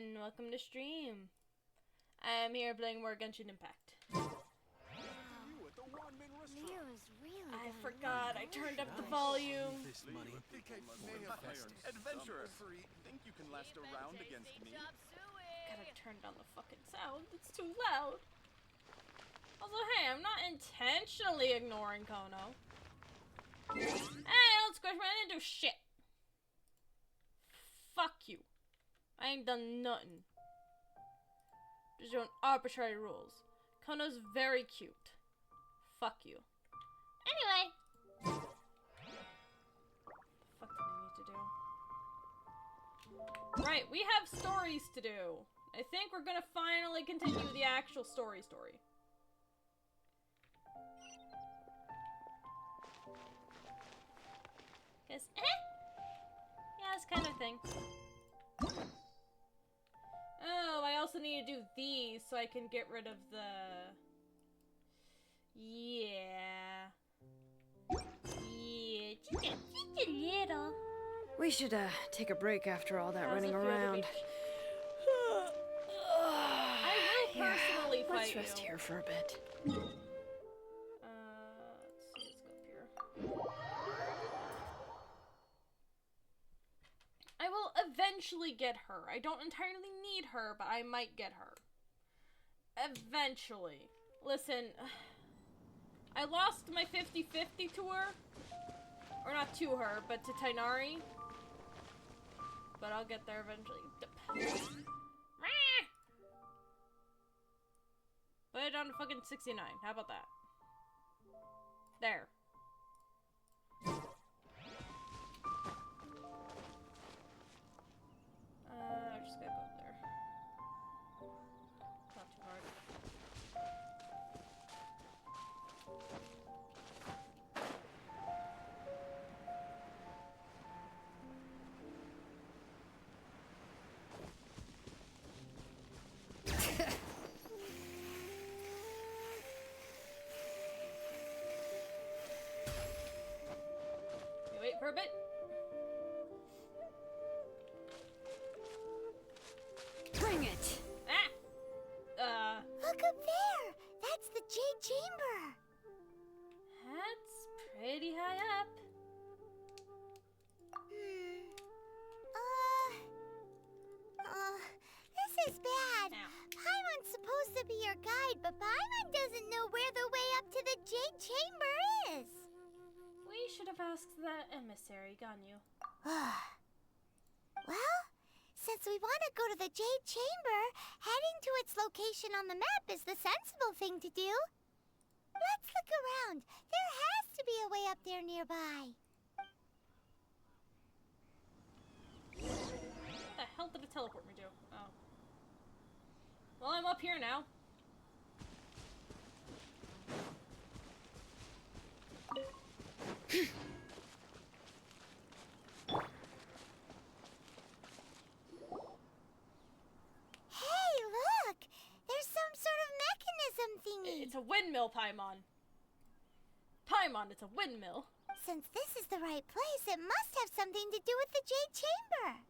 everyone, welcome to stream. I'm here playing more Genshin Impact. I forgot, I turned up the volume. This money. Adventurer, think you can last a round against me? Gotta turn down the fucking sound, it's too loud. Also, hey, I'm not intentionally ignoring Kono. Hey, don't squish me, I didn't do shit. Fuck you. I ain't done nothing. Just doing arbitrary rules. Kono's very cute. Fuck you. Anyway. What the fuck do I need to do? Right, we have stories to do. I think we're gonna finally continue the actual story. Cause, yeah, this kind of thing. Oh, I also need to do these so I can get rid of the... Yeah, just a little. We should, take a break after all that running around. I will personally fight Let's rest here for a bit. Let's see, let's go up here. I will eventually get her. I don't entirely need her, but I might get her. Eventually. Listen, I lost my 50-50 to her. Or not to her, but to Tighnari. But I'll get there eventually. Put it down to fucking 69. How about that? There. I just gotta go up there. Not too hard. You wait for a bit. Bring it! Look up there! That's the Jade Chamber! That's pretty high up. This is bad. Ow. Paimon's supposed to be your guide, but Paimon doesn't know where the way up to the Jade Chamber is. We should have asked that emissary, Ganyu. Well, since we want to go to the Jade Chamber, heading to its location on the map is the sensible thing to do. Let's look around. There has to be a way up there nearby. What the hell did it teleport me to? Oh. Well, I'm up here now. Hey, look! There's some sort of mechanism thingy. It's a windmill, Paimon. Paimon, it's a windmill. Since this is the right place, it must have something to do with the Jade Chamber.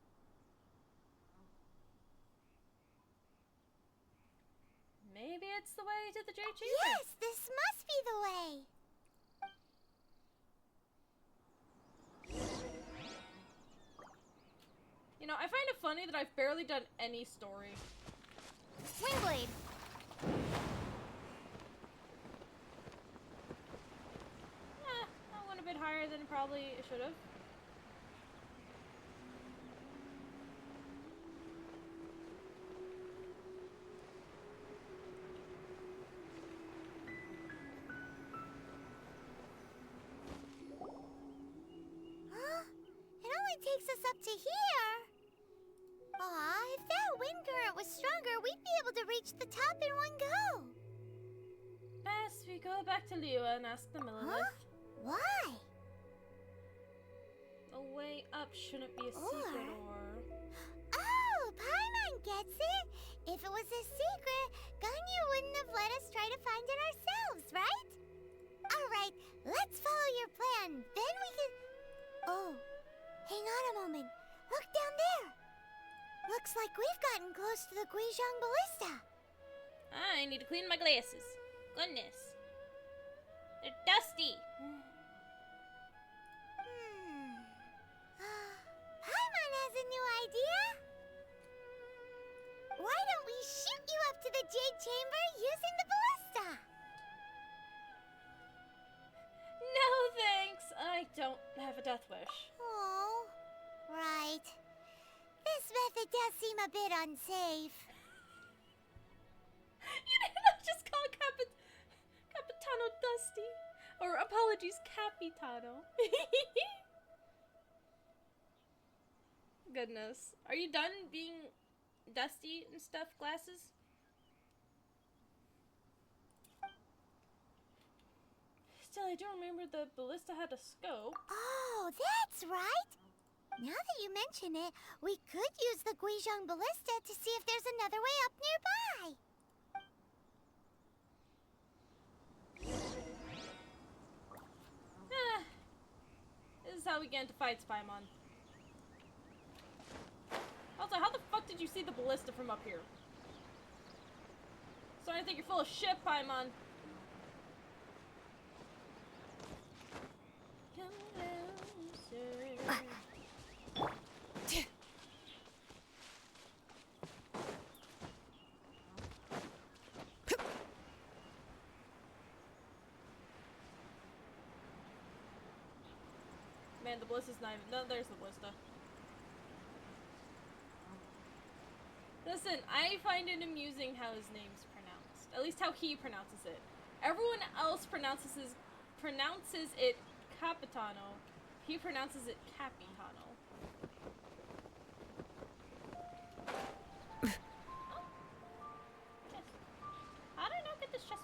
Maybe it's the way to the Jade Chamber. Yes, this must be the way. You know, I find it funny that I've barely done any story. Wingblade. I went a bit higher than probably it should have. Huh? It only takes us up to here. Aw, if that wind current was stronger, we'd be able to reach the top in one go. Best we go back to Liua and ask the Millilith. Huh? Why? The way up shouldn't be a secret or... Oh, Paimon gets it. If it was a secret, Ganyu wouldn't have let us try to find it ourselves, right? Alright, let's follow your plan. Then we can... Oh, hang on a moment. Look down there. Looks Looks like we've gotten close to the Guizhong Ballista. I need to clean my glasses. Goodness. They're dusty. Paimon has a new idea. Why don't we shoot you up to the Jade Chamber using the ballista? No thanks. I don't have a death wish. Oh, right. This method does seem a bit unsafe. You didn't just call Capitano Dusty. Or apologies, Capitano. Goodness. Are you done being dusty and stuff, glasses? Still, I do remember the ballista had a scope. Oh, that's right. Now that you mention it, we could use the Guizhong Ballista to see if there's another way up nearby. This is how we get into fights, Paimon. Also, how the fuck did you see the ballista from up here? Starting to think you're full of shit, Paimon. Man, the ballista's not even... No, there's the ballista. Listen, I find it amusing how his name's pronounced. At least how he pronounces it. Everyone else pronounces it Capitano. He pronounces it Capitano. Oh. Chest. How did I not get this chest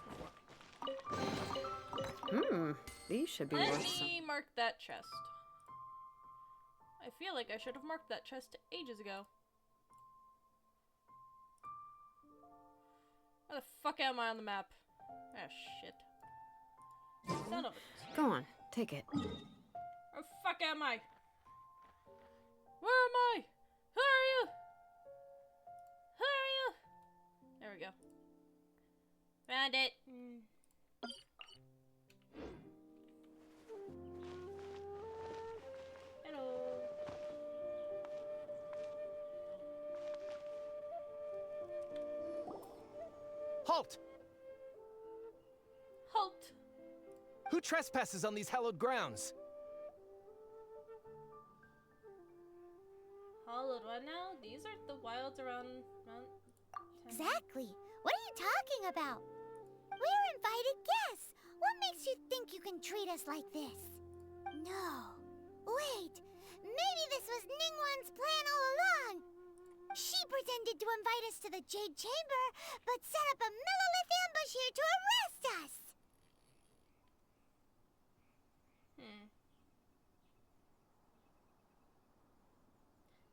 before? These should be Let worth some. me mark that chest. I feel like I should have marked that chest ages ago. Where the fuck am I on the map? Ah, shit. Son of a... Go on, take it. Where the fuck am I? Where am I? Who are you? Who are you? There we go. Found it. Hello. Halt! Halt. Who trespasses on these hallowed grounds? Hallowed what now? These are the wilds around Mount... Exactly. What are you talking about? We're invited guests. What makes you think you can treat us like this? No. Wait. Maybe this was Ningguang's plan all along. She pretended to invite us to the Jade Chamber, but set up a millilith ambush here to arrest us.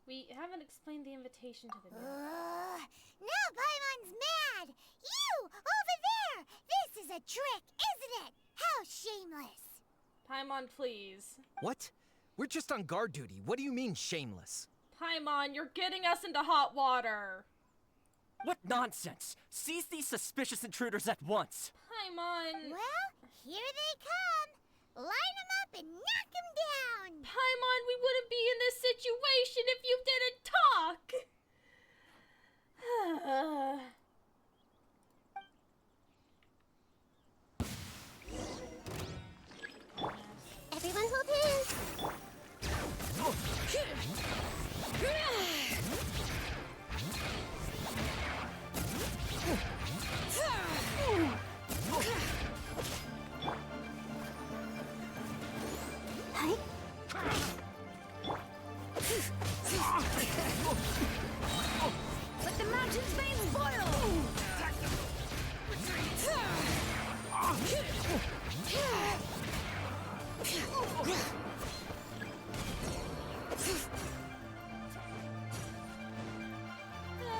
We haven't explained the invitation to the new. Now Paimon's mad. You, over there. This is a trick, isn't it? How shameless. Paimon, please. What? We're just on guard duty. What do you mean, shameless? Paimon, you're getting us into hot water. What nonsense! Seize these suspicious intruders at once! Paimon. Well, here they come. Line them up and knock them down. Paimon, we wouldn't be in this situation if you didn't talk. Everyone hold hands. Let the mountain's veins boil!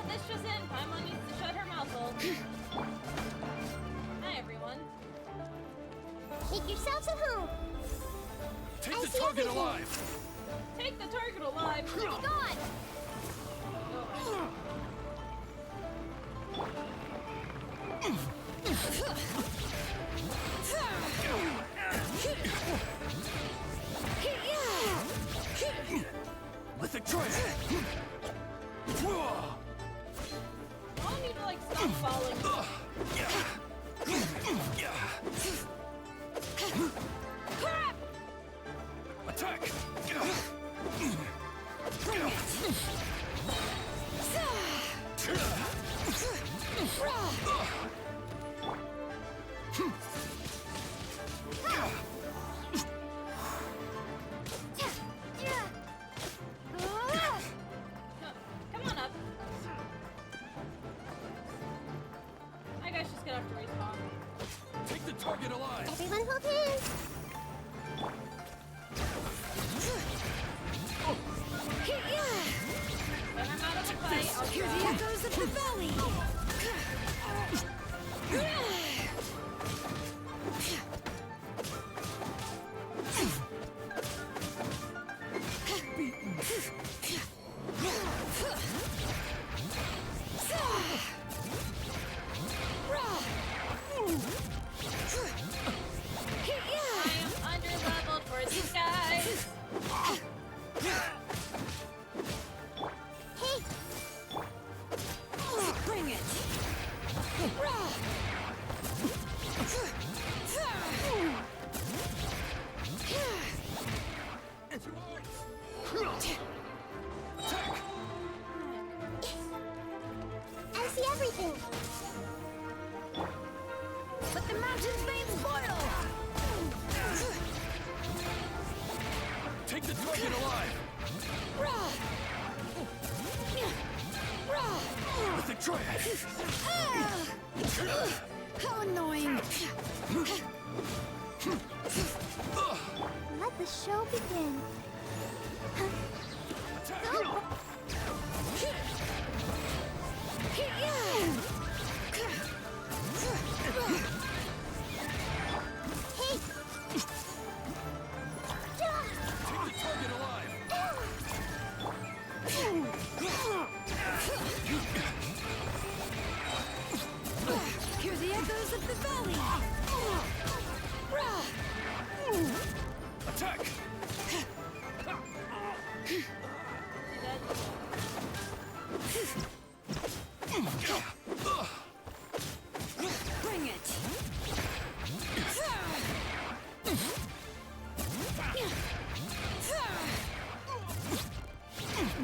This just in. Paimon needs to shut her mouth hole. Hi, everyone. Make yourselves at home. Take I the see target everything. alive! Take the target alive. Be gone. Oh, With a joy. I need to like stop falling. Attack. Come on up. I guess just gonna have to respawn. Take the target alive. Everyone hold hands. When I'm out of the fight, I'll Hear the try. echoes of the valley! I am under-leveled for these guys. Hey, Bring it! I see everything. Let the mountain's veins boil! Take the target alive. With a joy. How annoying! Let the show begin. Hey! Take the target alive. Hear the echoes of the valley! Attack. Bring it!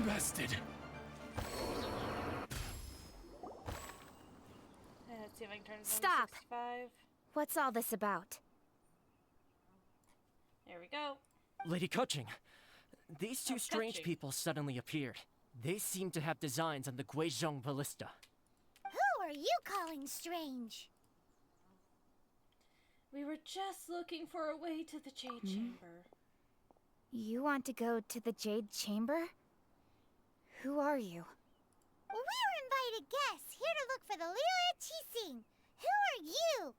Bested. Let's see if I can turn this Stop. on to 65. What's all this about? There we go. Lady Kuching, these two Oh, strange Kuching. people suddenly appeared. They seem to have designs on the Guizhong ballista. Who are you calling strange? We were just looking for a way to the Jade Chamber. You want to go to the Jade Chamber? Who are you? We're invited guests here to look for the Liyue Qixing. Who are you?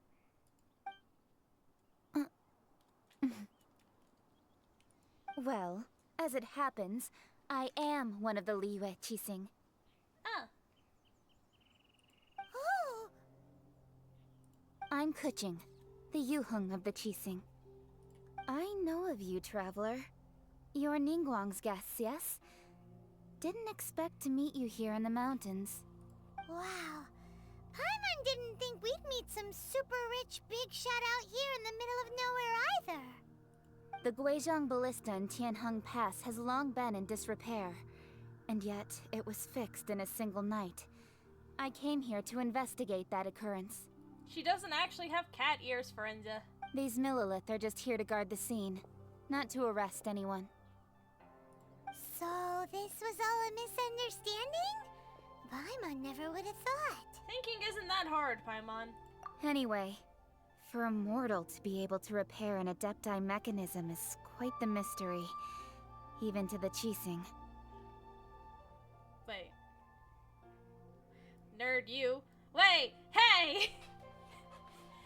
Well, as it happens, I am one of the Liyue Qixing. Ah, Oh, I'm Kuching, the Yuheng of the Qixing. I know of you, traveler. You're Ningguang's guests, yes? Didn't expect to meet you here in the mountains. wow. Paimon didn't think we'd meet some super rich big shot out here in the middle of nowhere either. The Guizhong Ballista in Tianheng Pass has long been in disrepair, and yet it was fixed in a single night. I came here to investigate that occurrence. she doesn't actually have cat ears, Forenza. These Millilith are just here to guard the scene, not to arrest anyone. So this was all a misunderstanding? Paimon never would have thought. Thinking isn't that hard, Paimon. Anyway, for a mortal to be able to repair an Adepti mechanism is quite the mystery, even to the Qixing. Wait. Nerd, you. Wait! Hey!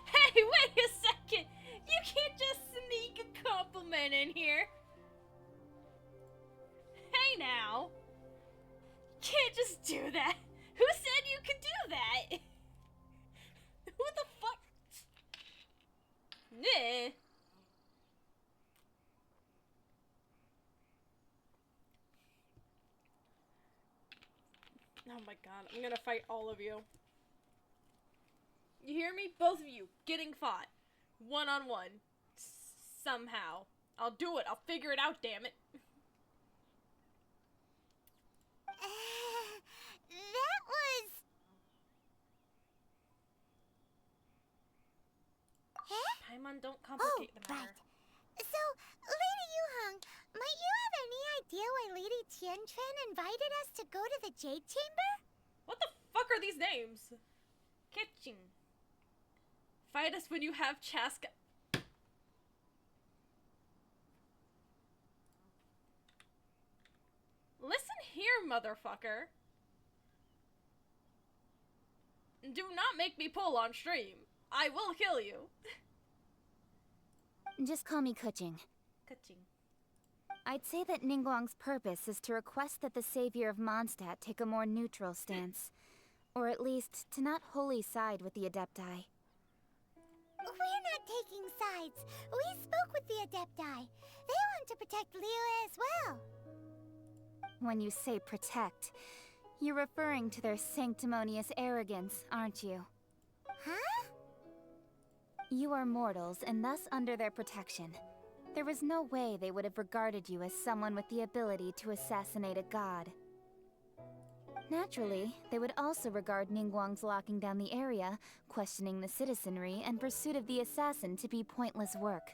Hey, wait a second! You can't just sneak a compliment in here. Hey now! can't just do that. Who said you could do that? Who the fuck? Nah. Oh my god, I'm gonna fight all of you. You hear me? Both of you getting fought. One-on-one. Somehow. I'll do it. I'll figure it out, damn it. That was... Huh? Paimon, don't complicate the matter. Right. So, Lady Yuheng, might you have any idea why Lady Tianquan invited us to go to the Jade Chamber? What the fuck are these names? Kitchen. Fight us when you have Chaska. Listen here, motherfucker. Do not make me pull on stream. I will kill you. Just call me Kuching. Kitchen. I'd say that Ningguang's purpose is to request that the savior of Mondstadt take a more neutral stance. Or at least, to not wholly side with the Adepti. We're not taking sides. We spoke with the Adepti. They want to protect Liyue as well. When you say protect, you're referring to their sanctimonious arrogance, aren't you? Huh? You are mortals, and thus under their protection. There was no way they would have regarded you as someone with the ability to assassinate a god. Naturally, they would also regard Ningguang's locking down the area, questioning the citizenry, and pursuit of the assassin to be pointless work.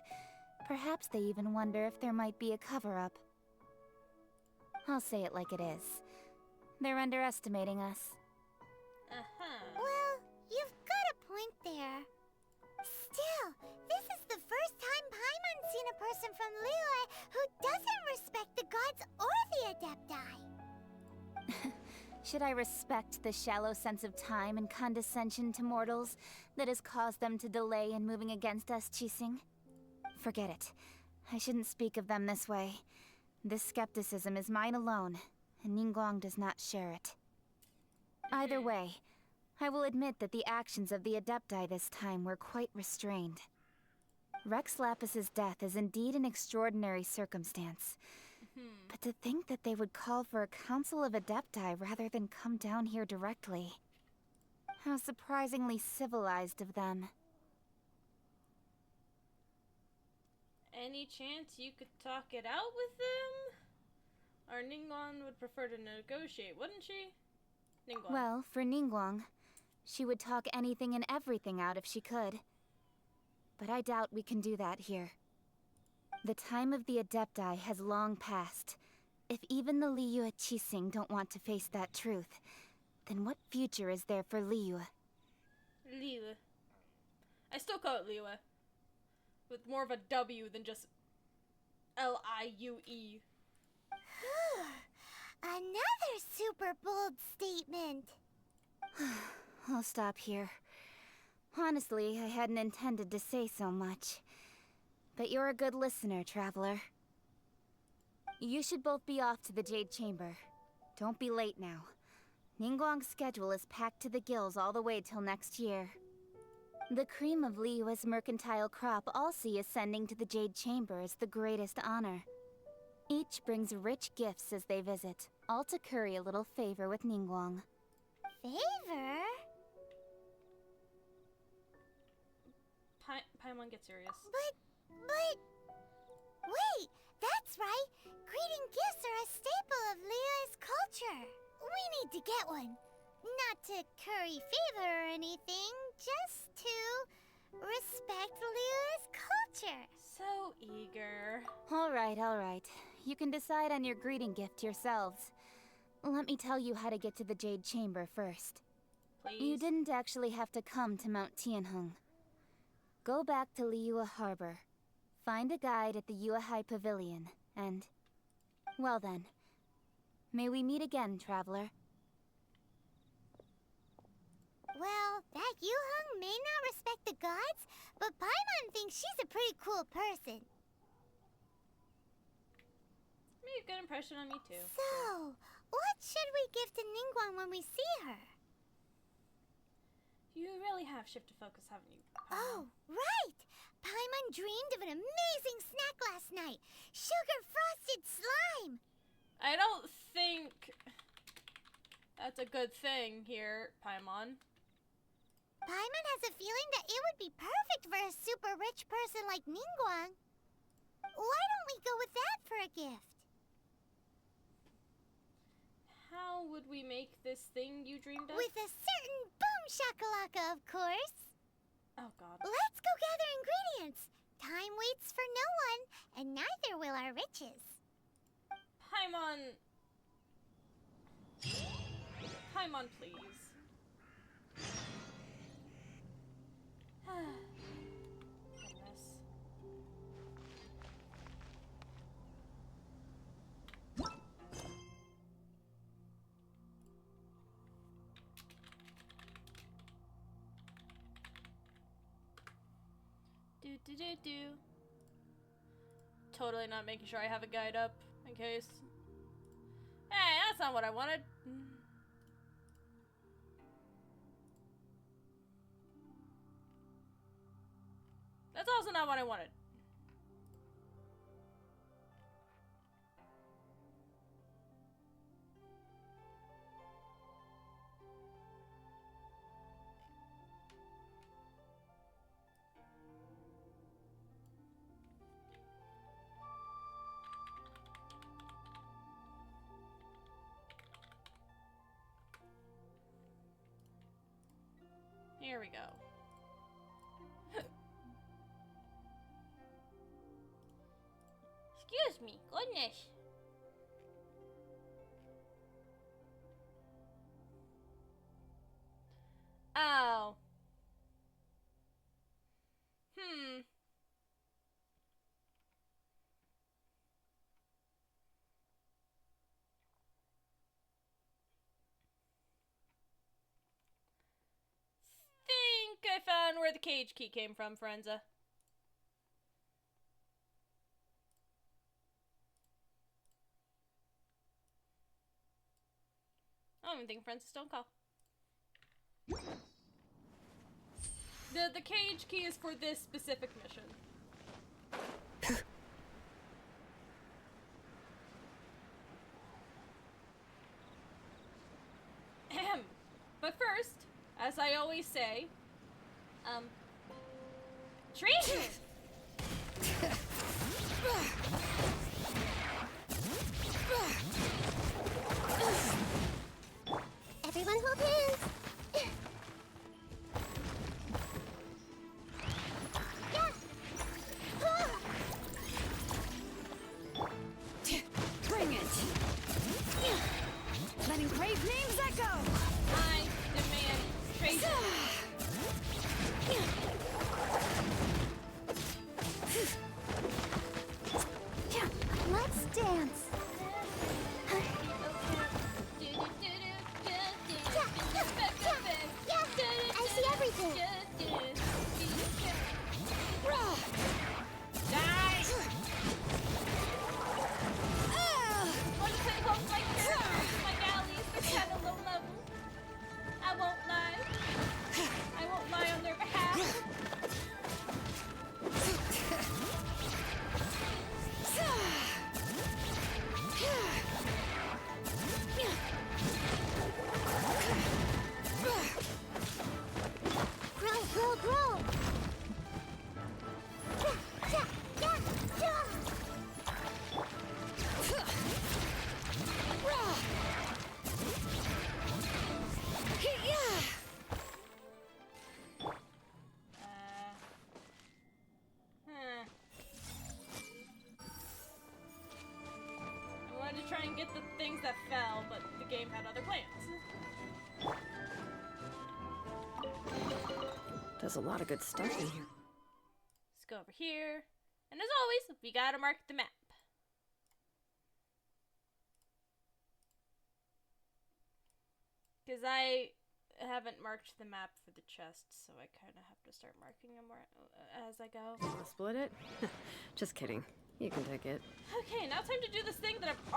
Perhaps they even wonder if there might be a cover-up. I'll say it like it is. They're underestimating us. Well, you've got a point there. Still, this is the first time Paimon's seen a person from Liyue who doesn't respect the gods or the Adepti. Should I respect the shallow sense of time and condescension to mortals that has caused them to delay in moving against us, Qixing? Forget it. I shouldn't speak of them this way. This skepticism is mine alone, and Ningguang does not share it. Either way, I will admit that the actions of the Adepti this time were quite restrained. Rex Lapis's death is indeed an extraordinary circumstance. But to think that they would call for a council of Adepti rather than come down here directly. How surprisingly civilized of them. Any chance you could talk it out with them? Or Ningguang would prefer to negotiate, wouldn't she? Ningguang. Well, for Ningguang, she would talk anything and everything out if she could. But I doubt we can do that here. The time of the Adepti has long passed. If even the Liyue Qixing don't want to face that truth, then what future is there for Liyue? Liyue. I still call it Liyue. With more of a W than just L-I-U-E. Another super bold statement. I'll stop here. Honestly, I hadn't intended to say so much. But you're a good listener, Traveler. You should both be off to the Jade Chamber. Don't be late now. Ningguang's schedule is packed to the gills all the way till next year. The cream of Liyue's mercantile crop all see ascending to the Jade Chamber as the greatest honor. Each brings rich gifts as they visit, all to curry a little favor with Ningguang. Favor? Paimon, get serious. But... Wait, that's right! Greeting gifts are a staple of Liyue's culture! We need to get one. Not to curry favor or anything, just to respect Liyue's culture. So eager. Alright. You can decide on your greeting gift yourselves. Let me tell you how to get to the Jade Chamber first. Please. You didn't actually have to come to Mount Tianheng. Go back to Liyue Harbor. Find a guide at the Yuehai Pavilion, and... well then. May we meet again, Traveler. Well, that Yuheng may not respect the gods, but Paimon thinks she's a pretty cool person. a good impression on me too. So, what should we give to Ningguang when we see her? You really have shifted focus, haven't you? Oh, right! Paimon dreamed of an amazing snack last night. Sugar-frosted slime! I don't think that's a good thing here, Paimon. Paimon has a feeling that it would be perfect for a super rich person like Ningguang. Why don't we go with that for a gift? How would we make this thing you dreamed of? With a certain boom shakalaka, of course. Oh god. Let's go gather ingredients. Time waits for no one, and neither will our riches. Paimon. Paimon, please. Goodness. Do. Totally not making sure I have a guide up in case. Hey, that's not what I wanted. That's also not what I wanted. Here we go. Excuse me, goodness. Oh. Think I found where the cage key came from, Frenza. I don't even think Francis don't call. The cage key is for this specific mission. Ahem. But first, as I always say, treasure! Everyone hold hands. Bring it! Let engraved names echo! I demand treasure. Let's dance. I see everything. Die! Want to play home like characters in my galleys? They're kind of low level. I won't lie. I won't lie on their behalf. Grow. I wanted to try and get the things that fell, but the game had other plans. There's a lot of good stuff in here. Let's go over here. And as always, we gotta mark the map. Because I haven't marked the map for the chest, so I kind of have to start marking them as I go. Wanna split it? Just kidding. You can take it. Okay, now time to do this thing that I've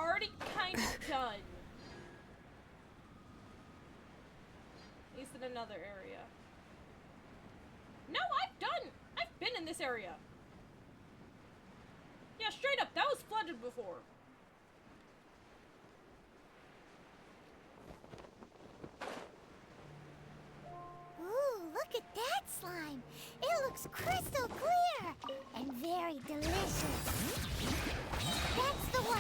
another area. No, I've been in this area. Yeah, straight up, that was flooded before. Ooh, look at that slime. It looks crystal clear and very delicious. That's the one.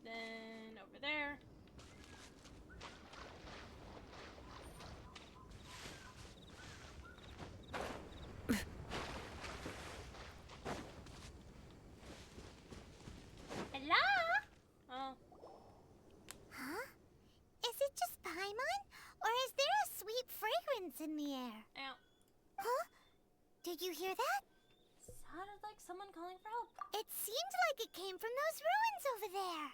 Then over there. Hello? Oh. Huh? Is it just Paimon? Or is there a sweet fragrance in the air? Ow. Huh? Did you hear that? Sounded like someone calling for help. It seemed like it came from those ruins over there.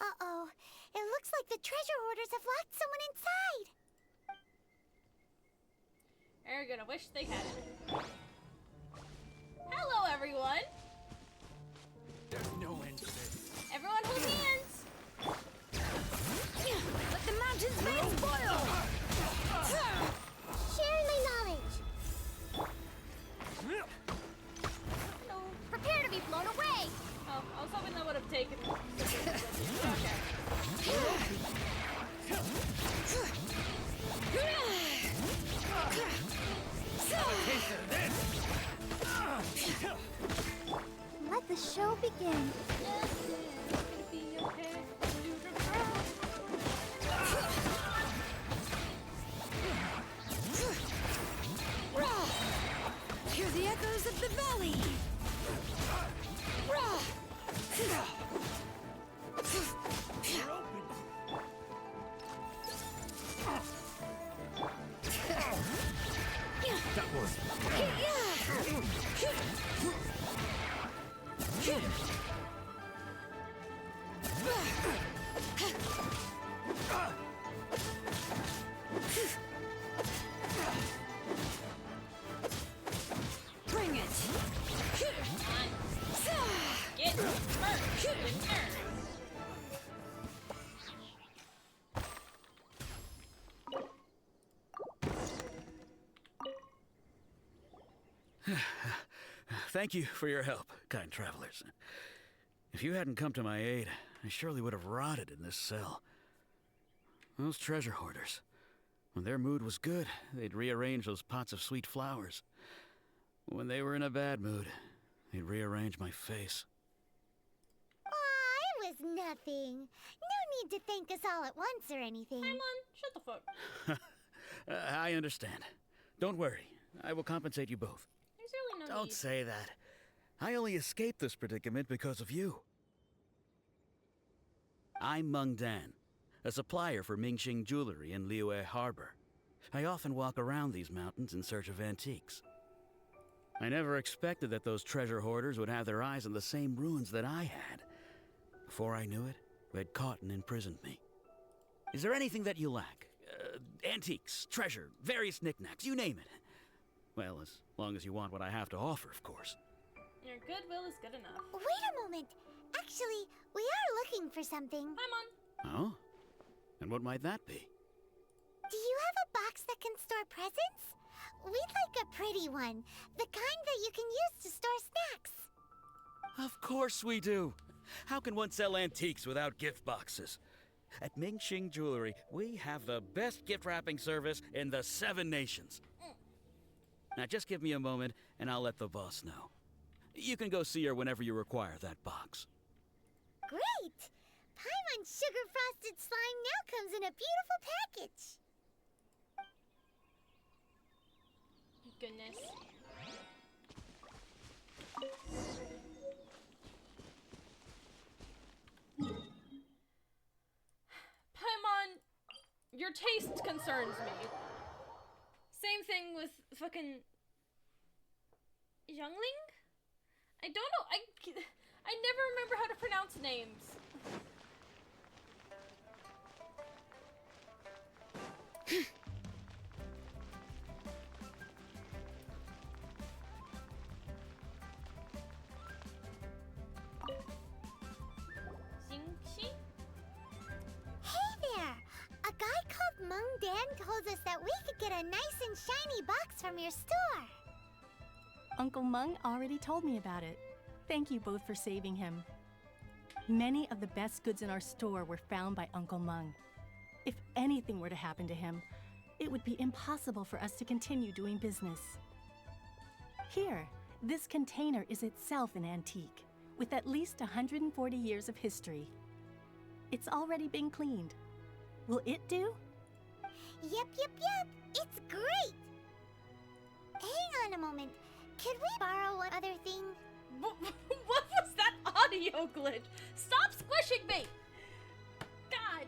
Uh-oh. It looks like the treasure hoarders have locked someone inside. They're gonna wish they had it. Hello, everyone. There's no end to this. Everyone hold hands. Let the mountains be spoiled! Share my knowledge. No. Prepare to be blown away. Oh, I was hoping that would have taken. Okay. Let the show begin. Hear the echoes of the valley! That was. Bring it! Get hurt, you nerd. Thank you for your help, kind travelers. If you hadn't come to my aid, I surely would have rotted in this cell. Those treasure hoarders, when their mood was good, they'd rearrange those pots of sweet flowers. When they were in a bad mood, they'd rearrange my face. Aw, it was nothing. No need to thank us all at once or anything. Paimon, shut the fuck. I understand. Don't worry, I will compensate you both. There's really no Don't need. say that. I only escaped this predicament because of you. I'm Meng Dan, a supplier for Mingxing jewelry in Liyue Harbor. I often walk around these mountains in search of antiques. I never expected that those treasure hoarders would have their eyes on the same ruins that I had. Before I knew it, they'd caught and imprisoned me. Is there anything that you lack? Antiques, treasure, various knickknacks, you name it. Well, as long as you want what I have to offer, of course. Your goodwill is good enough. Wait a moment. Actually, we are looking for something. Paimon. Oh? And what might that be? Do you have a box that can store presents? We'd like a pretty one. The kind that you can use to store snacks. Of course we do. How can one sell antiques without gift boxes? At Mingxing Jewelry, we have the best gift wrapping service in the 7 nations. Now just give me a moment and I'll let the boss know. You can go see her whenever you require that box. Great! Paimon's sugar-frosted slime now comes in a beautiful package. Goodness. Paimon, your taste concerns me. Same thing with fucking Zhongli? I don't know. I never remember how to pronounce names. Xingxi? Hey there! A guy called Meng Dan told us that we could get a nice and shiny box from your store. Uncle Meng already told me about it. Thank you both for saving him. Many of the best goods in our store were found by Uncle Meng. If anything were to happen to him, it would be impossible for us to continue doing business. Here, this container is itself an antique, with at least 140 years of history. It's already been cleaned. Will it do? Yep. It's great! Hang on a moment. Could we borrow one other thing? What was that audio glitch? Stop squishing me! God.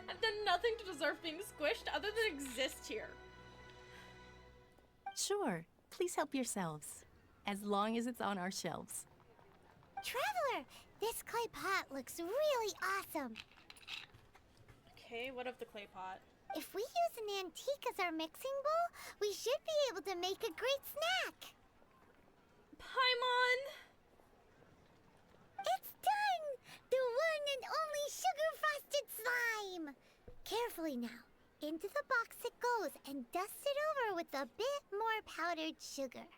I've done nothing to deserve being squished other than exist here. Sure, please help yourselves, as long as it's on our shelves. Traveler, this clay pot looks really awesome. Okay, what of the clay pot? If we use an antique as our mixing bowl, we should be able to make a great snack. Paimon! It's done! The one and only sugar-frosted slime! Carefully now. Into the box it goes and dust it over with a bit more powdered sugar.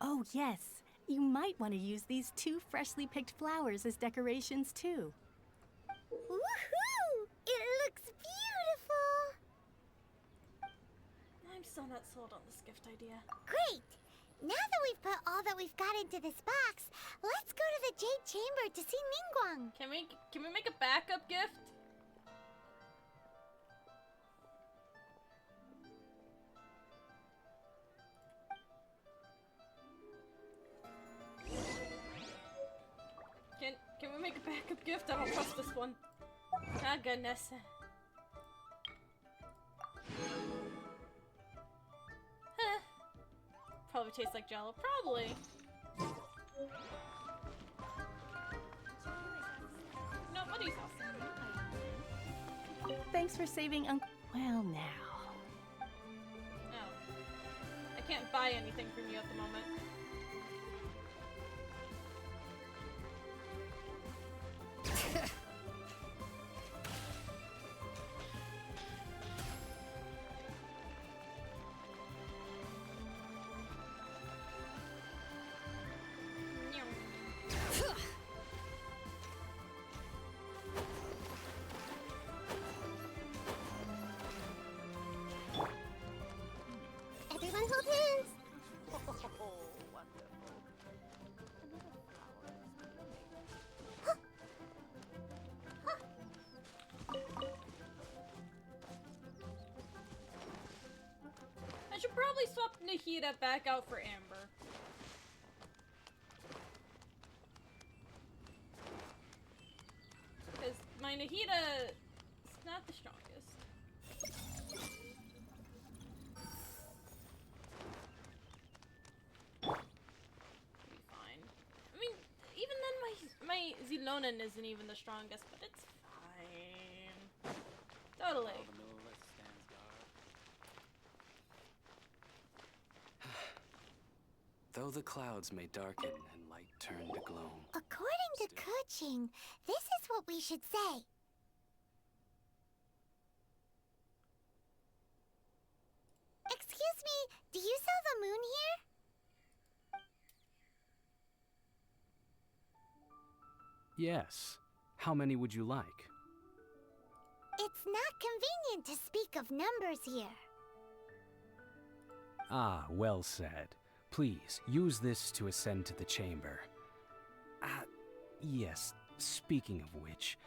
Oh yes, you might want to use these 2 freshly picked flowers as decorations too. Woohoo! It looks beautiful! I'm still not sold on this gift idea. Great! Now that we've put all that we've got into this box, let's go to the Jade Chamber to see Ningguang. Can we make a backup gift? Can we make a backup gift? I don't trust this one. Ah, goodness. Huh. Probably tastes like Jello. Probably. No, Buddy's house. Thanks for saving Uncle. Well, now. No. I can't buy anything from you at the moment. Everyone hold hands! I should probably swap Nahida back out for Amber. Because my Nahida is not the strongest. Be fine. I mean, even then my Zilonen isn't even the strongest, but it's fine. Totally. Though the clouds may darken and light turn to gloom. According to Kuching, this is what we should say. Excuse me, do you sell the moon here? Yes. How many would you like? It's not convenient to speak of numbers here. Ah, well said. Please, use this to ascend to the chamber. Yes, speaking of which,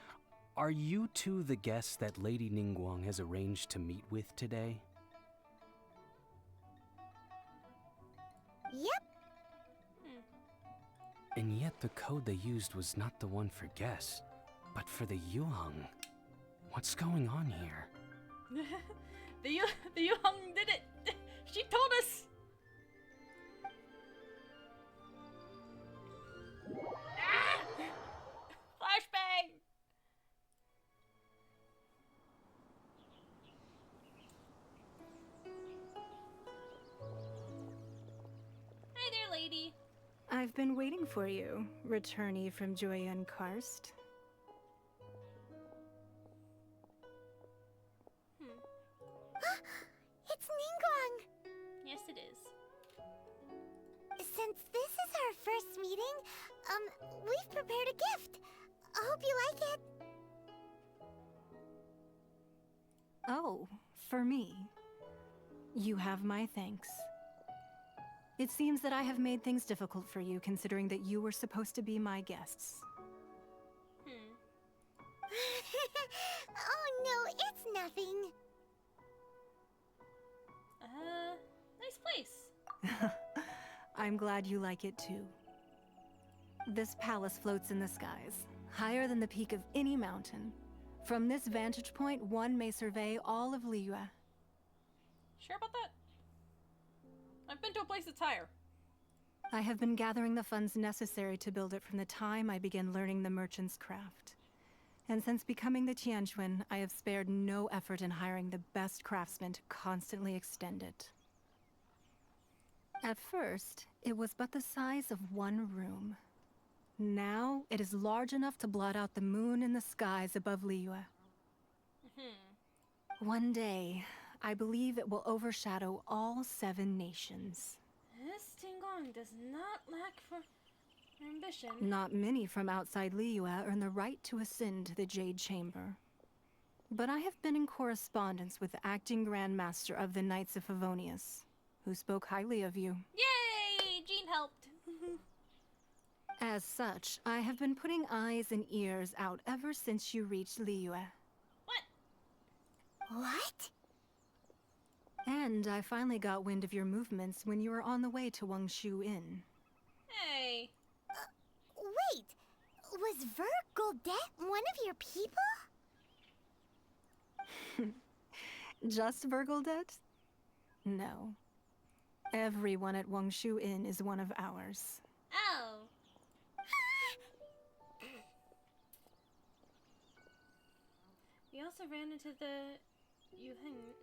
are you two the guests that Lady Ningguang has arranged to meet with today? Yep. And yet the code they used was not the one for guests, but for the Yuheng. What's going on here? the Yuheng did it! She told us! I've been waiting for you, returnee from Joyen Karst. It's Ningguang! Yes, it is. Since this is our first meeting, we've prepared a gift. I hope you like it. Oh, for me. You have my thanks. It seems that I have made things difficult for you, considering that you were supposed to be my guests. Oh no, it's nothing. Nice place. I'm glad you like it too. This palace floats in the skies, higher than the peak of any mountain. From this vantage point, one may survey all of Liyue. Sure about that? I've been to a place that's higher. I have been gathering the funds necessary to build it from the time I began learning the merchant's craft. And since becoming the Tianquan, I have spared no effort in hiring the best craftsmen to constantly extend it. At first, it was but the size of one room. Now, it is large enough to blot out the moon in the skies above Liyue. One day, I believe it will overshadow all 7 nations. This Tingong does not lack for ambition. Not many from outside Liyue earn the right to ascend to the Jade Chamber. But I have been in correspondence with the acting Grand Master of the Knights of Favonius, who spoke highly of you. Yay! Jean helped. As such, I have been putting eyes and ears out ever since you reached Liyue. What? And I finally got wind of your movements when you were on the way to Wangshu Inn. Hey. Wait! Was Vergoldet one of your people? Just Vergoldet? No. Everyone at Wangshu Inn is one of ours. Oh. We also ran into the Yuheng.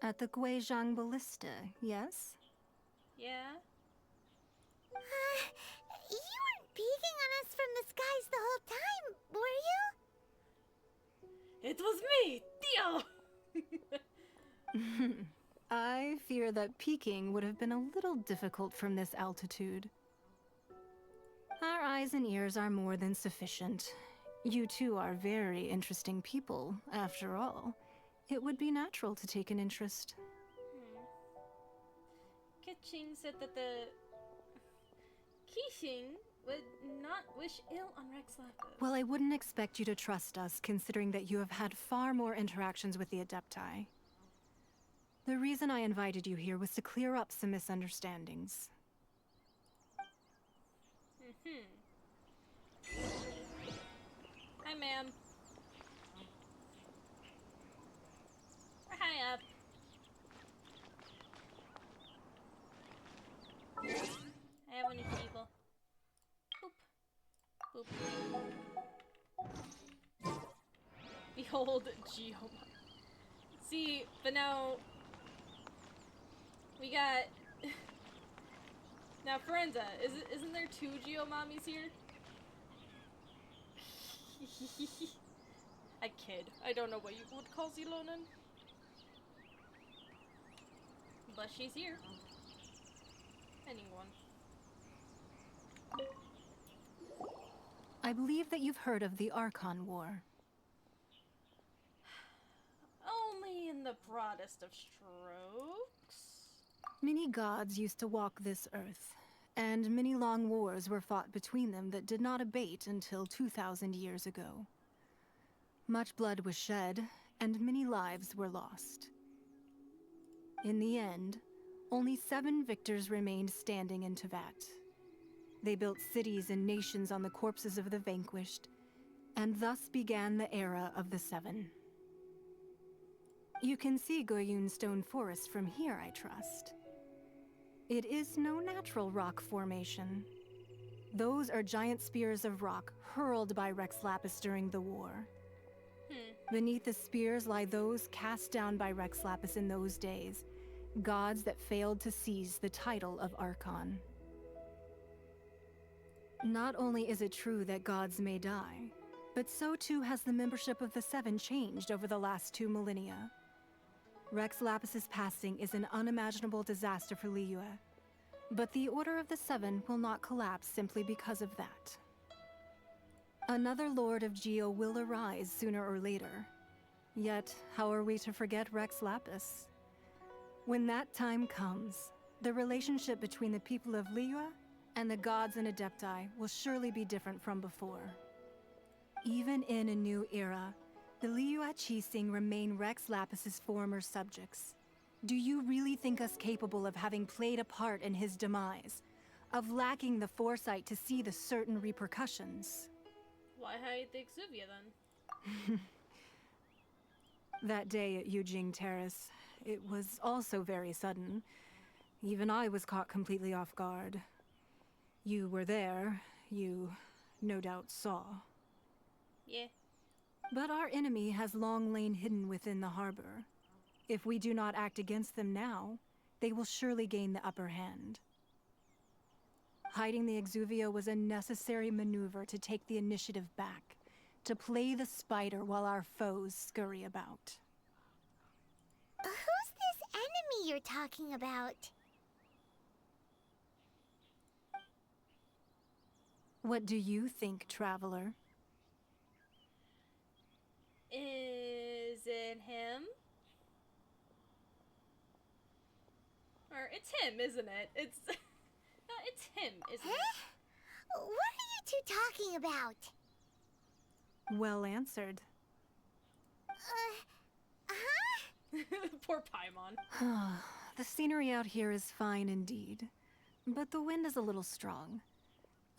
At the Guizhang Ballista, yes? Yeah. You weren't peeking on us from the skies the whole time, were you? It was me, Theo. I fear that peeking would have been a little difficult from this altitude. Our eyes and ears are more than sufficient. You two are very interesting people, after all. It would be natural to take an interest. Keqing said that the Qixing would not wish ill on Rex Lapis. Well, I wouldn't expect you to trust us, considering that you have had far more interactions with the Adepti. The reason I invited you here was to clear up some misunderstandings. Hi, ma'am. We're high up. I have one of people. Boop. Boop. Behold, Geoma. See, but now we got. Now, Forenza, isn't there 2 Geomamis here? I kid. I don't know what you would call Zilonen. But she's here. Anyone. I believe that you've heard of the Archon War. Only in the broadest of strokes. Many gods used to walk this earth, and many long wars were fought between them that did not abate until 2,000 years ago. Much blood was shed, and many lives were lost. In the end, only 7 victors remained standing in Tevat. They built cities and nations on the corpses of the vanquished, and thus began the era of the 7. You can see Goyun Stone Forest from here, I trust. It is no natural rock formation. Those are giant spears of rock hurled by Rex Lapis during the war. Beneath the spears lie those cast down by Rex Lapis in those days, gods that failed to seize the title of Archon. Not only is it true that gods may die, but so too has the membership of the Seven changed over the last 2 millennia. Rex Lapis's passing is an unimaginable disaster for Liyue, but the Order of the Seven will not collapse simply because of that. Another Lord of Geo will arise sooner or later. Yet, how are we to forget Rex Lapis? When that time comes, the relationship between the people of Liyue and the gods and Adepti will surely be different from before. Even in a new era, the Liyue Qixing remain Rex Lapis's former subjects. Do you really think us capable of having played a part in his demise? Of lacking the foresight to see the certain repercussions? Why hide the Exuvia then? That day at Yujing Terrace, it was also very sudden. Even I was caught completely off guard. You were there. You no doubt saw. Yeah. But our enemy has long lain hidden within the harbor. If we do not act against them now, they will surely gain the upper hand. Hiding the Exuvia was a necessary maneuver to take the initiative back, to play the spider while our foes scurry about. Who's this enemy you're talking about? What do you think, traveler? Is it him? Or it's him, isn't it? It's it's him, isn't it? What are you two talking about? Well answered. Poor Paimon. The scenery out here is fine indeed, but the wind is a little strong.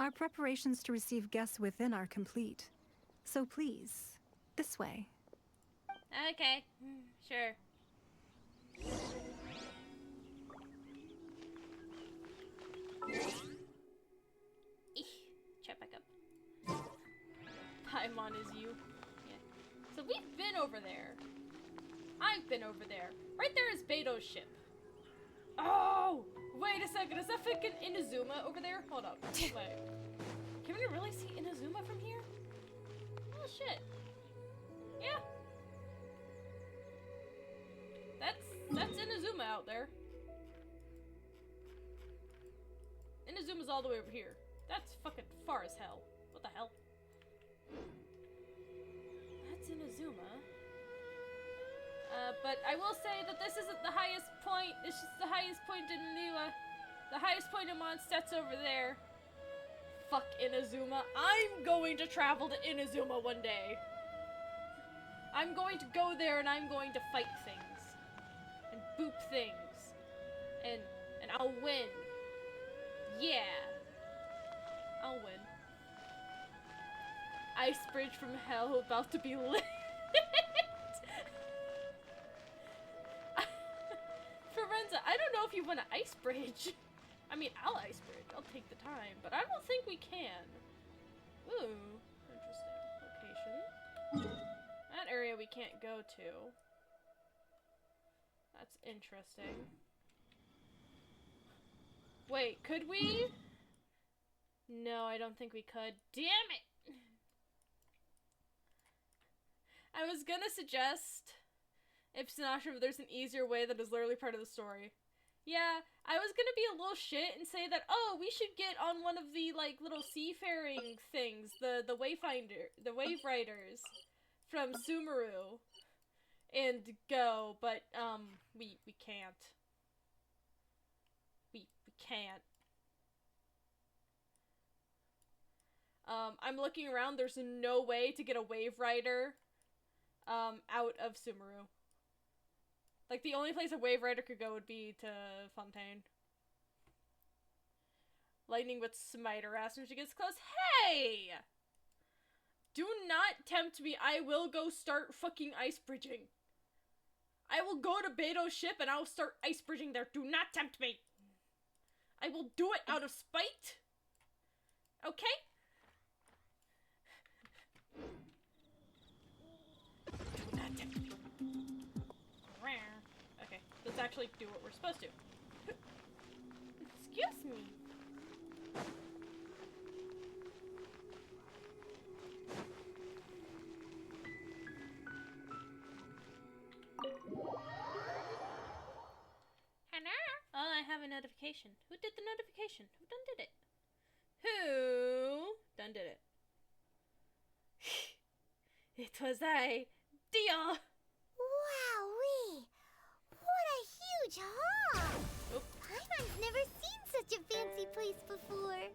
Our preparations to receive guests within are complete. So please, this way. Okay, sure. Check back up. Paimon is you. Yeah. So we've been over there. I've been over there. Right there is Beto's ship. Oh! Wait a second, is that fucking Inazuma over there? Hold up. Wait. Can we really see Inazuma from here? Oh shit. Yeah. That's Inazuma out there. Inazuma's all the way over here. That's fucking far as hell. What the hell? That's Inazuma. But I will say that this isn't the highest point. This is the highest point in Liyue. The highest point in Mondstadt's over there. Fuck Inazuma. I'm going to travel to Inazuma one day. I'm going to go there and I'm going to fight things. And boop things. And I'll win. Yeah. I'll win. Ice bridge from hell about to be lit. Forenza, I don't know if you want an ice bridge. I mean, I'll ice bridge. I'll take the time. But I don't think we can. Ooh. Interesting. Location. That area we can't go to. That's interesting. Wait, could we? No, I don't think we could. Damn it! I was gonna suggest, if Sinatra, there's an easier way that is literally part of the story. Yeah, I was gonna be a little shit and say that, oh, we should get on one of the, like, little seafaring things, the Wayfinder, the Wave Riders from Sumeru, and go, but, we can't. We can't. I'm looking around, there's no way to get a Wave Rider, out of Sumeru. Like, the only place a Wave Rider could go would be to Fontaine. Lightning would smite her ass when she gets close. Hey! Do not tempt me. I will go start fucking ice bridging. I will go to Beto's ship and I will start ice bridging there. Do not tempt me. I will do it out of spite. Okay? Do not tempt me. Okay, let's actually do what we're supposed to. Excuse me. Hello? Oh, I have a notification. Who did the notification? Who done did it? Who done did it? It was I, Dia! Wowee! What a huge hall! Oop. Paimon's never seen such a fancy place before.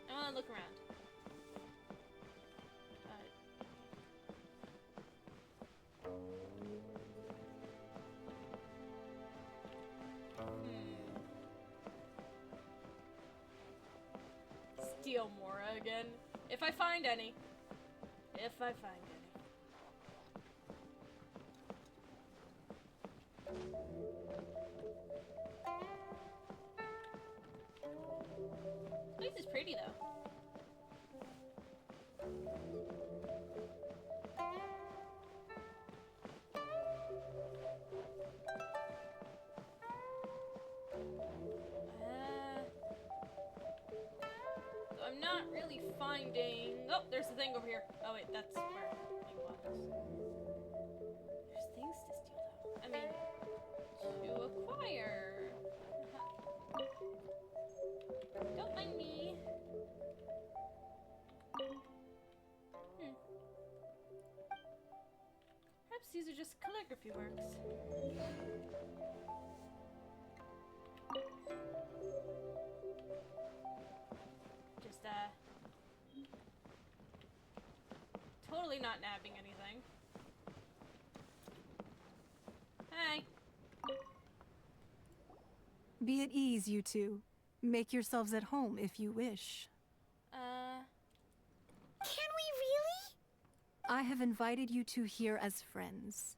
I wanna look around. Steal Mora again. If I find any. If I find any. This is pretty though. I'm not really finding. Oh, there's a thing over here. Oh wait, that's where the thing was. There's things to steal though. I mean, to acquire. Don't mind me. Perhaps these are just calligraphy works. Just, totally not nabbing anything. Hey. Be at ease, you two. Make yourselves at home if you wish. Can we really? I have invited you two here as friends.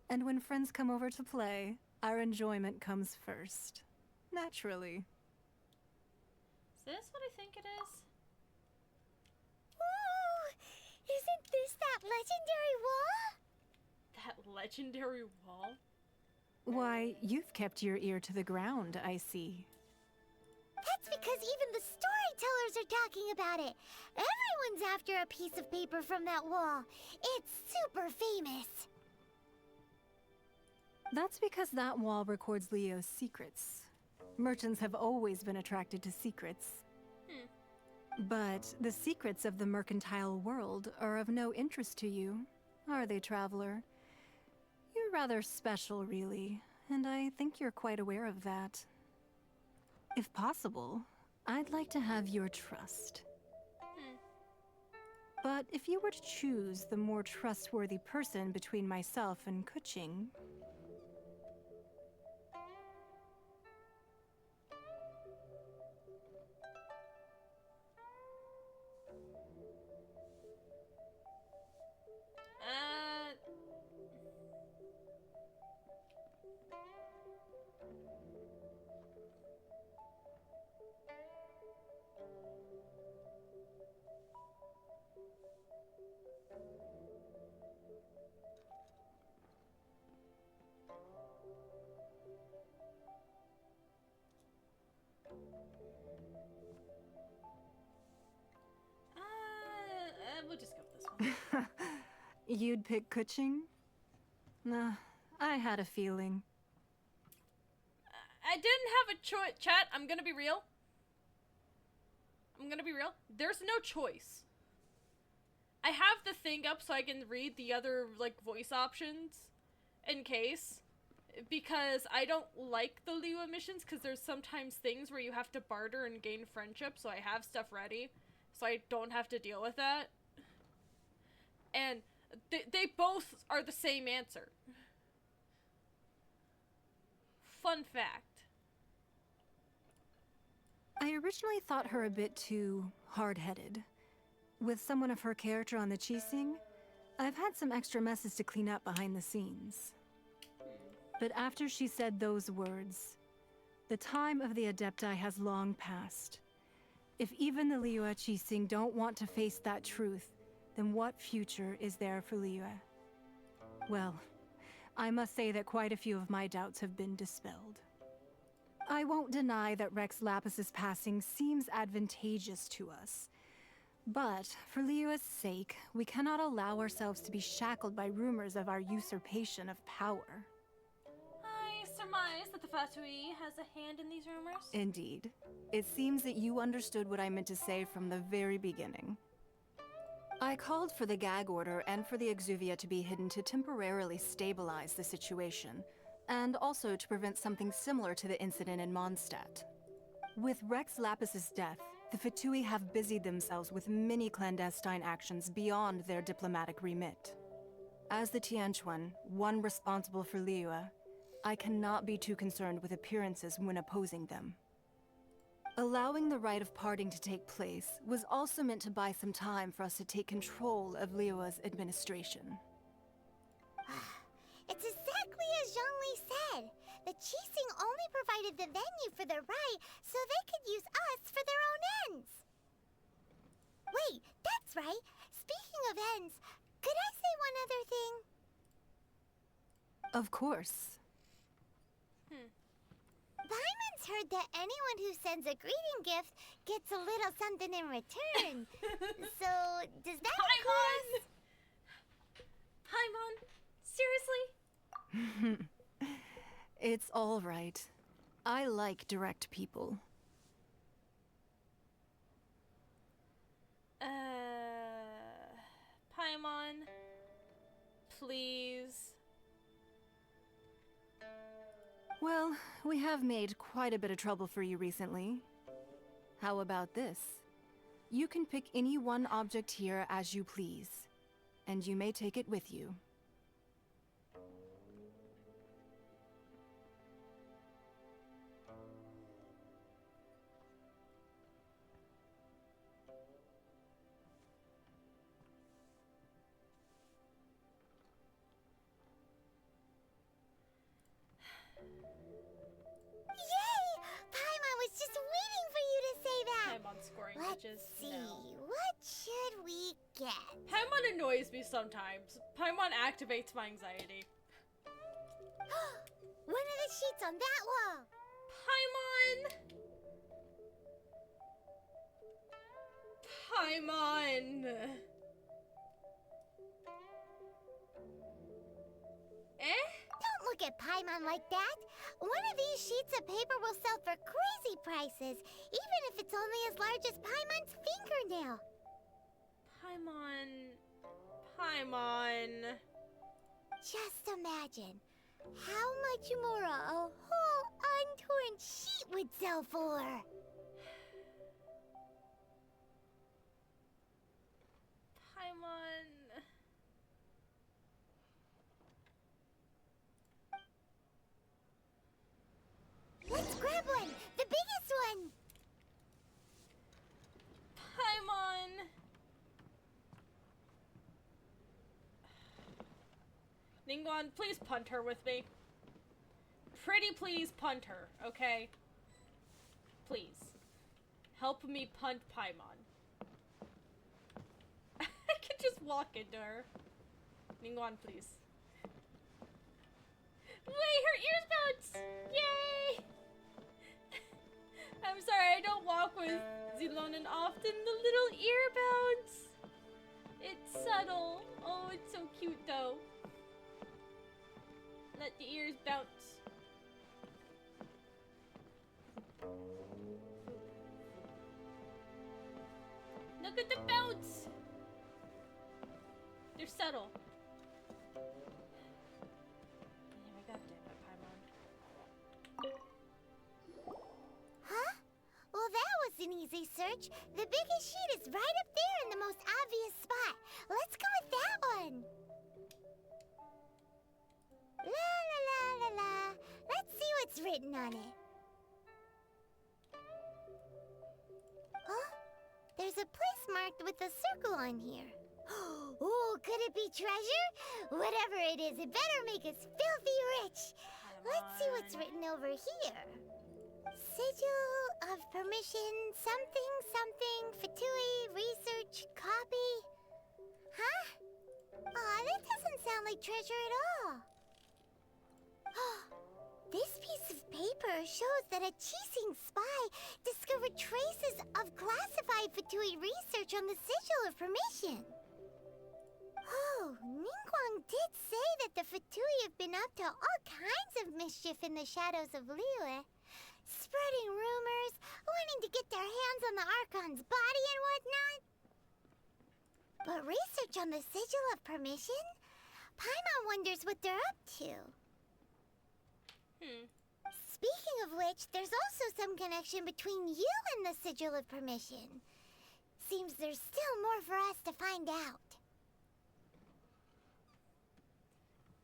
And when friends come over to play, our enjoyment comes first. Naturally. Is this what I think it is? Ooh! Isn't this that legendary wall? That legendary wall? Why, you've kept your ear to the ground, I see. That's because even the storytellers are talking about it. Everyone's after a piece of paper from that wall. It's super famous. That's because that wall records Leo's secrets. Merchants have always been attracted to secrets. But the secrets of the mercantile world are of no interest to you, are they, traveler? You're rather special, really, and I think you're quite aware of that. If possible, I'd like to have your trust. But if you were to choose the more trustworthy person between myself and Kuching, we'll just go with this one. you'd pick Kuching? Nah, I had a feeling. I didn't have a choice. Chat, I'm gonna be real. There's no choice. I have the thing up so I can read the other, like, voice options in case. Because I don't like the Liyue missions because there's sometimes things where you have to barter and gain friendship, so I have stuff ready. So I don't have to deal with that. And they both are the same answer. Fun fact. I originally thought her a bit too hard-headed. With someone of her character on the Qixing, I've had some extra messes to clean up behind the scenes. But after she said those words, the time of the Adepti has long passed. If even the Liyue Qixing don't want to face that truth, then what future is there for Liyue? Well, I must say that quite a few of my doubts have been dispelled. I won't deny that Rex Lapis's passing seems advantageous to us. But, for Liyue's sake, we cannot allow ourselves to be shackled by rumors of our usurpation of power. I surmise that the Fatui has a hand in these rumors? Indeed. It seems that you understood what I meant to say from the very beginning. I called for the gag order and for the Exuvia to be hidden to temporarily stabilize the situation, and also to prevent something similar to the incident in Mondstadt. With Rex Lapis's death, the Fatui have busied themselves with many clandestine actions beyond their diplomatic remit. As the Tianquan, one responsible for Liyue, I cannot be too concerned with appearances when opposing them. Allowing the rite of parting to take place was also meant to buy some time for us to take control of Liyue's administration. It's exactly as Zhongli said. The Qixing only provided the venue for the rite so they could use us for their own ends. Wait, that's right. Speaking of ends, could I say one other thing? Of course. Paimon's heard that anyone who sends a greeting gift gets a little something in return. So, does that Paimon! Paimon? Seriously? It's all right. I like direct people. Paimon, please. Well, we have made quite a bit of trouble for you recently. How about this? You can pick any one object here as you please, and you may take it with you. Let's see, what should we get? Paimon annoys me sometimes. Paimon activates my anxiety. One of the sheets on that wall! Paimon! Paimon! Don't look at Paimon like that! One of these sheets of paper will sell for crazy prices, even if it's only as large as Paimon's fingernail. Paimon. Just imagine how much more a whole untorn sheet would sell for. Paimon. Let's grab one! The biggest one! Paimon! Ningguang, please punt her with me. Pretty please punt her, okay? Please. Help me punt Paimon. I can just walk into her. Ningguang, please. Wait, her ears bounce! Yay! I'm sorry, I don't walk with Zilonen often. The little ear bounce! It's subtle. Oh, it's so cute though. Let the ears bounce. Look at the bounce! They're subtle. Huh? Well, that was an easy search. The biggest sheet is right up there in the most obvious spot. Let's go with that one. La la la la la. Let's see what's written on it. Huh? There's a place marked with a circle on here. Oh, could it be treasure? Whatever it is, it better make us filthy rich. Let's see what's written over here. Sigil of permission, something, something, Fatui, research, copy. Huh? Aw, that doesn't sound like treasure at all. This piece of paper shows that a Qixing spy discovered traces of classified Fatui research on the Sigil of Permission. Oh, Ningguang did say that the Fatui have been up to all kinds of mischief in the shadows of Liyue. Spreading rumors, wanting to get their hands on the Archon's body and whatnot. But research on the Sigil of Permission? Paimon wonders what they're up to. Speaking of which, there's also some connection between you and the Sigil of Permission. Seems there's still more for us to find out.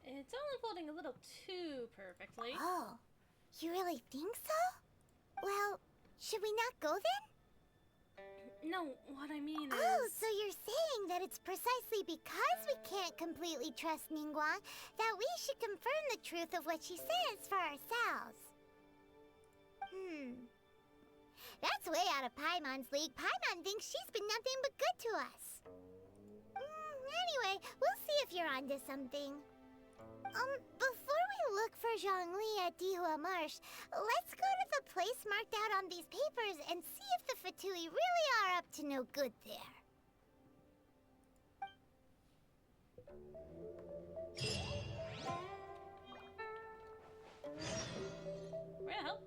It's all unfolding a little too perfectly. Oh, you really think so? Well, should we not go then? No, what I mean is... Oh, so you're saying that it's precisely because we can't completely trust Ningguang that we should confirm the truth of what she says for ourselves. That's way out of Paimon's league. Paimon thinks she's been nothing but good to us. Anyway, we'll see if you're onto something. Before we look for Zhongli at Dihua Marsh, let's go to the place marked out on these papers and see if the Fatui really are up to no good there. Where the hell?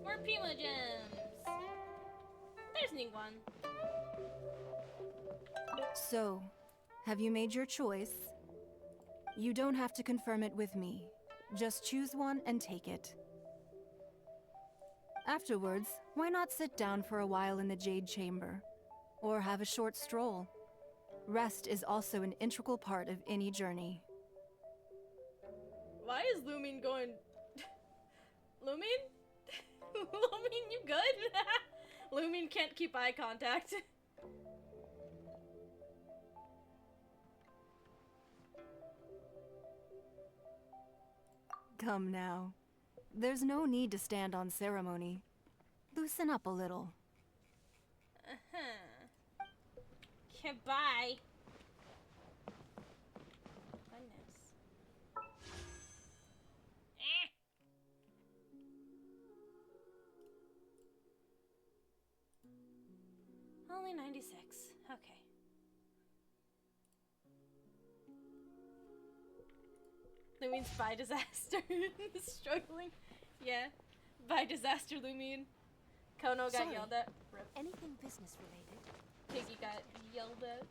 More Pima gems. There's Ningguang. So, have you made your choice? You don't have to confirm it with me. Just choose one and take it. Afterwards, why not sit down for a while in the Jade Chamber? Or have a short stroll? Rest is also an integral part of any journey. Why is Lumine going... Lumine? Lumine, you good? Lumine can't keep eye contact. Come now. There's no need to stand on ceremony. Loosen up a little. Goodbye. Goodness. Only 96. Okay. Lumines by disaster. Struggling. Yeah. By disaster, Lumine. Kono got Sorry. yelled at. Rip. Anything business related? Piggy got yelled at.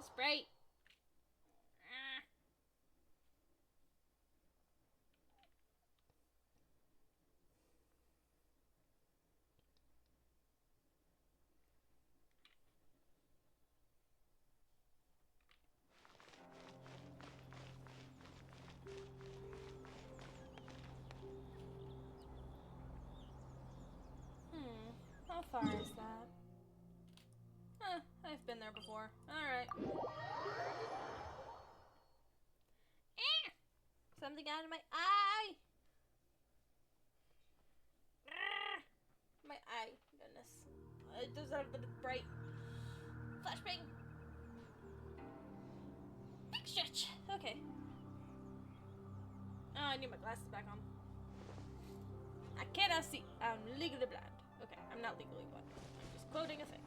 Sprite. How far is that? I've been there before. Alright. Something out of my eye! My eye. Goodness. It does have a bit of bright. Flashbang! Big stretch! Okay. Oh, I need my glasses back on. I cannot see. I'm legally blind. Okay, I'm not legally blind. I'm just quoting a thing.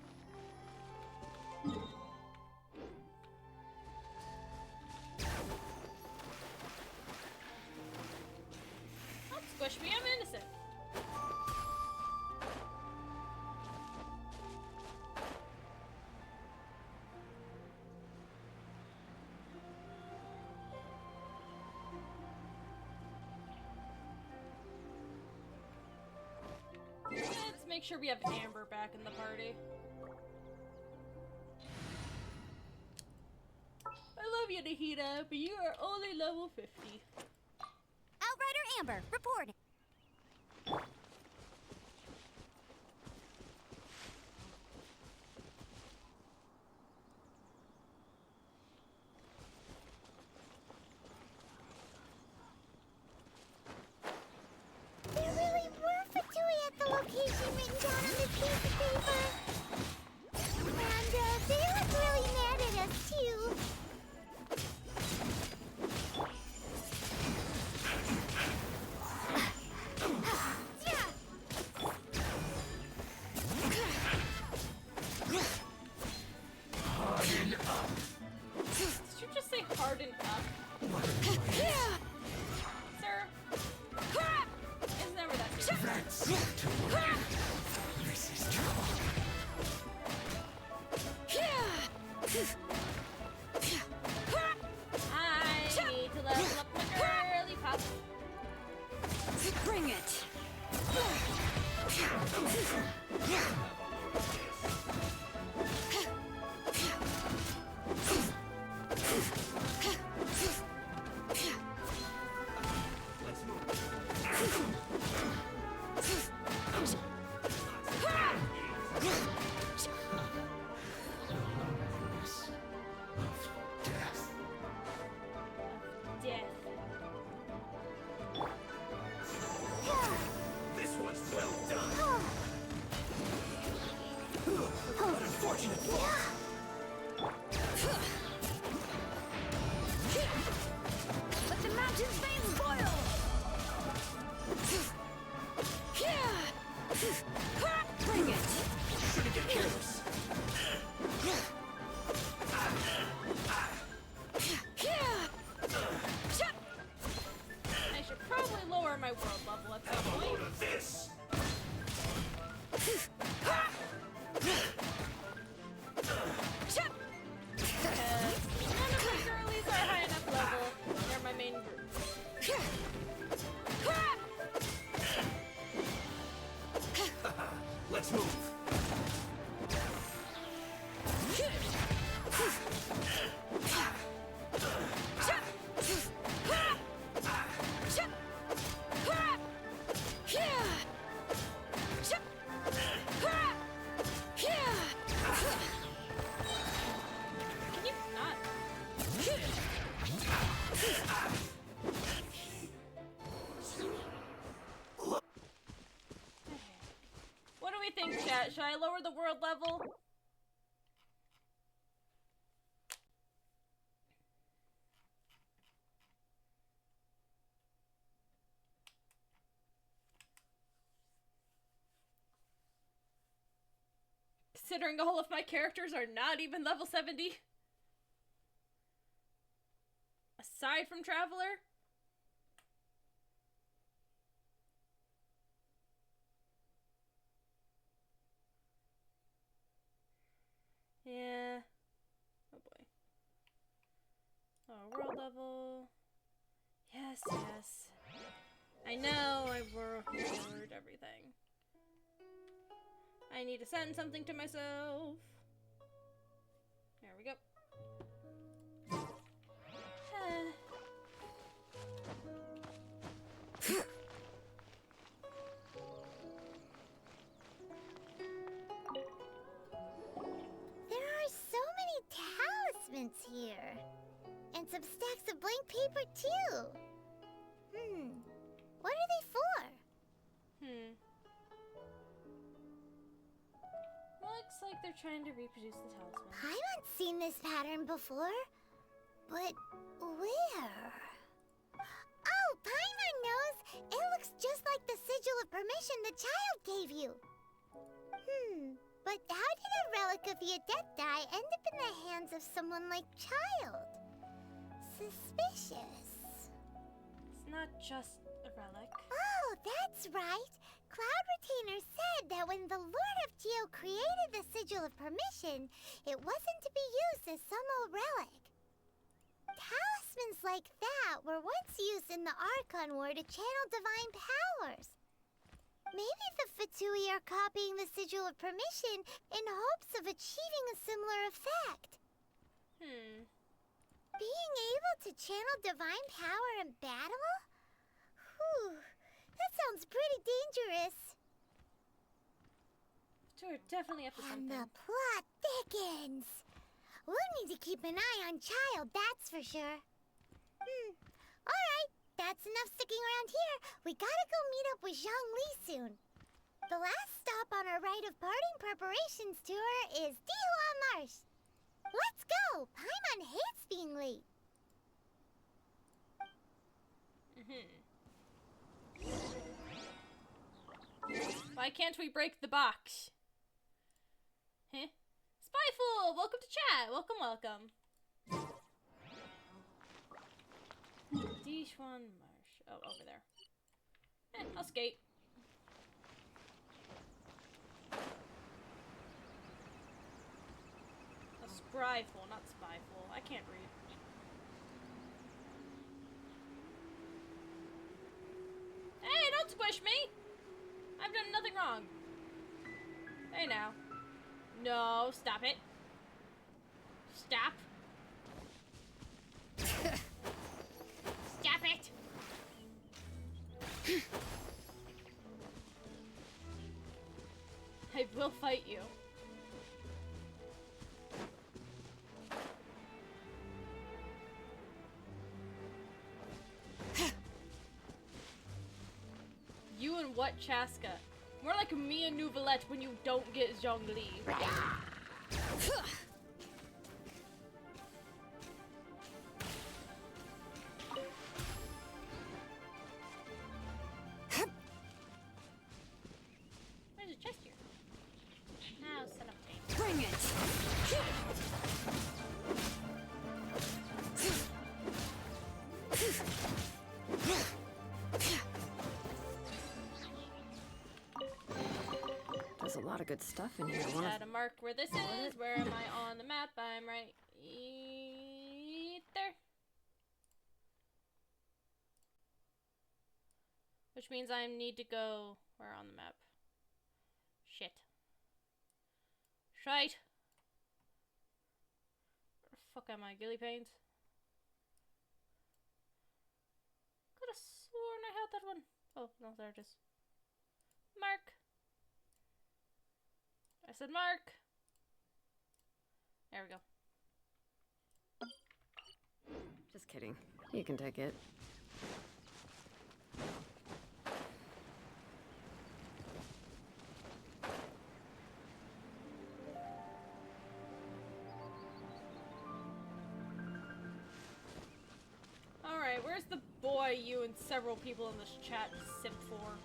Don't squish me, I'm innocent. Let's make sure we have Amber back in the party. I love you, Nahida, but you are only level 50. Outrider Amber, report. There really unfortunate fall. Let the mountain's veins boil! Bring it! Shouldn't get careless. I should probably lower my world level at some point. This. None of my girlies are high enough level. They're my main group. Let's move. Can you not? What do we think, chat? Should I lower the world level? Considering all of my characters are not even level 70. Aside from Traveler. Yeah. Oh boy. Oh, world level. Yes, yes. I know I lowered everything. I need to send something to myself. There we go. There are so many talismans here. And some stacks of blank paper, too. What are they for? Looks like they're trying to reproduce the talisman. Paimon's seen this pattern before. But where? Oh, Paimon knows! It looks just like the sigil of permission the child gave you. But how did a relic of the Adepti end up in the hands of someone like Child? Suspicious. It's not just a relic. Oh, that's right. Cloud Retainer said that when the Lord of Geo created the Sigil of Permission, it wasn't to be used as some old relic. Talismans like that were once used in the Archon War to channel divine powers. Maybe the Fatui are copying the Sigil of Permission in hopes of achieving a similar effect. Being able to channel divine power in battle? Whew, that sounds pretty dangerous. We're definitely up to And something. the plot thickens. We'll need to keep an eye on Child, that's for sure. Alright, that's enough sticking around here. We gotta go meet up with Zhongli soon. The last stop on our rite of parting preparations tour is Dihua Marsh. Let's go! Paimon hates being late. Why can't we break the box? Huh? Spyful! Welcome to chat! Welcome, welcome. Dishwan Marsh. Oh, over there. I'll skate. A spryful, not spyful. I can't read. Hey, don't squish me! I've done nothing wrong. Hey now. No, stop it. Stop. Stop it! I will fight you. You and what, Chaska? More like me and Nouvellette when you don't get Zhongli. Where's the chest here? Now, son of a bitch. Bring it! There's a lot of good stuff in here. Gotta mark where this is. Where am I on the map? I'm right there. Which means I need to go where on the map? Shit. Shite. Where the fuck am I? Gilly Paint? Could have sworn I had that one. Oh, no, there it is. Mark. I said mark. There we go. Just kidding. You can take it. Alright, where's the boy you and several people in this chat simp for?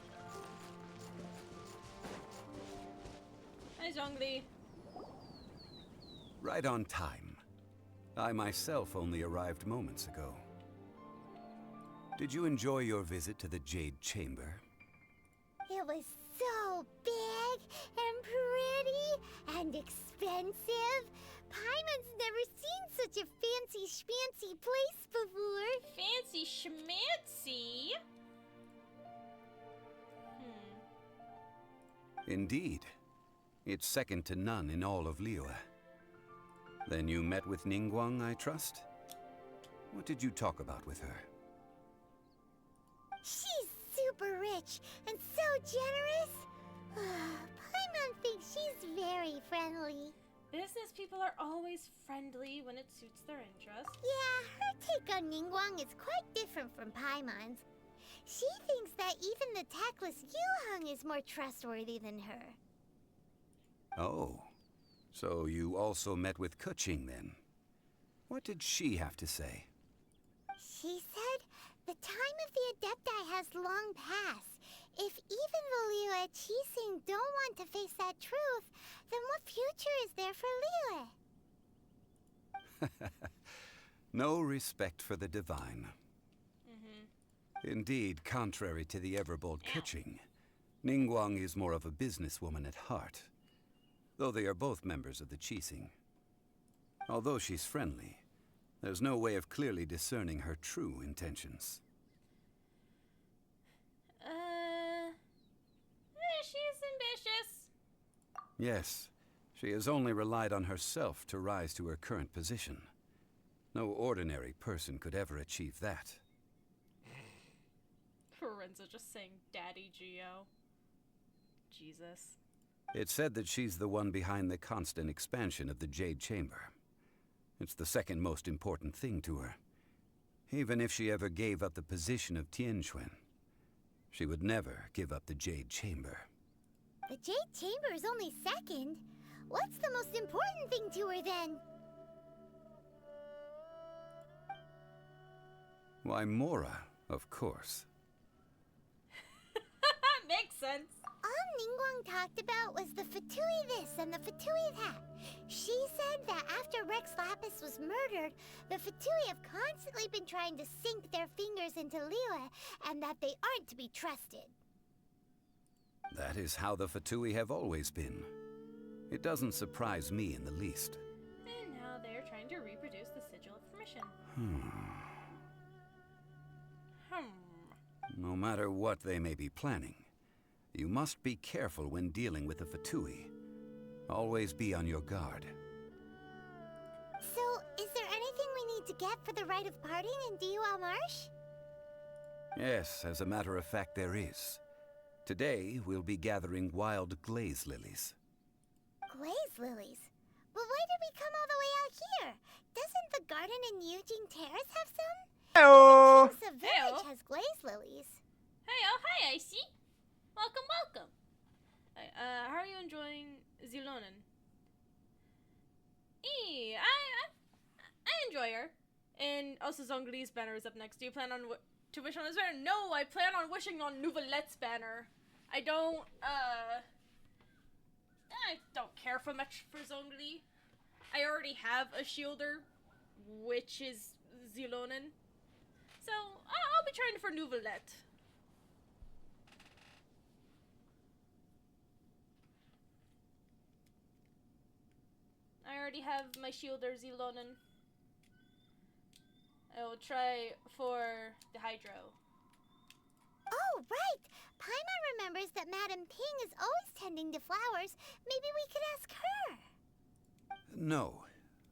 Hi, Zhongli. Right on time. I myself only arrived moments ago. Did you enjoy your visit to the Jade Chamber? It was so big and pretty and expensive. Paimon's never seen such a fancy schmancy place before. Fancy schmancy? Indeed. It's second to none in all of Liyue. Then you met with Ningguang, I trust? What did you talk about with her? She's super rich and so generous. Paimon thinks she's very friendly. Business people are always friendly when it suits their interests. Yeah, her take on Ningguang is quite different from Paimon's. She thinks that even the tactless Yuheng is more trustworthy than her. Oh, so you also met with Keqing then? What did she have to say? She said the time of the Adepti has long passed. If even the Liyue Qixing don't want to face that truth, then what future is there for Liyue? No respect for the divine. Indeed, contrary to the ever-bold Keqing, Ningguang is more of a businesswoman at heart, though they are both members of the Qixing. Although she's friendly, there's no way of clearly discerning her true intentions. She's ambitious. Yes, she has only relied on herself to rise to her current position. No ordinary person could ever achieve that. Lorenzo just saying Daddy Geo. Jesus. It's said that she's the one behind the constant expansion of the Jade Chamber. It's the second most important thing to her. Even if she ever gave up the position of Tianquan, she would never give up the Jade Chamber. The Jade Chamber is only second. What's the most important thing to her then? Why, Mora, of course. Makes sense. All Ningguang talked about was the Fatui this and the Fatui that. She said that after Rex Lapis was murdered, the Fatui have constantly been trying to sink their fingers into Liyue, and that they aren't to be trusted. That is how the Fatui have always been. It doesn't surprise me in the least. And now they're trying to reproduce the Sigil of Permission. No matter what they may be planning, you must be careful when dealing with the Fatui. Always be on your guard. So, is there anything we need to get for the rite of parting in Diwa Marsh? Yes, as a matter of fact, there is. Today, we'll be gathering wild glaze lilies. Glaze lilies? But why did we come all the way out here? Doesn't the garden in Yujing Terrace have some? Hello! The village has glaze lilies. Hey, oh, hi, Icy. Welcome, welcome. How are you enjoying Zilonen? I enjoy her. And also Zhongli's banner is up next. Do you plan on to wish on his banner? No, I plan on wishing on Nouvelette's banner. I don't care for much for Zhongli. I already have a shielder, which is Zilonen. So, I'll be trying for Nouvelette. I already have my shielder, Zilonen. I will try for the Hydro. Oh, right! Paimon remembers that Madame Ping is always tending to flowers. Maybe we could ask her. No.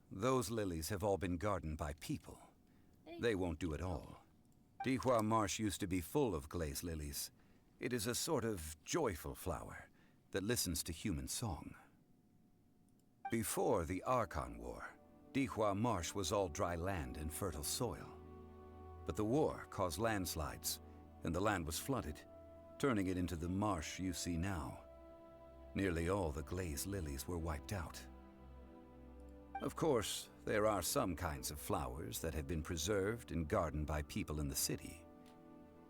Those lilies have all been gardened by people. They won't do it all. Dihua Marsh used to be full of glaze lilies. It is a sort of joyful flower that listens to human song. Before the Archon War, Dihua Marsh was all dry land and fertile soil. But the war caused landslides, and the land was flooded, turning it into the marsh you see now. Nearly all the glaze lilies were wiped out. Of course, there are some kinds of flowers that have been preserved and gardened by people in the city.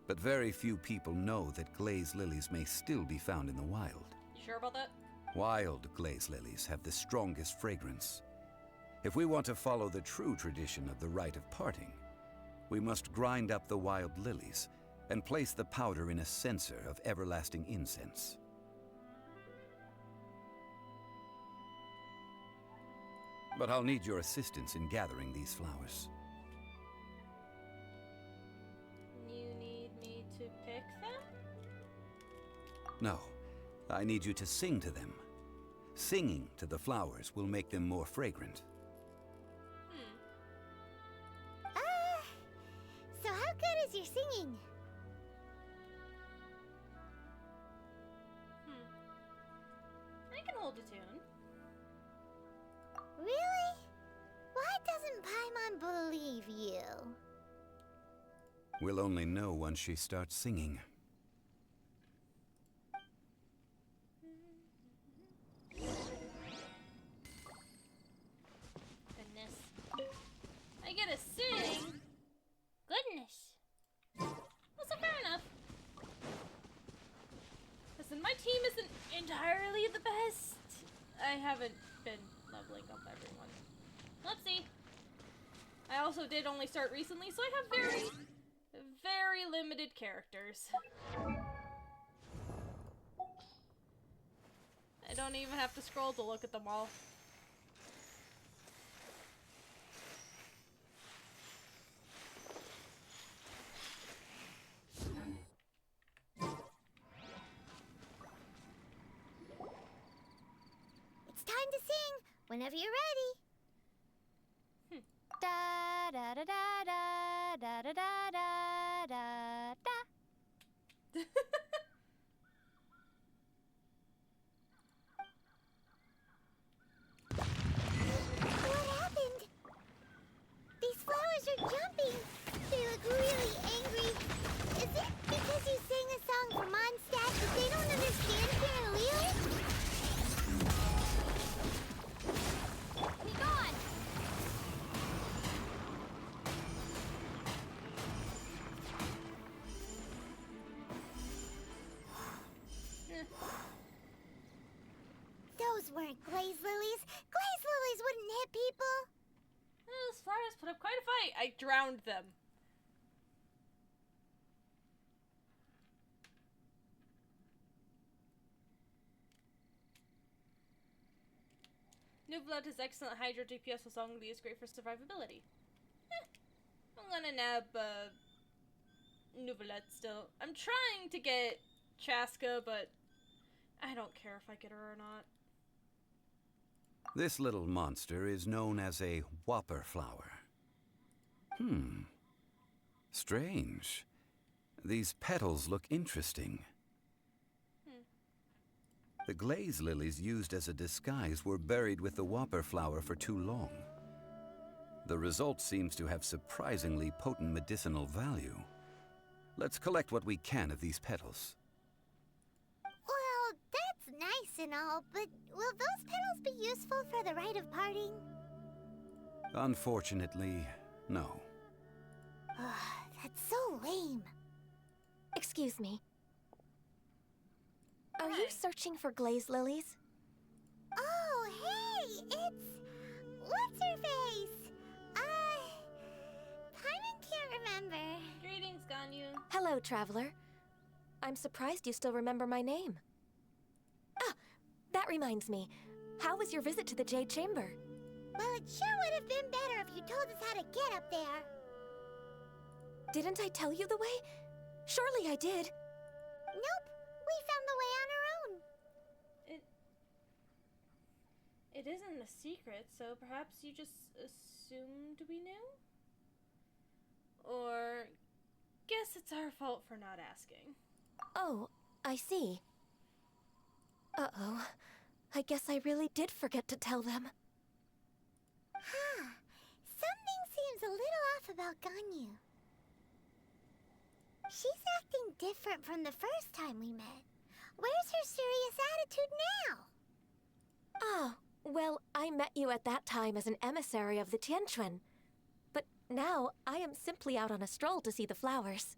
But very few people know that glaze lilies may still be found in the wild. You sure about that? Wild glaze lilies have the strongest fragrance. If we want to follow the true tradition of the rite of parting, we must grind up the wild lilies and place the powder in a censer of everlasting incense. But I'll need your assistance in gathering these flowers. You need me to pick them? No, I need you to sing to them. Singing to the flowers will make them more fragrant. So how good is your singing? I can hold a tune. Really? Why doesn't Paimon believe you? We'll only know once she starts singing. Goodness. I get to sing? Goodness. Well, so fair enough. Listen, my team isn't entirely the best. I haven't been leveling up everyone. Whoopsie. I also did only start recently, so I have very limited characters. I don't even have to scroll to look at them all. It's time to sing whenever you're ready. Da da da da da da da da da da. What happened? These flowers are jumping. They look really angry. Is it because you sang a song for Mondstadt that they don't understand Parallel? Be gone! Those weren't glaze lilies. Glaze lilies wouldn't hit people. Those flowers put up quite a fight. I drowned them. Nouvelette has excellent Hydro DPS with Zhongli is great for survivability. I'm gonna nab Nouvelette still. I'm trying to get Chaska, but I don't care if I get her or not. This little monster is known as a whopper flower. Strange. These petals look interesting. The glaze lilies used as a disguise were buried with the whopper flower for too long. The result seems to have surprisingly potent medicinal value. Let's collect what we can of these petals. Well, that's nice and all, but will those petals be useful for the rite of parting? Unfortunately, no. That's so lame. Excuse me. Are you Hi. searching for glaze lilies? Oh, hey! It's... What's-her-face? Paimon can't remember. Greetings, Ganyu. Hello, traveler. I'm surprised you still remember my name. Ah, that reminds me. How was your visit to the Jade Chamber? Well, it sure would have been better if you told us how to get up there. Didn't I tell you the way? Surely I did. Nope. We found the way on our own. It isn't a secret, so perhaps you just assumed we knew? Or guess it's our fault for not asking. Oh, I see. Uh-oh. I guess I really did forget to tell them. Huh. Something seems a little off about Ganyu. She's acting different from the first time we met. Where's her serious attitude now? Ah, well, I met you at that time as an emissary of the Tianquan. But now, I am simply out on a stroll to see the flowers.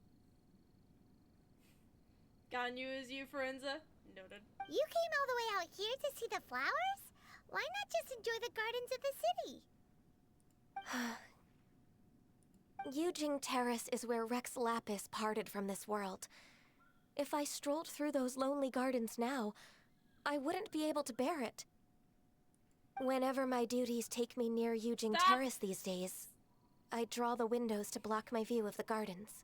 Ganyu is you, Forenza? Noted. You came all the way out here to see the flowers? Why not just enjoy the gardens of the city? Yujing Terrace is where Rex Lapis parted from this world. If I strolled through those lonely gardens now, I wouldn't be able to bear it. Whenever my duties take me near Yujing Terrace these days, I draw the windows to block my view of the gardens.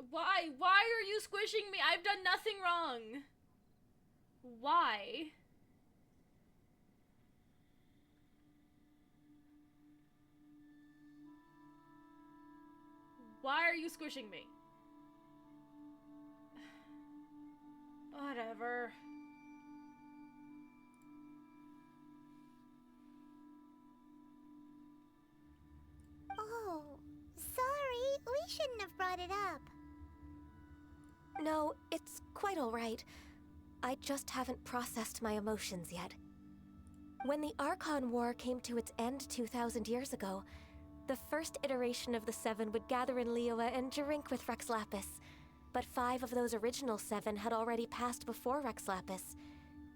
Why? Why are you squishing me? I've done nothing wrong. Why? Why are you squishing me? Whatever. Oh, sorry. We shouldn't have brought it up. No, it's quite all right. I just haven't processed my emotions yet. When the Archon War came to its end 2,000 years ago, the first iteration of the Seven would gather in Liyue and drink with Rex Lapis. But 5 of those original 7 had already passed before Rex Lapis.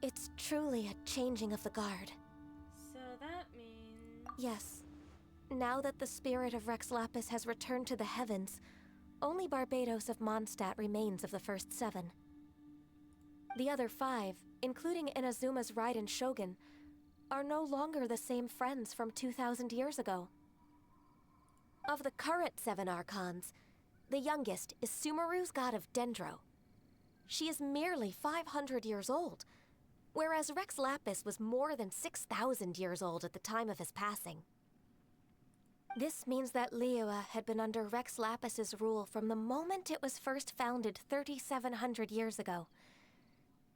It's truly a changing of the guard. So that means... Yes. Now that the spirit of Rex Lapis has returned to the heavens, only Barbados of Mondstadt remains of the first 7. The other 5, including Inazuma's Raiden Shogun, are no longer the same friends from 2,000 years ago. Of the current 7 Archons, the youngest is Sumeru's god of Dendro. She is merely 500 years old, whereas Rex Lapis was more than 6,000 years old at the time of his passing. This means that Liyue had been under Rex Lapis's rule from the moment it was first founded 3,700 years ago.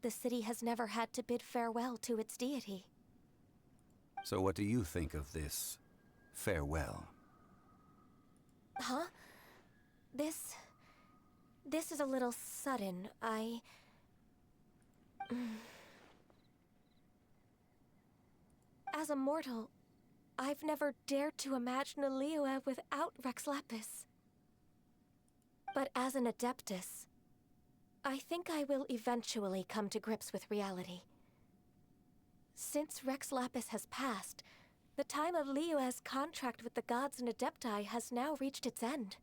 The city has never had to bid farewell to its deity. So what do you think of this farewell? Huh? This is a little sudden. As a mortal, I've never dared to imagine a Liyue without Rex Lapis. But as an Adeptus, I think I will eventually come to grips with reality. Since Rex Lapis has passed, the time of Liyue's contract with the gods and Adepti has now reached its end.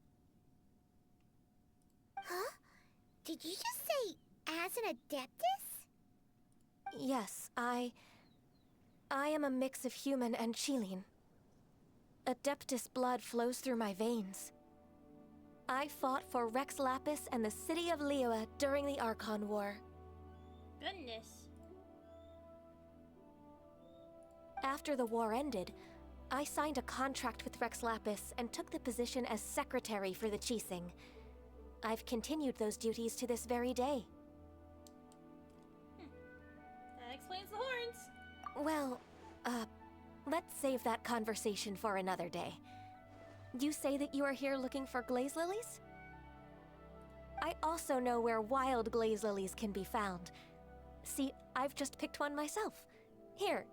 Huh? Did you just say, as an Adeptus? Yes, I am a mix of human and Chilean. Adeptus blood flows through my veins. I fought for Rex Lapis and the city of Liyue during the Archon War. Goodness. After the war ended, I signed a contract with Rex Lapis and took the position as secretary for the Qixing. I've continued those duties to this very day. That explains the horns. Well, let's save that conversation for another day. You say that you are here looking for glaze lilies? I also know where wild glaze lilies can be found. See, I've just picked one myself. Here,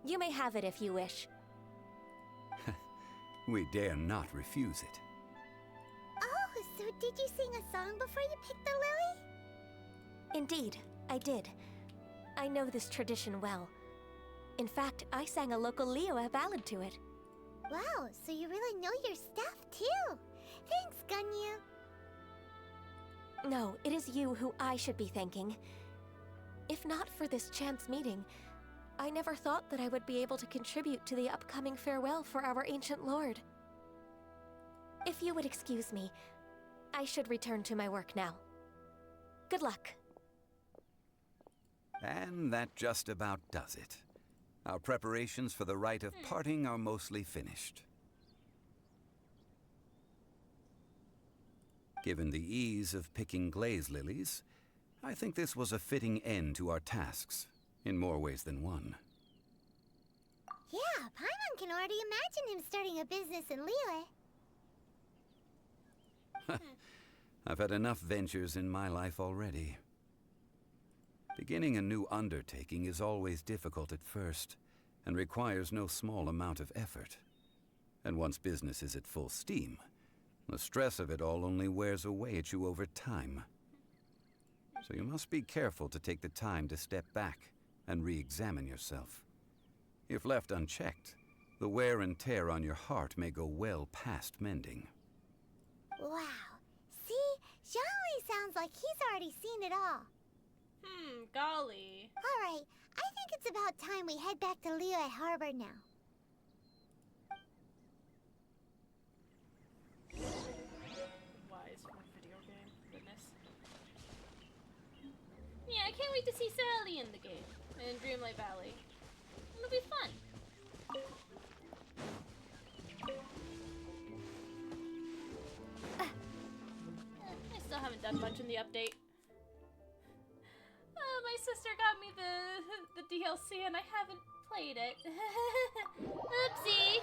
you may have it if you wish. We dare not refuse it. Oh, so did you sing a song before you picked the lily? Indeed, I did. I know this tradition well. In fact, I sang a local Liyue ballad to it. Wow, so you really know your stuff, too. Thanks, Ganyu. No, it is you who I should be thanking. If not for this chance meeting, I never thought that I would be able to contribute to the upcoming farewell for our ancient lord. If you would excuse me, I should return to my work now. Good luck. And that just about does it. Our preparations for the rite of parting are mostly finished. Given the ease of picking glaze lilies, I think this was a fitting end to our tasks, in more ways than one. Yeah, Paimon can already imagine him starting a business in Liyue. I've had enough ventures in my life already. Beginning a new undertaking is always difficult at first, and requires no small amount of effort. And once business is at full steam, the stress of it all only wears away at you over time. So you must be careful to take the time to step back and re-examine yourself. If left unchecked, the wear and tear on your heart may go well past mending. Wow. See? Zhongli sounds like he's already seen it all. Golly. Alright, I think it's about time we head back to Liyue Harbor now. Wise from a video game. Goodness. Yeah, I can't wait to see Sally in the game. In Dreamlight Valley. It'll be fun. I still haven't done much in the update. My sister got me the DLC and I haven't played it. Oopsie!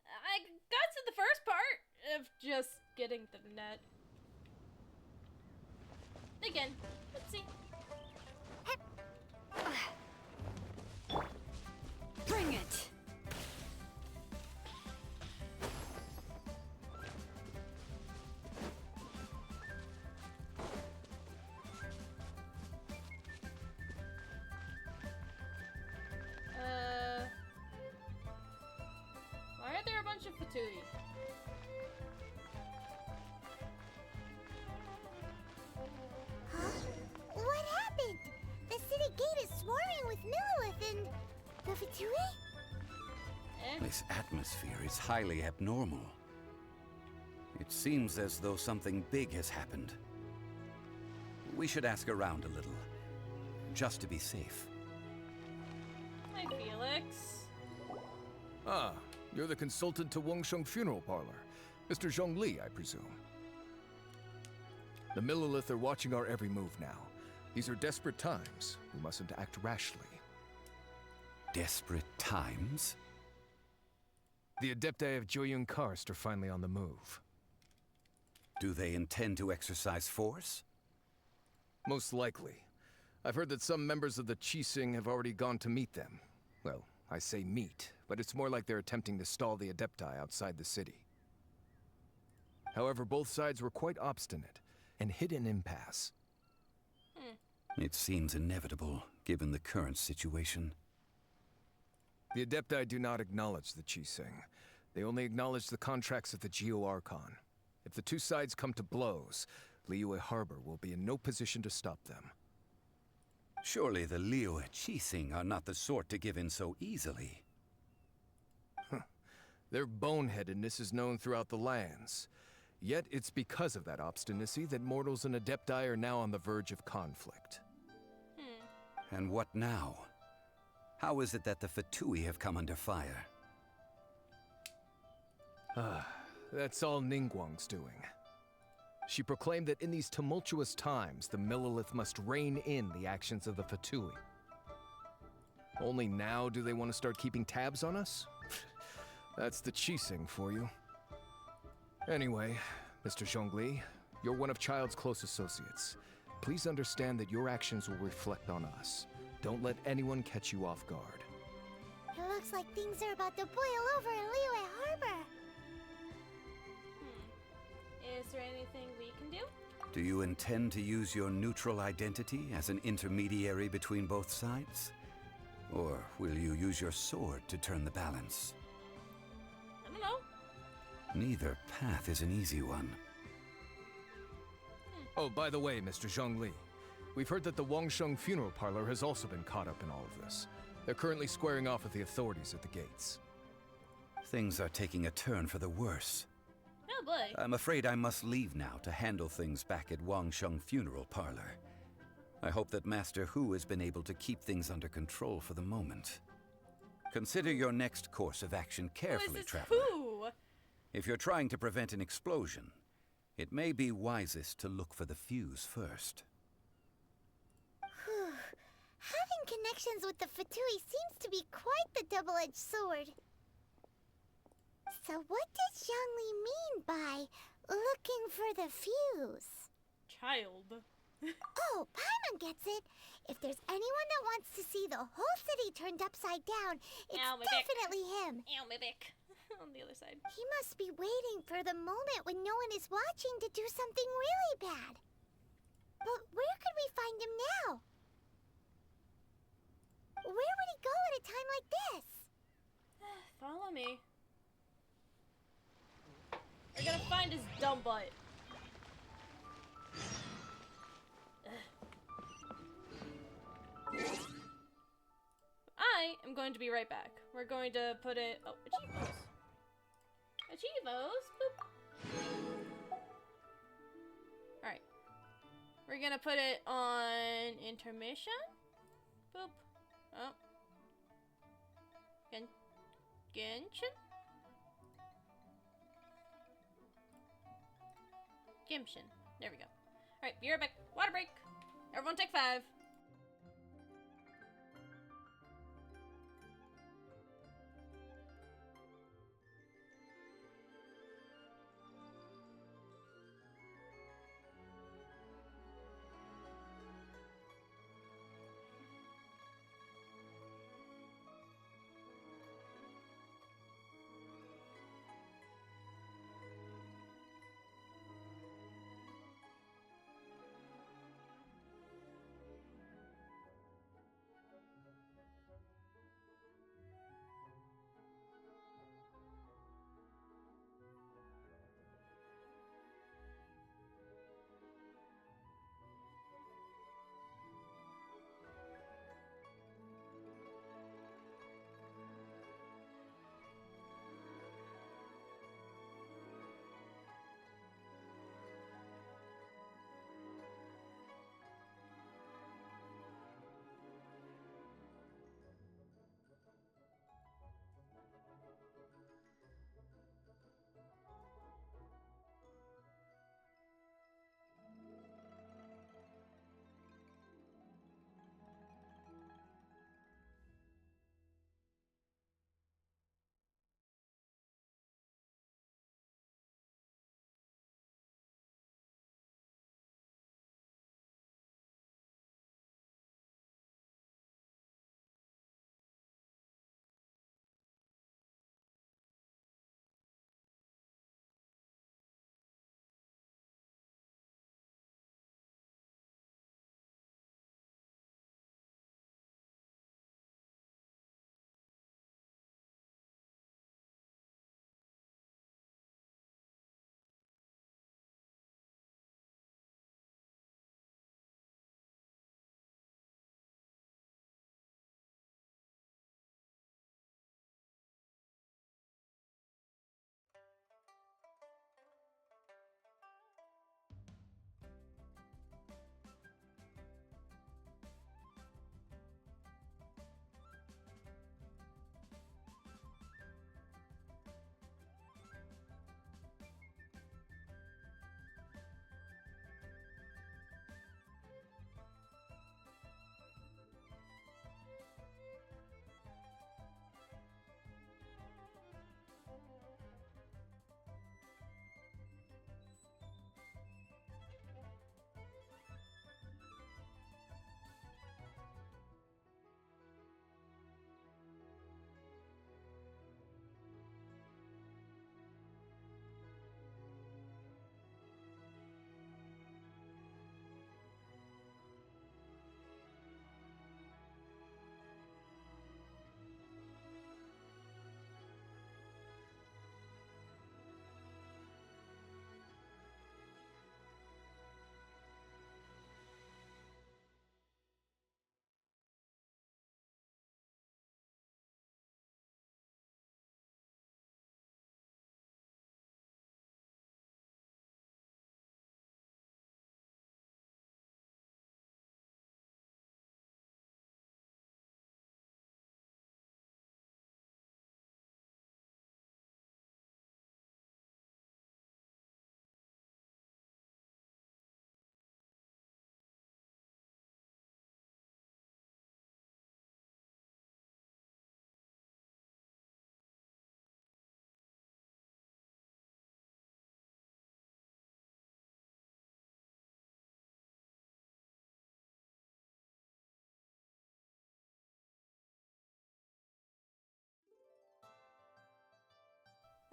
I got to the first part of just getting the net. Again, oopsie. Bring it! Why are there a bunch of Fatui? Huh? What happened? The city gate is swarming with Millilith and the Fatui? This atmosphere is highly abnormal. It seems as though something big has happened. We should ask around a little, just to be safe. Hi, Felix. Ah, you're the consultant to Wengsheng Funeral Parlor. Mr. Zhongli, I presume. The Millilith are watching our every move now. These are desperate times. We mustn't act rashly. Desperate times? The Adepti of Joyun Karst are finally on the move. Do they intend to exercise force? Most likely. I've heard that some members of the Qixing have already gone to meet them. Well, I say meet, but it's more like they're attempting to stall the Adepti outside the city. However, both sides were quite obstinate and hit an impasse. It seems inevitable, given the current situation. The Adepti do not acknowledge the Qixing. They only acknowledge the contracts of the Geo-Archon. If the two sides come to blows, Liyue Harbor will be in no position to stop them. Surely the Liyue Qixing are not the sort to give in so easily. Their boneheadedness is known throughout the lands. Yet it's because of that obstinacy that mortals and Adepti are now on the verge of conflict. And what now? How is it that the Fatui have come under fire? That's all Ningguang's doing. She proclaimed that in these tumultuous times, the Millilith must rein in the actions of the Fatui. Only now do they want to start keeping tabs on us? That's the Qixing for you. Anyway, Mr. Zhongli, you're one of Childe's close associates. Please understand that your actions will reflect on us. Don't let anyone catch you off guard. It looks like things are about to boil over in Liyue Harbor. Is there anything we can do? Do you intend to use your neutral identity as an intermediary between both sides? Or will you use your sword to turn the balance? I don't know. Neither path is an easy one. Oh, by the way, Mr. Zhongli, we've heard that the Wangsheng funeral parlor has also been caught up in all of this. They're currently squaring off with the authorities at the gates. Things are taking a turn for the worse. Oh boy. I'm afraid I must leave now to handle things back at Wangsheng funeral parlor. I hope that Master Hu has been able to keep things under control for the moment. Consider your next course of action carefully, Traveler. Who? If you're trying to prevent an explosion, it may be wisest to look for the fuse first. Whew. Having connections with the Fatui seems to be quite the double-edged sword. So what does Zhongli mean by looking for the fuse? Childe. Oh, Paimon gets it. If there's anyone that wants to see the whole city turned upside down, it's Ow, my definitely him. Ow, my back. On the other side. He must be waiting for the moment when no one is watching to do something really bad. But where could we find him now? Where would he go at a time like this? Follow me. We're gonna find his dumb butt. I am going to be right back. We're going to put it... Oh, Achievos. Achievos. Boop. Alright. We're gonna put it on intermission. Boop. Oh. Genshin? Genshin. There we go. Alright, be right back. Water break. Everyone take 5.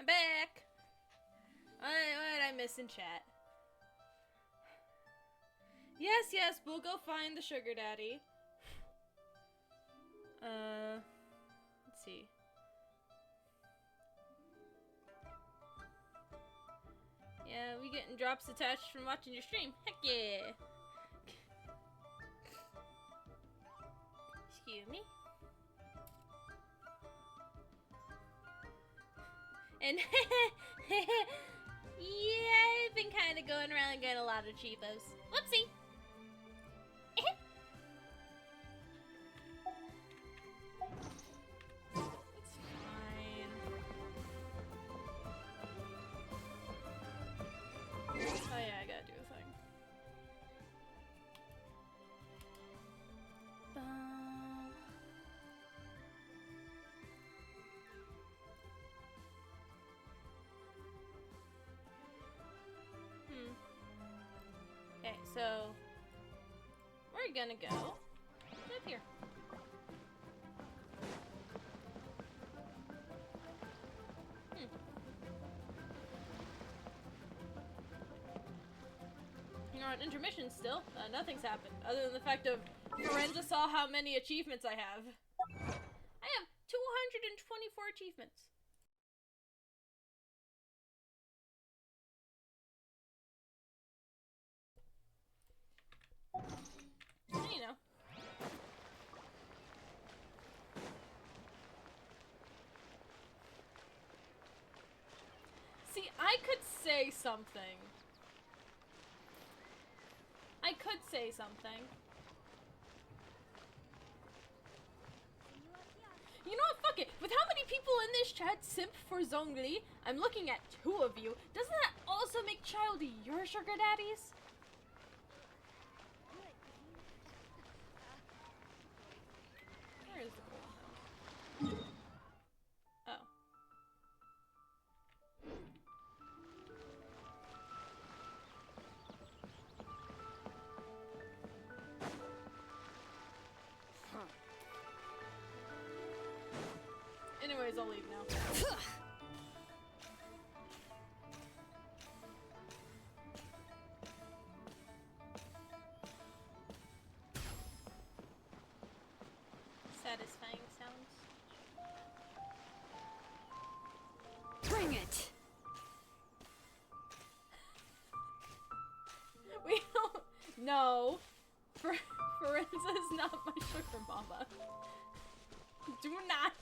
I'm back! What did I miss in chat? Yes, yes, we'll go find the sugar daddy. Let's see. Yeah, we getting drops attached from watching your stream. Heck yeah! Excuse me. And yeah, I've been kind of going around and getting a lot of cheapos. Whoopsie! It's fine. Oh yeah, I gotta do a thing. Okay, so we're gonna go up here. You're on intermission still. Nothing's happened other than the fact of Lorenza saw how many achievements I have. I have 224 achievements. You know. See, I could say something. I could say something. You know what? Fuck it. With how many people in this chat simp for Zhongli, I'm looking at 2 of you. Doesn't that also make Childe your sugar daddies? Where is the gold? Oh. Anyways, I'll leave now. Satisfying sounds. Bring it! We don't. No. Forenza is not my sugar mama. Do not.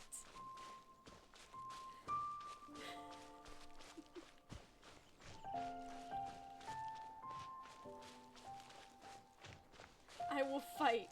I will fight.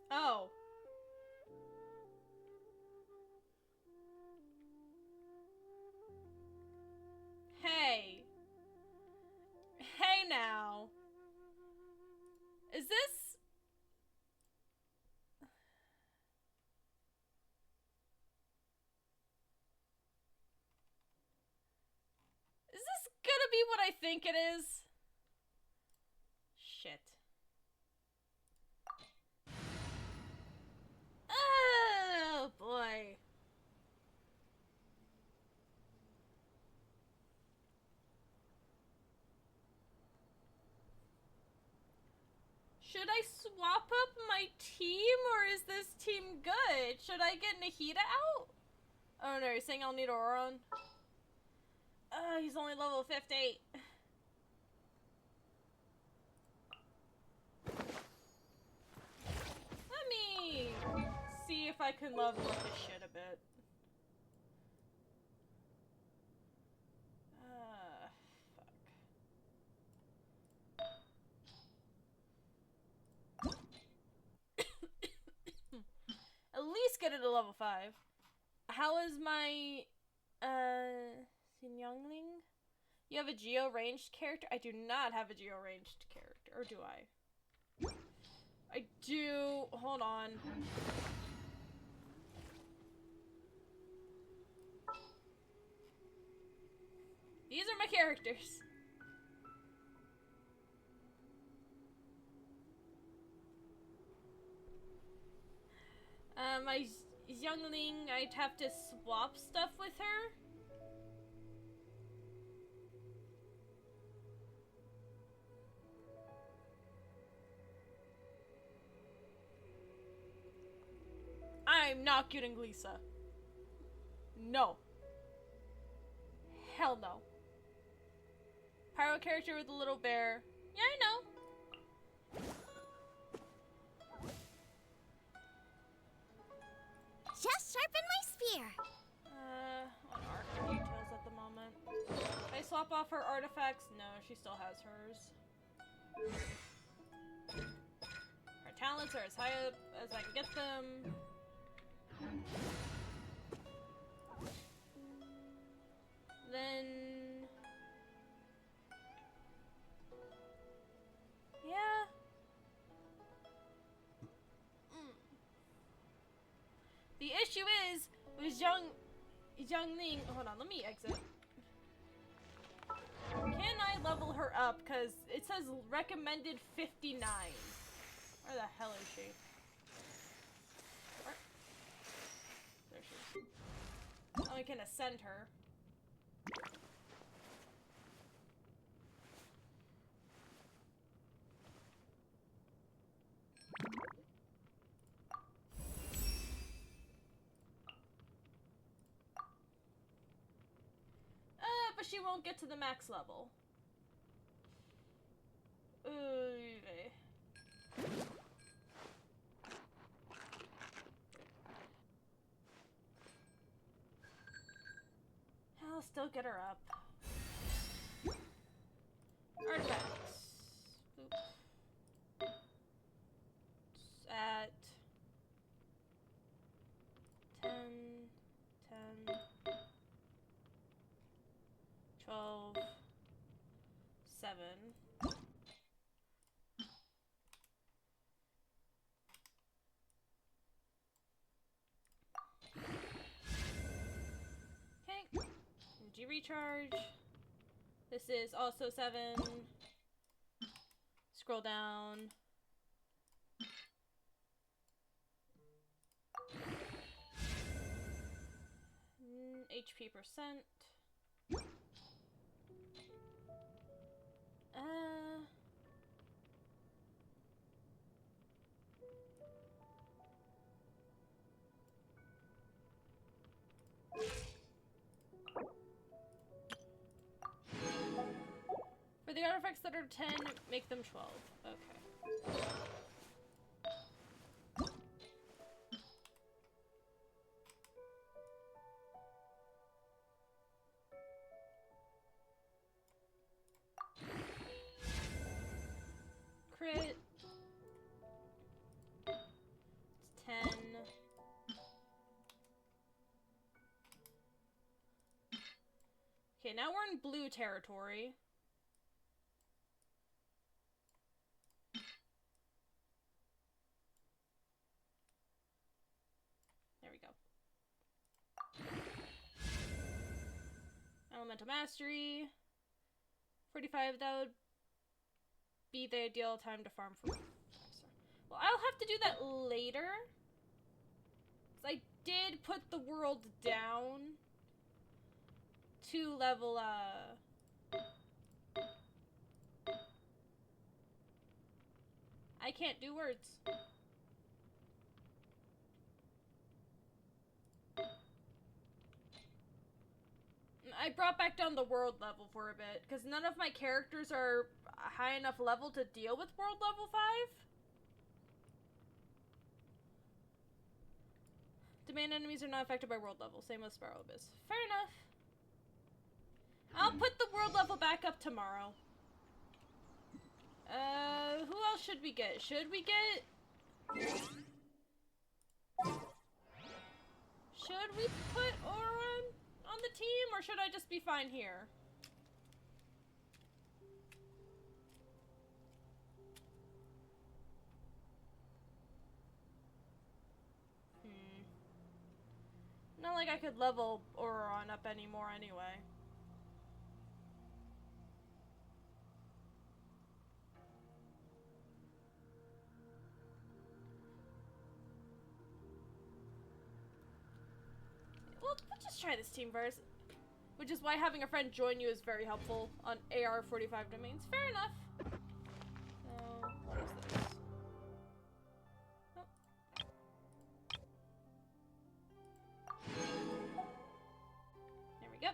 Oh. Hey. Hey now. Is this... Is this gonna be what I think it is? Shit. Oh boy. Should I swap up my team or is this team good? Should I get Nahida out? Oh no, you're saying I'll need Auron? He's only level 58. Let me see if I can level up this shit a bit. Fuck. how is my Xinyoungling? You have a geo-ranged character? I do not have a geo-ranged character, or do I? I do. Hold on. These are my characters. My youngling, I'd have to swap stuff with her. I'm not getting Lisa. No. Hell no. Pyro character with a little bear. Yeah, I know. Just sharpen my spear. On arc details at the moment. Can I swap off her artifacts? No, she still has hers. Her talents are as high up as I can get them. Then... yeah. The issue is, with Zhongli... hold on, let me exit. Can I level her up? Because it says recommended 59. Where the hell is she? Where? There she is. Oh, I can ascend her. But she won't get to the max level. I'll still get her up. Artifacts. Boop. At 10, 10, 12, 7. Okay. Energy recharge. This is also 7. Scroll down. HP percent. For the artifacts that are 10, make them 12. Okay. Crit. It's 10. Okay, now we're in blue territory. There we go. Elemental Mastery. 45, that would be the ideal time to farm for 5 star. Well, I'll have to do that later. 'Cause I did put the world down to level, I can't do words. I brought back down the world level for a bit, because none of my characters are high enough level to deal with world level 5. Domain enemies are not affected by world level, same with Spiral Abyss. Fair enough. I'll put the world level back up tomorrow. Who else should we get? Should we get... Should we put Oron on the team, or should I just be fine here? Not like I could level Oron up anymore anyway. Well, let's just try this team first. Which is why having a friend join you is very helpful on AR-45 domains. Fair enough. So, what is this? There we go.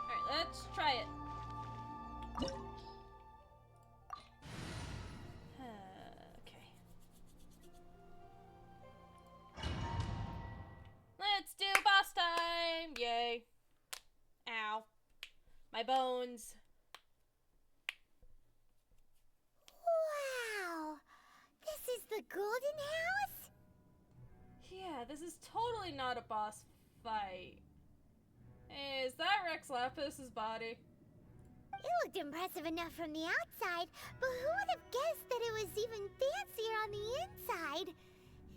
Alright, let's try it. Okay. Let's do boss time! Yay. Ow. My bones. Wow! This is the Golden House? Yeah, this is totally not a boss fight. Hey, is that Rex Lapis's body? It looked impressive enough from the outside, but who would have guessed that it was even fancier on the inside?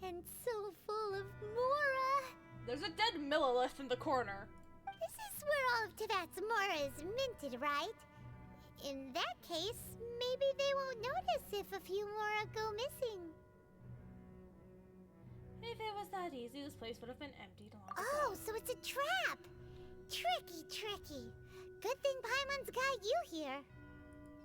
And so full of Mora. There's a dead Millilith in the corner. This is where all of Teyvat's Mora is minted, right? In that case, maybe they won't notice if a few Mora go missing. If it was that easy, this place would have been emptied long ago. Oh, so it's a trap! Tricky, tricky. Good thing Paimon's got you here.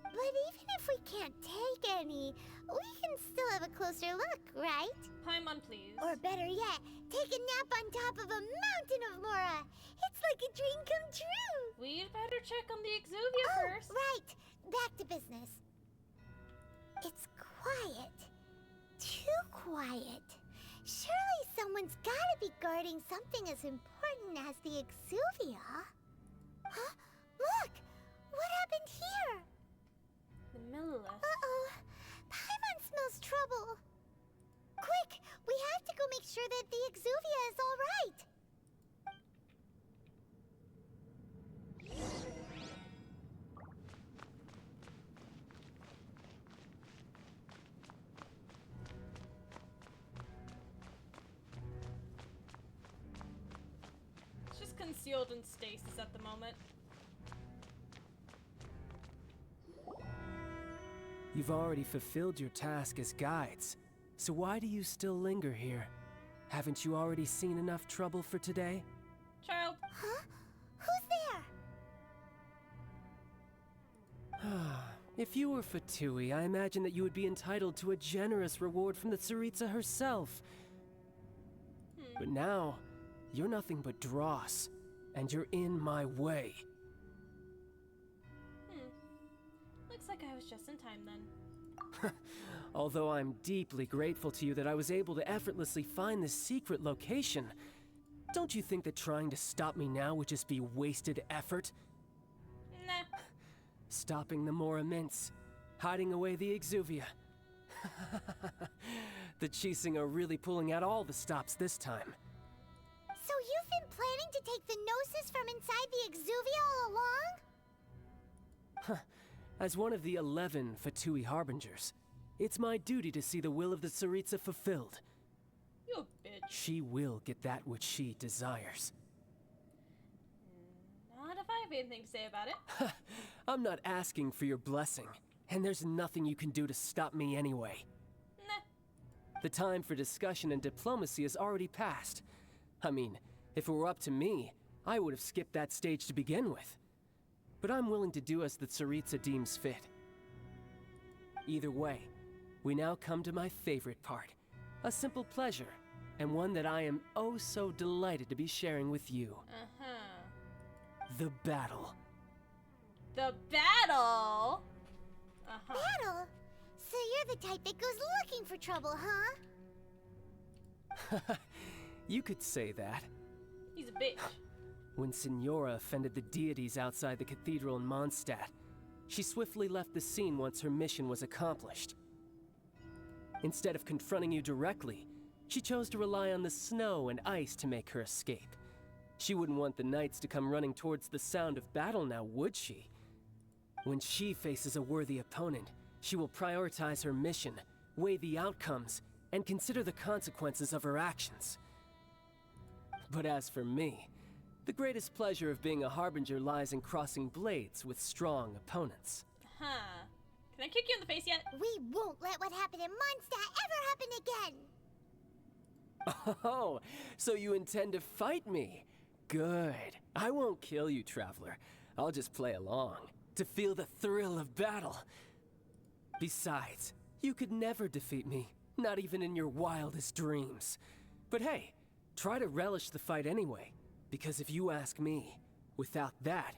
But even if we can't take any, we can still have a closer look, right? Paimon, please. Or better yet, take a nap on top of a mountain of Mora. It's like a dream come true. We'd better check on the Exuvia first. Right. Back to business. It's quiet. Too quiet. Surely someone's gotta be guarding something as important as the Exuvia. Huh? Look! What happened here? The Millilith. Uh-oh. Paimon smells trouble. Quick! We have to go make sure that the Exuvia is all right. It's just concealed in stasis at the moment. You've already fulfilled your task as guides, so why do you still linger here? Haven't you already seen enough trouble for today? Child. Huh? Who's there? If you were Fatui, I imagine that you would be entitled to a generous reward from the Tsaritsa herself. But now, you're nothing but dross, and you're in my way. Looks like I was just in time then. Although I'm deeply grateful to you that I was able to effortlessly find this secret location, don't you think that trying to stop me now would just be wasted effort? Nah. Stopping the Mora Mints, hiding away the Exuvia. The Chising are really pulling out all the stops this time. So you've been planning to take the Gnosis from inside the Exuvia all along? As one of the 11 Fatui Harbingers, it's my duty to see the will of the Tsaritsa fulfilled. You a bitch. She will get that which she desires. Not if I have anything to say about it. I'm not asking for your blessing, and there's nothing you can do to stop me anyway. Nah. The time for discussion and diplomacy has already passed. I mean, if it were up to me, I would have skipped that stage to begin with. But I'm willing to do as the Tsaritsa deems fit. Either way, we now come to my favorite part. A simple pleasure, and one that I am oh so delighted to be sharing with you. The battle. The battle? Battle? So you're the type that goes looking for trouble, huh? You could say that. He's a bitch. When Signora offended the deities outside the cathedral in Mondstadt, she swiftly left the scene once her mission was accomplished. Instead of confronting you directly, she chose to rely on the snow and ice to make her escape. She wouldn't want the knights to come running towards the sound of battle now, would she? When she faces a worthy opponent, she will prioritize her mission, weigh the outcomes, and consider the consequences of her actions. But as for me, the greatest pleasure of being a harbinger lies in crossing blades with strong opponents. Huh. Can I kick you in the face yet? We won't let what happened in Mondstadt ever happen again! Oh, so you intend to fight me? Good. I won't kill you, Traveler. I'll just play along, to feel the thrill of battle. Besides, you could never defeat me, not even in your wildest dreams. But hey, try to relish the fight anyway, because if you ask me, without that,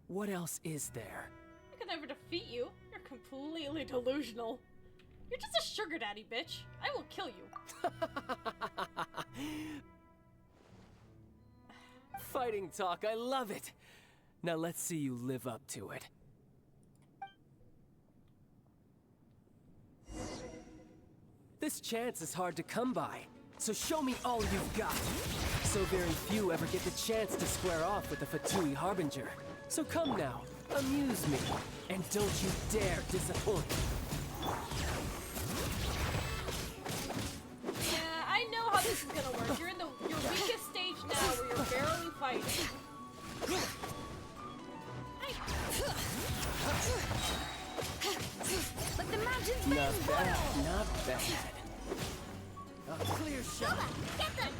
what else is there? I could never defeat you. You're completely delusional. You're just a sugar daddy, bitch. I will kill you. Fighting talk, I love it. Now let's see you live up to it. This chance is hard to come by, so show me all you've got. So very few ever get the chance to square off with the Fatui Harbinger. So come now, amuse me, and don't you dare disappoint. Yeah, I know how this is gonna work. You're in your weakest stage now where you're barely fighting. Let the mountains Not bad, not bad. A clear shot. Get them!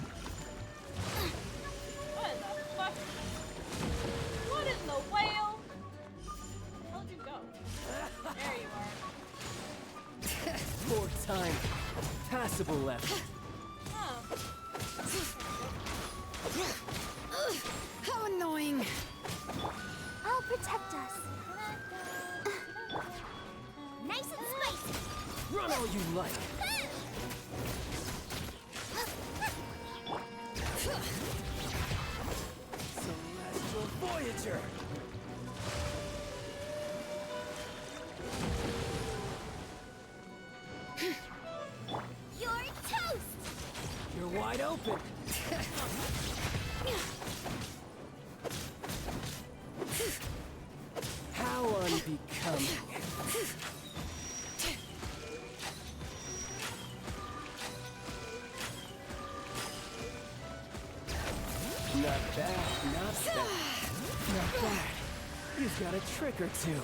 What in the fuck? What in the whale? How'd you go? There you are. More time. Passable left. Huh. How annoying! I'll protect us. Nice and spicy! Run all you like. Celestial Voyager! You're toast! You're wide open. How unbecoming. Not bad, not bad. Not bad. You've got a trick or two.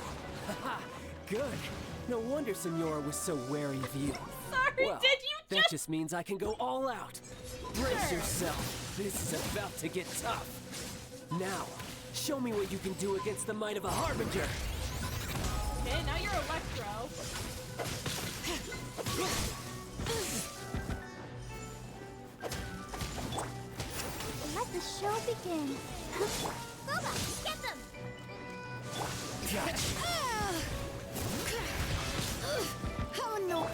Haha, good. No wonder Senora was so wary of you. Sorry, Well, did you that just means I can go all out. Brace yourself. This is about to get tough. Now, show me what you can do against the might of a Harbinger. Okay, now you're Electro. Let the show begin. Boba, get them! Gotcha. How annoying!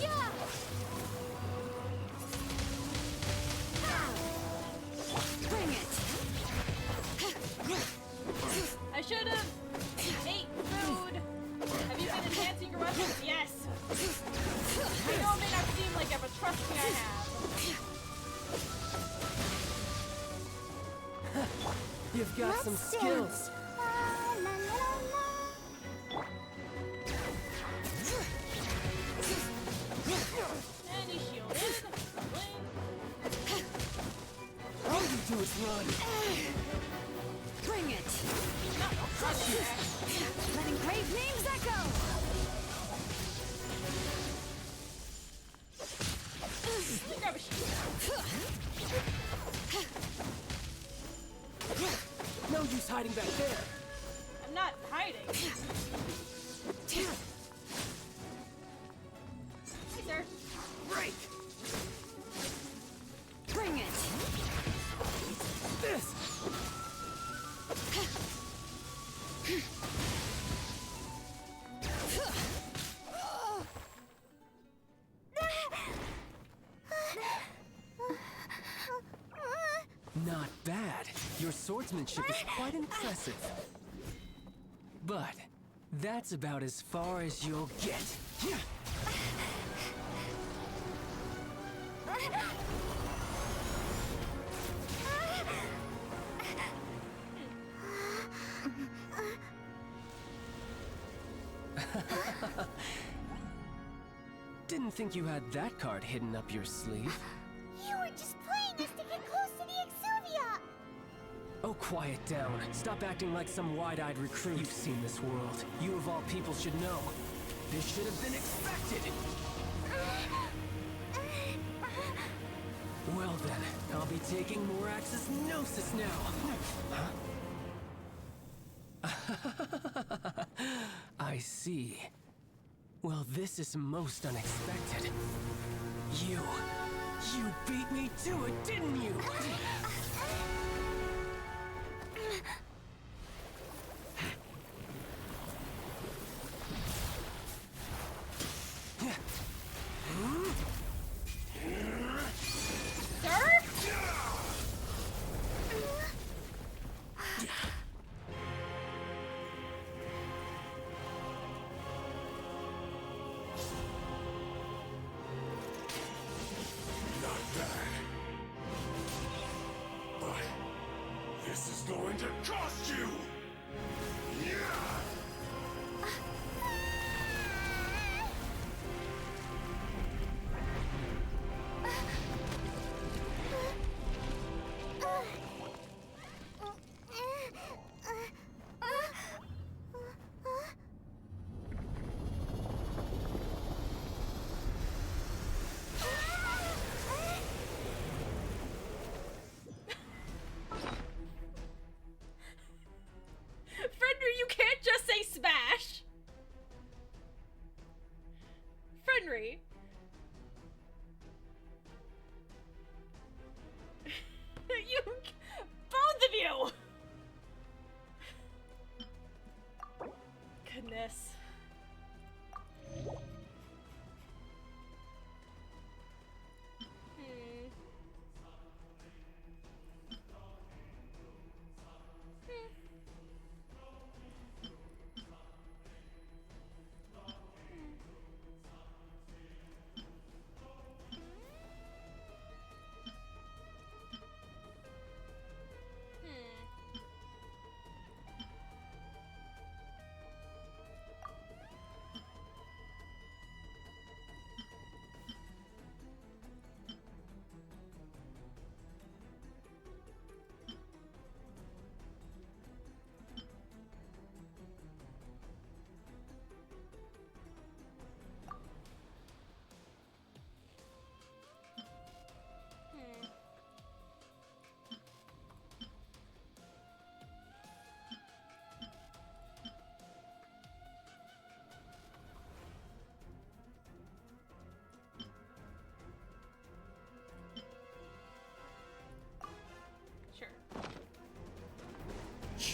Yeah! Bring it! I should have ate food. Have you been enhancing your weapons? Yes. I know it may not seem like it, but trust me, I have. You've got some skills. And he shielded. All you do is run. Bring it! Not running there. Letting grave names echo! Let me grab a shield. No use hiding back there. I'm not hiding. Hey, sir. Break. Bring it! This. Not bad. Your swordsmanship is quite impressive. But That's about as far as you'll get. Didn't think you had that card hidden up your sleeve. You were just playing us to get close to the Exuvia! Oh, quiet down. Stop acting like some wide-eyed recruit. You've seen this world. You of all people should know. This should have been expected! Well then, I'll be taking more Axis Gnosis now. I see. Well, this is most unexpected. You beat me to it, didn't you? This is going to cost you! You can't just say smash! Frenry. You... both of you! Goodness.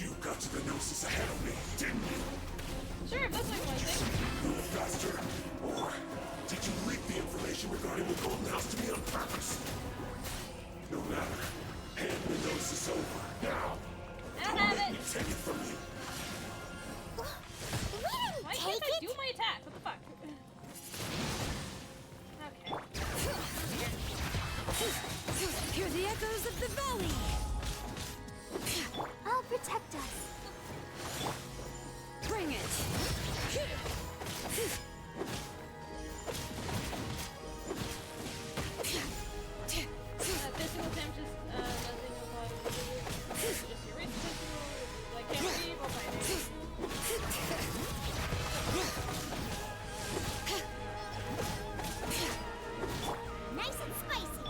You got to the Gnosis ahead of me, didn't you? Sure, that's like one thing. Move faster, or did you leak the information regarding the Golden House to me on purpose? No matter. Hand the Gnosis over, now. I don't have it. Let me take it from you. Why can't I do my attack? What the fuck? Okay. Hear the echoes of the valley! I'll protect us. Bring it! Physical damage is nothing about just your wrist physical, like can't read or fighting. Nice and spicy.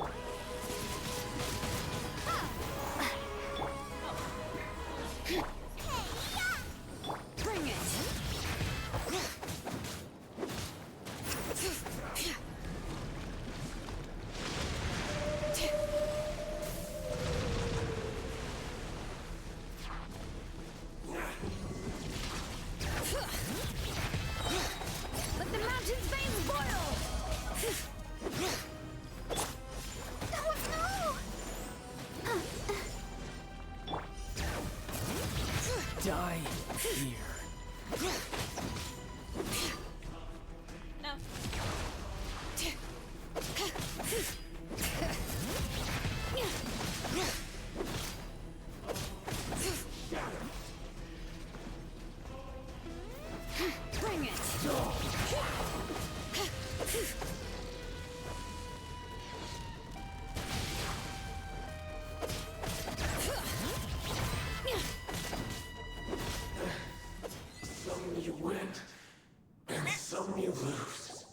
Bring it! Let the mountain's veins boil! Oh no! Die here. No. Bring it. Some you win, and some you lose.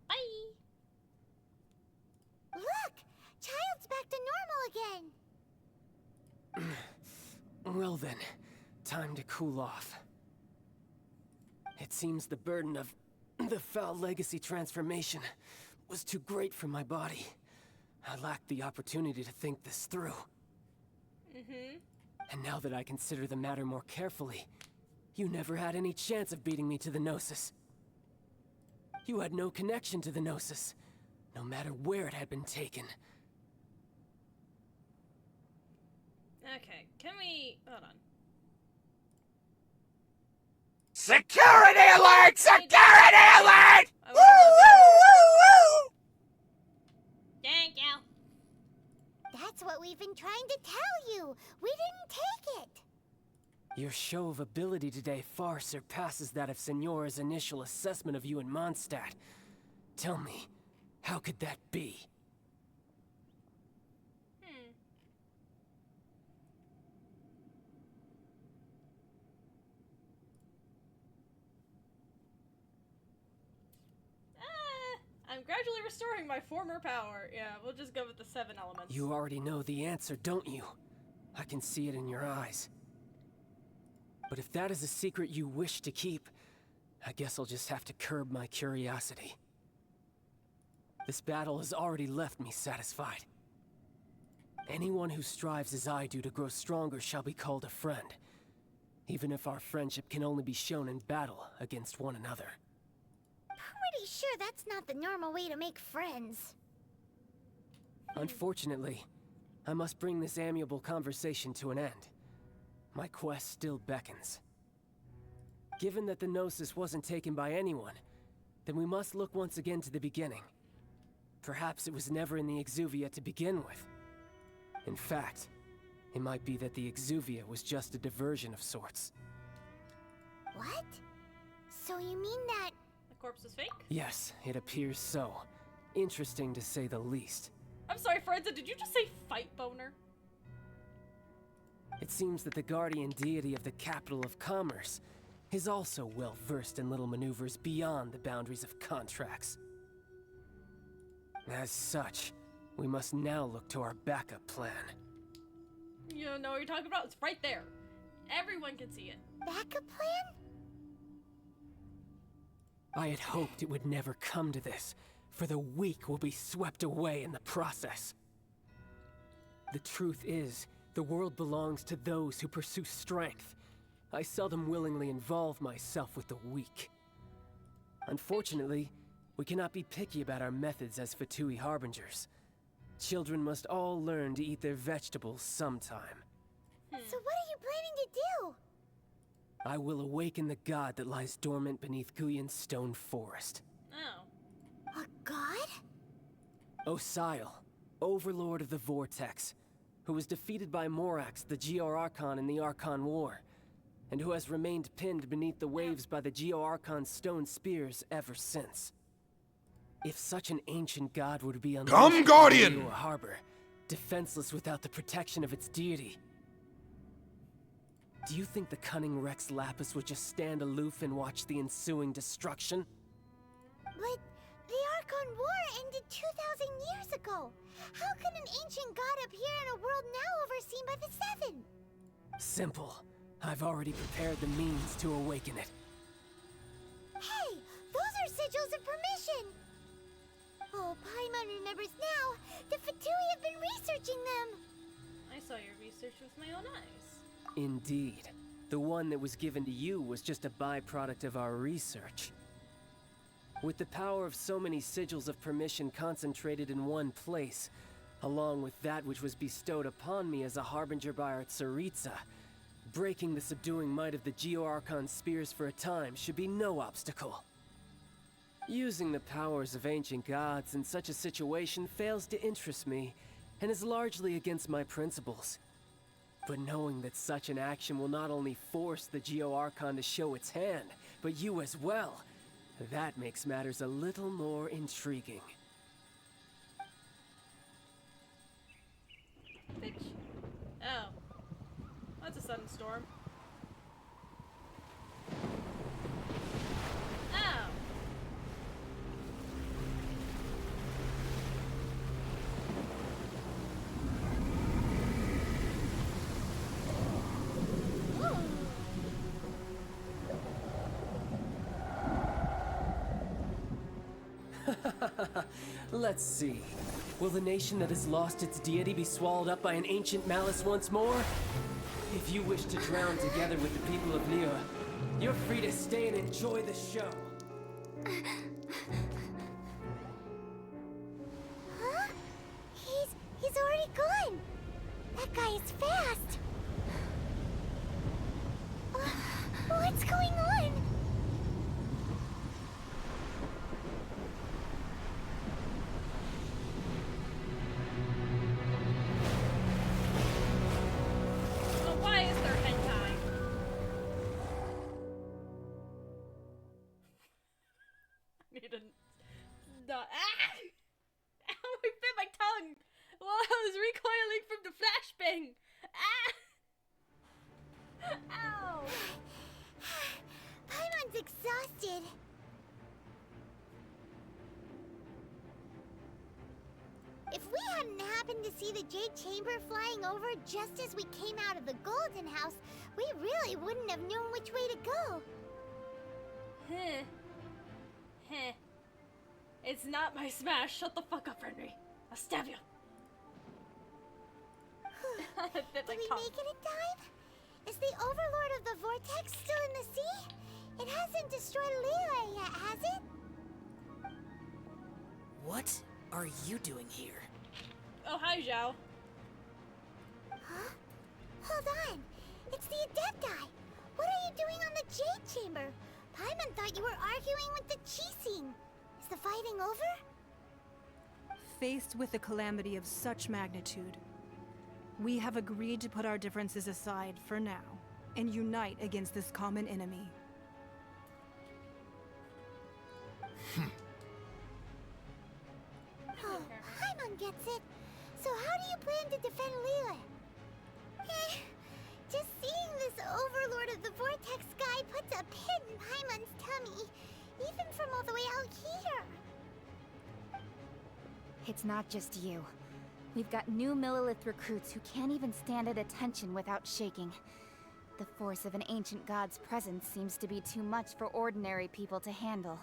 Bye. Look! Childe's back to normal again. Well then, time to cool off. It seems the burden of the foul legacy transformation was too great for my body. I lacked the opportunity to think this through. And now that I consider the matter more carefully, you never had any chance of beating me to the Gnosis. You had no connection to the Gnosis, no matter where it had been taken. Okay, can we... Hold on. Security alert! Security alert! I Woo, woo, woo, woo! Thank you. That's what we've been trying to tell you. We didn't take it. Your show of ability today far surpasses that of Signora's initial assessment of you in Mondstadt. Tell me, how could that be? I'm gradually restoring my former power. Yeah, we'll just go with the 7 elements. You already know the answer, don't you? I can see it in your eyes. But if that is a secret you wish to keep, I guess I'll just have to curb my curiosity. This battle has already left me satisfied. Anyone who strives as I do to grow stronger shall be called a friend, even if our friendship can only be shown in battle against one another. Pretty sure that's not the normal way to make friends. Unfortunately, I must bring this amiable conversation to an end. My quest still beckons. Given that the Gnosis wasn't taken by anyone, then we must look once again to the beginning. Perhaps it was never in the Exuvia to begin with. In fact, it might be that the Exuvia was just a diversion of sorts. What? So you mean that... The corpse is fake? Yes, it appears so. Interesting to say the least. I'm sorry, Forenza, did you just say fight boner? It seems that the guardian deity of the capital of commerce is also well versed in little maneuvers beyond the boundaries of contracts. As such, we must now look to our backup plan. You don't know what you're talking about? It's right there. Everyone can see it. Backup plan? I had hoped it would never come to this, for the weak will be swept away in the process. The truth is, the world belongs to those who pursue strength. I seldom willingly involve myself with the weak. Unfortunately, we cannot be picky about our methods as Fatui Harbingers. Children must all learn to eat their vegetables sometime. So what are you planning to do? I will awaken the god that lies dormant beneath Guyon's stone forest. Oh. A god? Osial, overlord of the Vortex, who was defeated by Morax, the Geo-Archon in the Archon War, and who has remained pinned beneath the waves by the Geo-Archon's stone spears ever since. If such an ancient god would be unleashed in Guardian! a harbor, defenseless without the protection of its deity, do you think the cunning Rex Lapis would just stand aloof and watch the ensuing destruction? But the Archon War ended 2,000 years ago. How can an ancient god appear in a world now overseen by the Seven? Simple. I've already prepared the means to awaken it. Hey, those are sigils of permission. Oh, Paimon remembers now. The Fatui have been researching them. I saw your research with my own eyes. Indeed. The one that was given to you was just a byproduct of our research. With the power of so many sigils of permission concentrated in one place, along with that which was bestowed upon me as a harbinger by our Tsaritsa. Breaking the subduing might of the Geo-Archon spears for a time should be no obstacle. Using the powers of ancient gods in such a situation fails to interest me, and is largely against my principles. But knowing that such an action will not only force the Geo-Archon to show its hand, but you as well, that makes matters a little more intriguing. Bitch. Oh. That's a sudden storm. Oh. Let's see. Will the nation that has lost its deity be swallowed up by an ancient malice once more? If you wish to drown together with the people of Liyue, you're free to stay and enjoy the show. Huh? He's already gone. That guy is fast. What's going on? Why is there hentai? I need a... Ah! Ow, I bit my tongue while I was recoiling from the flashbang. Ah! Ow! Paimon's exhausted. If we hadn't happened to see the Jade Chamber flying over just as we came out of the Golden House, we really wouldn't have known which way to go. Heh. Heh. It's not my smash. Shut the fuck up, Henry. I'll stab you. Did we make it in time? Is the Overlord of the Vortex still in the sea? It hasn't destroyed Liyue yet, has it? What are you doing here? Oh, hi, Zhao. Huh? Hold on. It's the Adepti. What are you doing on the Jade Chamber? Paimon thought you were arguing with the Qixing. Is the fighting over? Faced with a calamity of such magnitude, we have agreed to put our differences aside for now and unite against this common enemy. Oh, Paimon gets it. So how do you plan to defend Liyue? Just seeing this Overlord of the Vortex guy puts a pit in Paimon's tummy, even from all the way out here. It's not just you. We've got new Millilith recruits who can't even stand at attention without shaking. The force of an ancient god's presence seems to be too much for ordinary people to handle.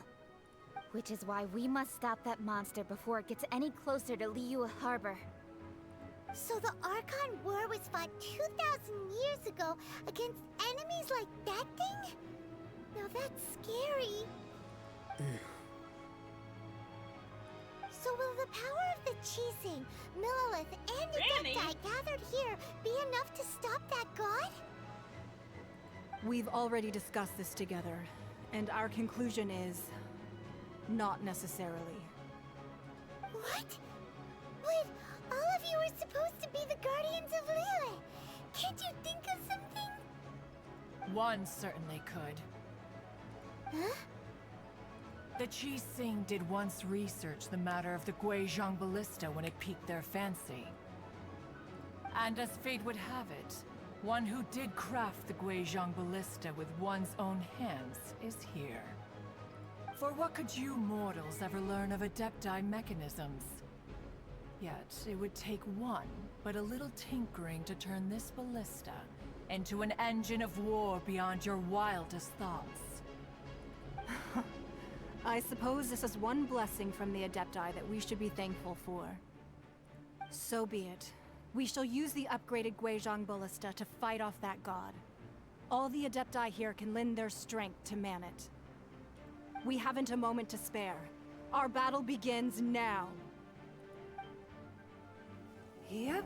Which is why we must stop that monster before it gets any closer to Liyue Harbor. So the Archon War was fought 2,000 years ago against enemies like that thing? Now that's scary. So will the power of the Qixing, Millilith, and Adepti gathered here be enough to stop that god? We've already discussed this together, and our conclusion is... not necessarily. What? Wait, all of you were supposed to be the Guardians of Liyue. Can't you think of something? One certainly could. Huh? The Qixing did once research the matter of the Guizhong Ballista when it piqued their fancy. And as fate would have it, one who did craft the Guizhong Ballista with one's own hands is here. For what could you mortals ever learn of Adepti mechanisms? Yet, it would take one, but a little tinkering to turn this ballista into an engine of war beyond your wildest thoughts. I suppose this is one blessing from the Adepti that we should be thankful for. So be it. We shall use the upgraded Guizhong Ballista to fight off that god. All the Adepti here can lend their strength to man it. We haven't a moment to spare. Our battle begins now. Yep.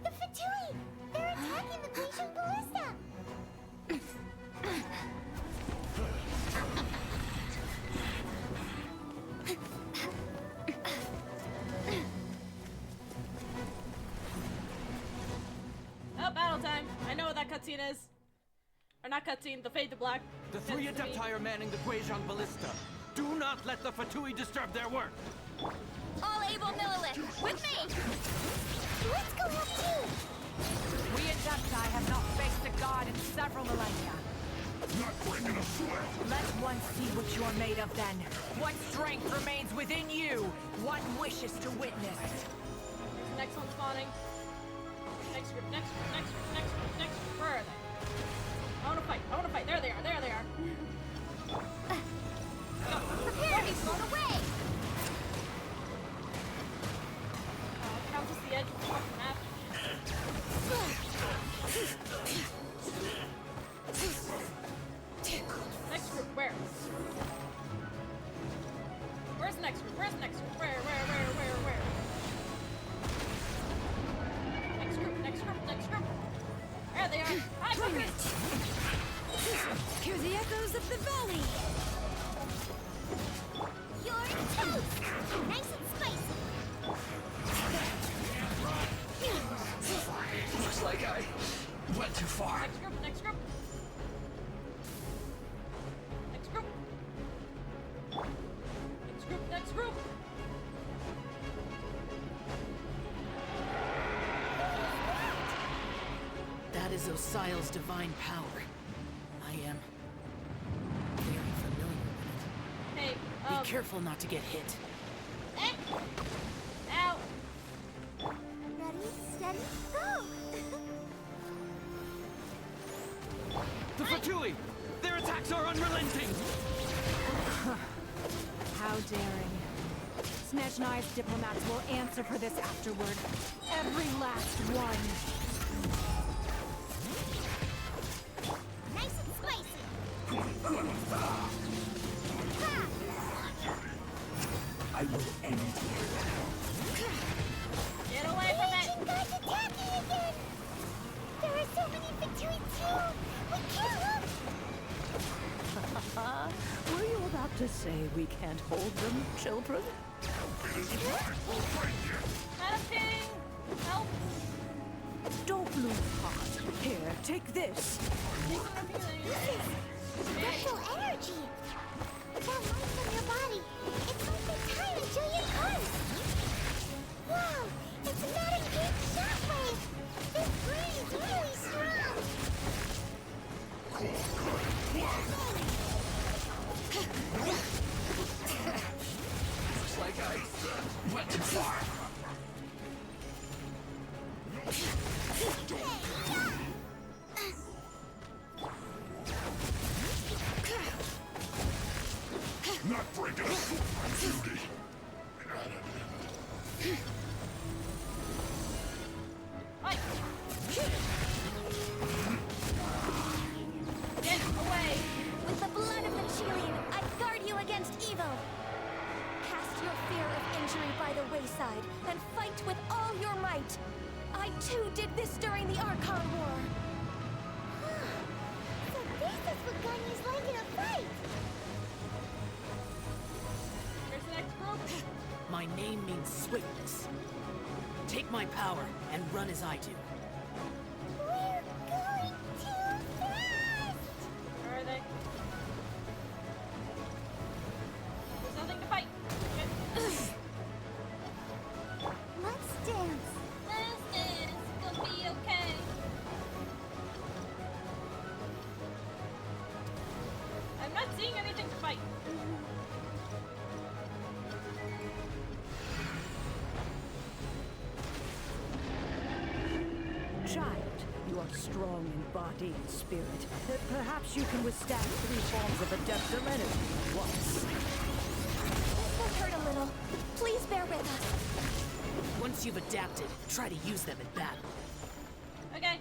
The Fatui! They're attacking the Genshin Ballista! Oh, battle time. I know what that cutscene is. Or not cutscene, the fade to black. The three Fits to me. Adepti are manning the Guizhong Ballista. Do not let the Fatui disturb their work. All able Millilith, with me! Let's go up too! We Adepti have not faced a god in several millennia. Not breaking a sweat! Let one see what you are made of then. What strength remains within you? What wishes to witness? Next one spawning. Next group, next group, next group, next group, next group. Where are they? I wanna fight, I wanna fight. There they are, there they are. Prepare to be blown away! Counts as the edge of the fucking map. Next group, where? Where's the next group? Where's the next group? Where? Next group, next group, next group. There they are. Hi, fuckers! Hear the echoes of the valley! You're toast! Nice and spicy! Looks like I went too far. Next group, next group. Next group. Next group, next group. That is Osial's divine power. I am very familiar with Hey, it. Be careful not to get hit. Eh. Ow. Ready, steady, go! The Fatui! Their attacks are unrelenting! How daring. Snezhnai's diplomats will answer for this afterward. Every last one. Nice and spicy! I will end you. Get away from it! Ancient gods attacking again! There are so many Fatui too! We can't look! Were you about to say we can't hold them, children? Madam King! Help! Don't lose heart. Here, take this. Special energy! That light from your body, it's like the time until you come! Wow! It's not a big shockwave! This breeze really strong! Looks like I went too far. Not breaking a sweat, duty. Fight! Get away! With the blood of the Chilean, I guard you against evil. Cast your fear of injury by the wayside and fight with all your might. I too did this during the Archon War. So this is what Ganyu's like in a fight! Where's the next group? My name means swiftness. Take my power and run as I do. We're going too fast! Where are they? There's nothing to fight. Okay. strong in body and spirit, perhaps you can withstand 3 forms of Adeptum energy at once. This will hurt a little. Please bear with us. Once you've adapted, try to use them in battle. Okay.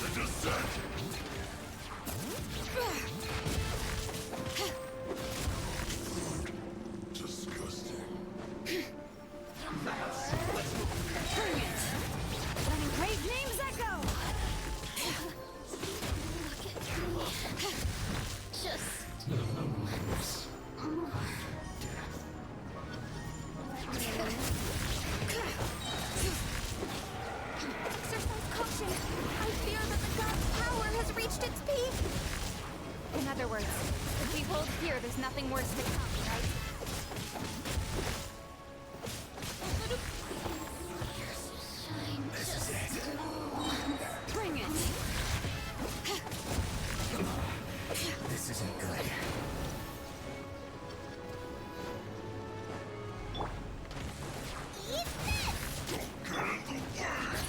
The descent! Disgusting. Bring it! Let engraved names echo! Look at me. Just more. Exercise caution. I fear that the god's power has reached its peak. In other words, if we hold here, there's nothing worse to come, right? This is it. Bring it! This isn't good.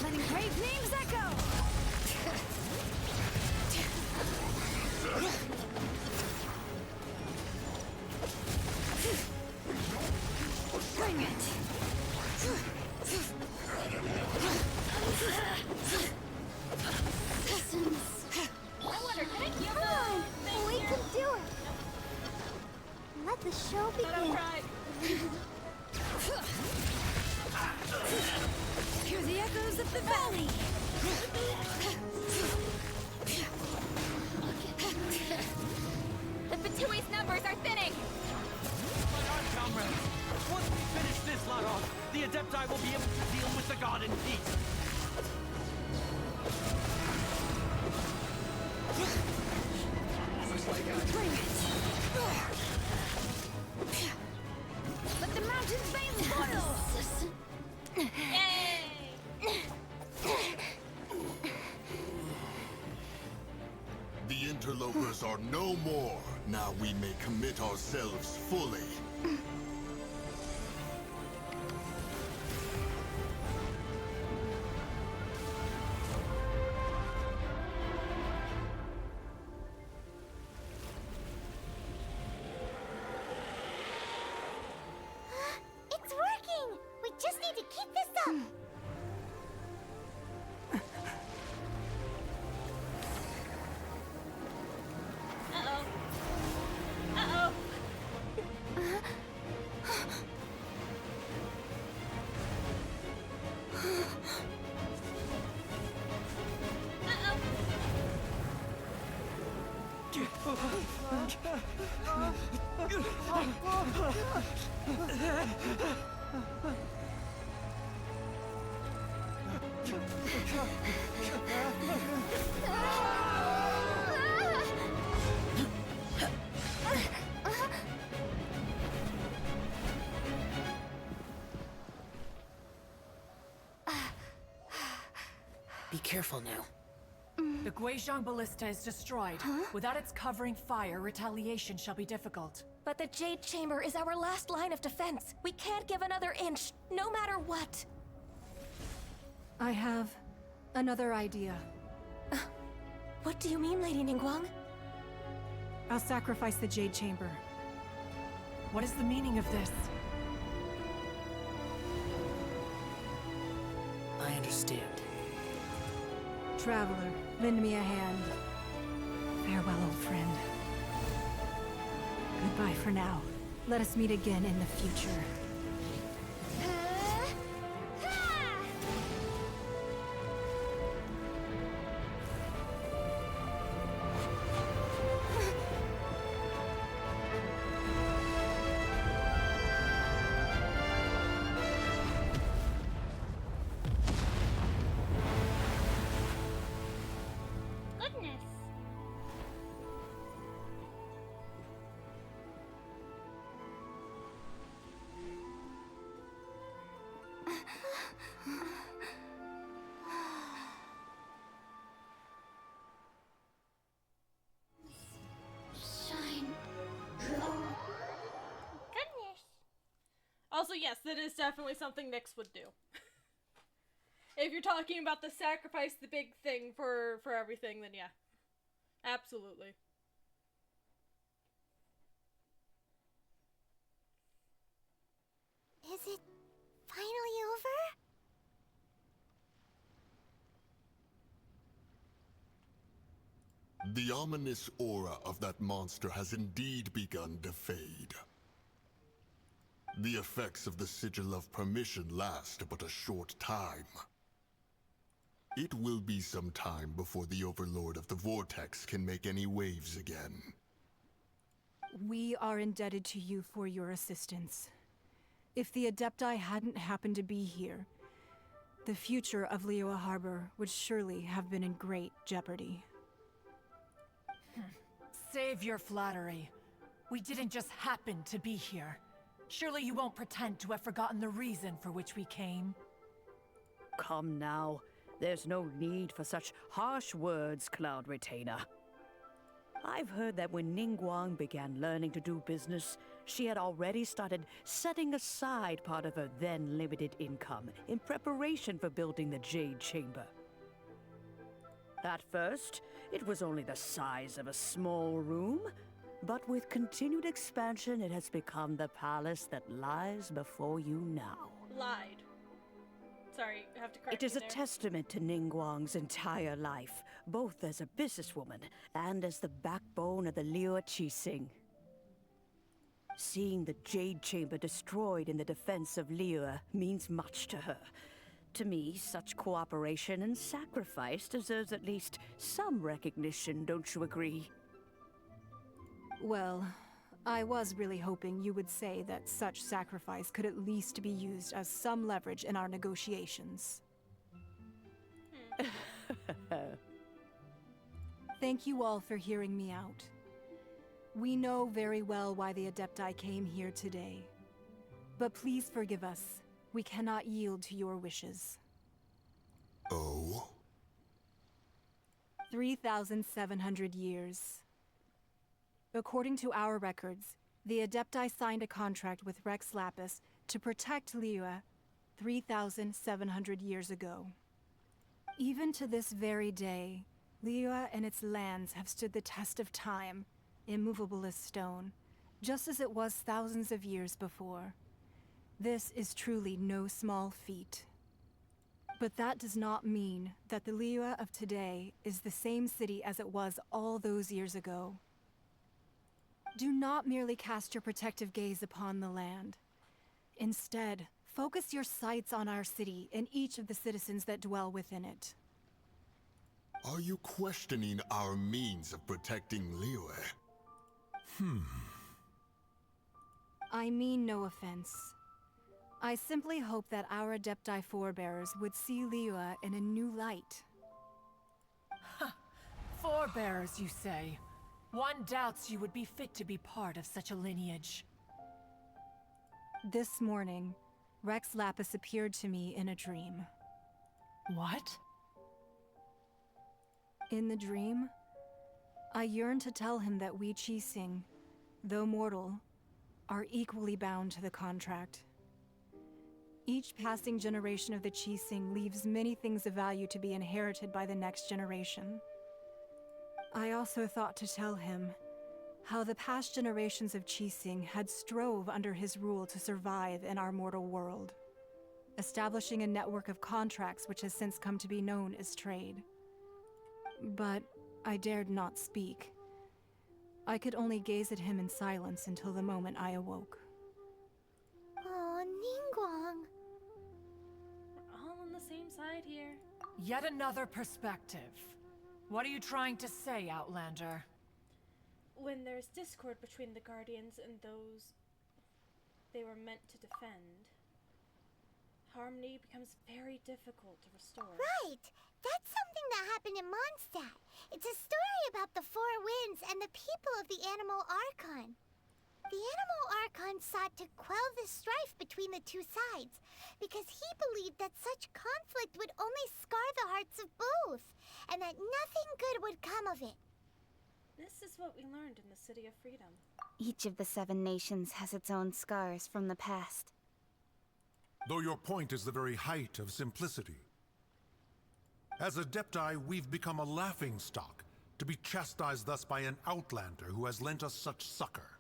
Let engraved names echo! Bring it! I wonder, can I give them? We can do it. Let the show begin. Hear the echoes of the valley! The Batui's numbers are thinning! My arm, comrades! Once we finish this lot off, the Adepti will be able to deal with the god in peace. Bring it! Let the mountain's veins boil! The interlopers are no more. Now we may commit ourselves fully. It's working! We just need to keep this up! Uh-oh. Be careful now. The Guizhong Ballista is destroyed. Without its covering fire, retaliation shall be difficult. But the Jade Chamber is our last line of defense. We can't give another inch, no matter what. I have another idea. What do you mean, Lady Ningguang? I'll sacrifice the Jade Chamber. What is the meaning of this? I understand. Traveler, lend me a hand. Farewell, old friend. Goodbye for now. Let us meet again in the future. Goodness. Shine. Glow. yes, that is definitely something Nyx would do. If you're talking about the sacrifice, the big thing for everything, then yeah. Absolutely. Is it finally over? The ominous aura of that monster has indeed begun to fade. The effects of the Sigil of Permission last but a short time. It will be some time before the Overlord of the Vortex can make any waves again. We are indebted to you for your assistance. If the Adepti hadn't happened to be here, the future of Liyue Harbor would surely have been in great jeopardy. Save your flattery. We didn't just happen to be here. Surely you won't pretend to have forgotten the reason for which we came. Come now. There's no need for such harsh words, Cloud Retainer. I've heard that when Ningguang began learning to do business, she had already started setting aside part of her then limited income in preparation for building the Jade Chamber. At first, it was only the size of a small room, but with continued expansion, it has become the palace that lies before you now. Lied. Sorry, I have to correct It is you a there. testament to Ningguang's entire life, both as a businesswoman and as the backbone of the Liyue Qixing. Seeing the Jade Chamber destroyed in the defense of Liyue means much to her. To me, such cooperation and sacrifice deserves at least some recognition, don't you agree? Well, I was really hoping you would say that such sacrifice could at least be used as some leverage in our negotiations. Thank you all for hearing me out. We know very well why the Adepti came here today. But please forgive us. We cannot yield to your wishes. Oh? 3,700 years. According to our records, the Adepti signed a contract with Rex Lapis to protect Liyue 3,700 years ago. Even to this very day, Liyue and its lands have stood the test of time, immovable as stone, just as it was thousands of years before. This is truly no small feat. But that does not mean that the Liyue of today is the same city as it was all those years ago. Do not merely cast your protective gaze upon the land. Instead, focus your sights on our city and each of the citizens that dwell within it. Are you questioning our means of protecting Liyue? I mean no offense. I simply hope that our Adepti forebears would see Liyue in a new light. Forebearers, you say? One doubts you would be fit to be part of such a lineage. This morning, Rex Lapis appeared to me in a dream. What? In the dream, I yearned to tell him that we Qixing, though mortal, are equally bound to the contract. Each passing generation of the Qixing leaves many things of value to be inherited by the next generation. I also thought to tell him how the past generations of Qixing had strove under his rule to survive in our mortal world, establishing a network of contracts which has since come to be known as trade. But I dared not speak. I could only gaze at him in silence until the moment I awoke. Oh, Ningguang. We're all on the same side here. Yet another perspective. What are you trying to say, Outlander? When there's discord between the Guardians and those they were meant to defend, harmony becomes very difficult to restore. Right! That's something that happened in Mondstadt. It's a story about the Four Winds and the people of the Animal Archon. The Animal Archon sought to quell the strife between the two sides, because he believed that such conflict would only scar the hearts of both, and that nothing good would come of it. This is what we learned in the City of Freedom. Each of the 7 nations has its own scars from the past. Though your point is the very height of simplicity. As Adepti, we've become a laughingstock, to be chastised thus by an outlander who has lent us such succor.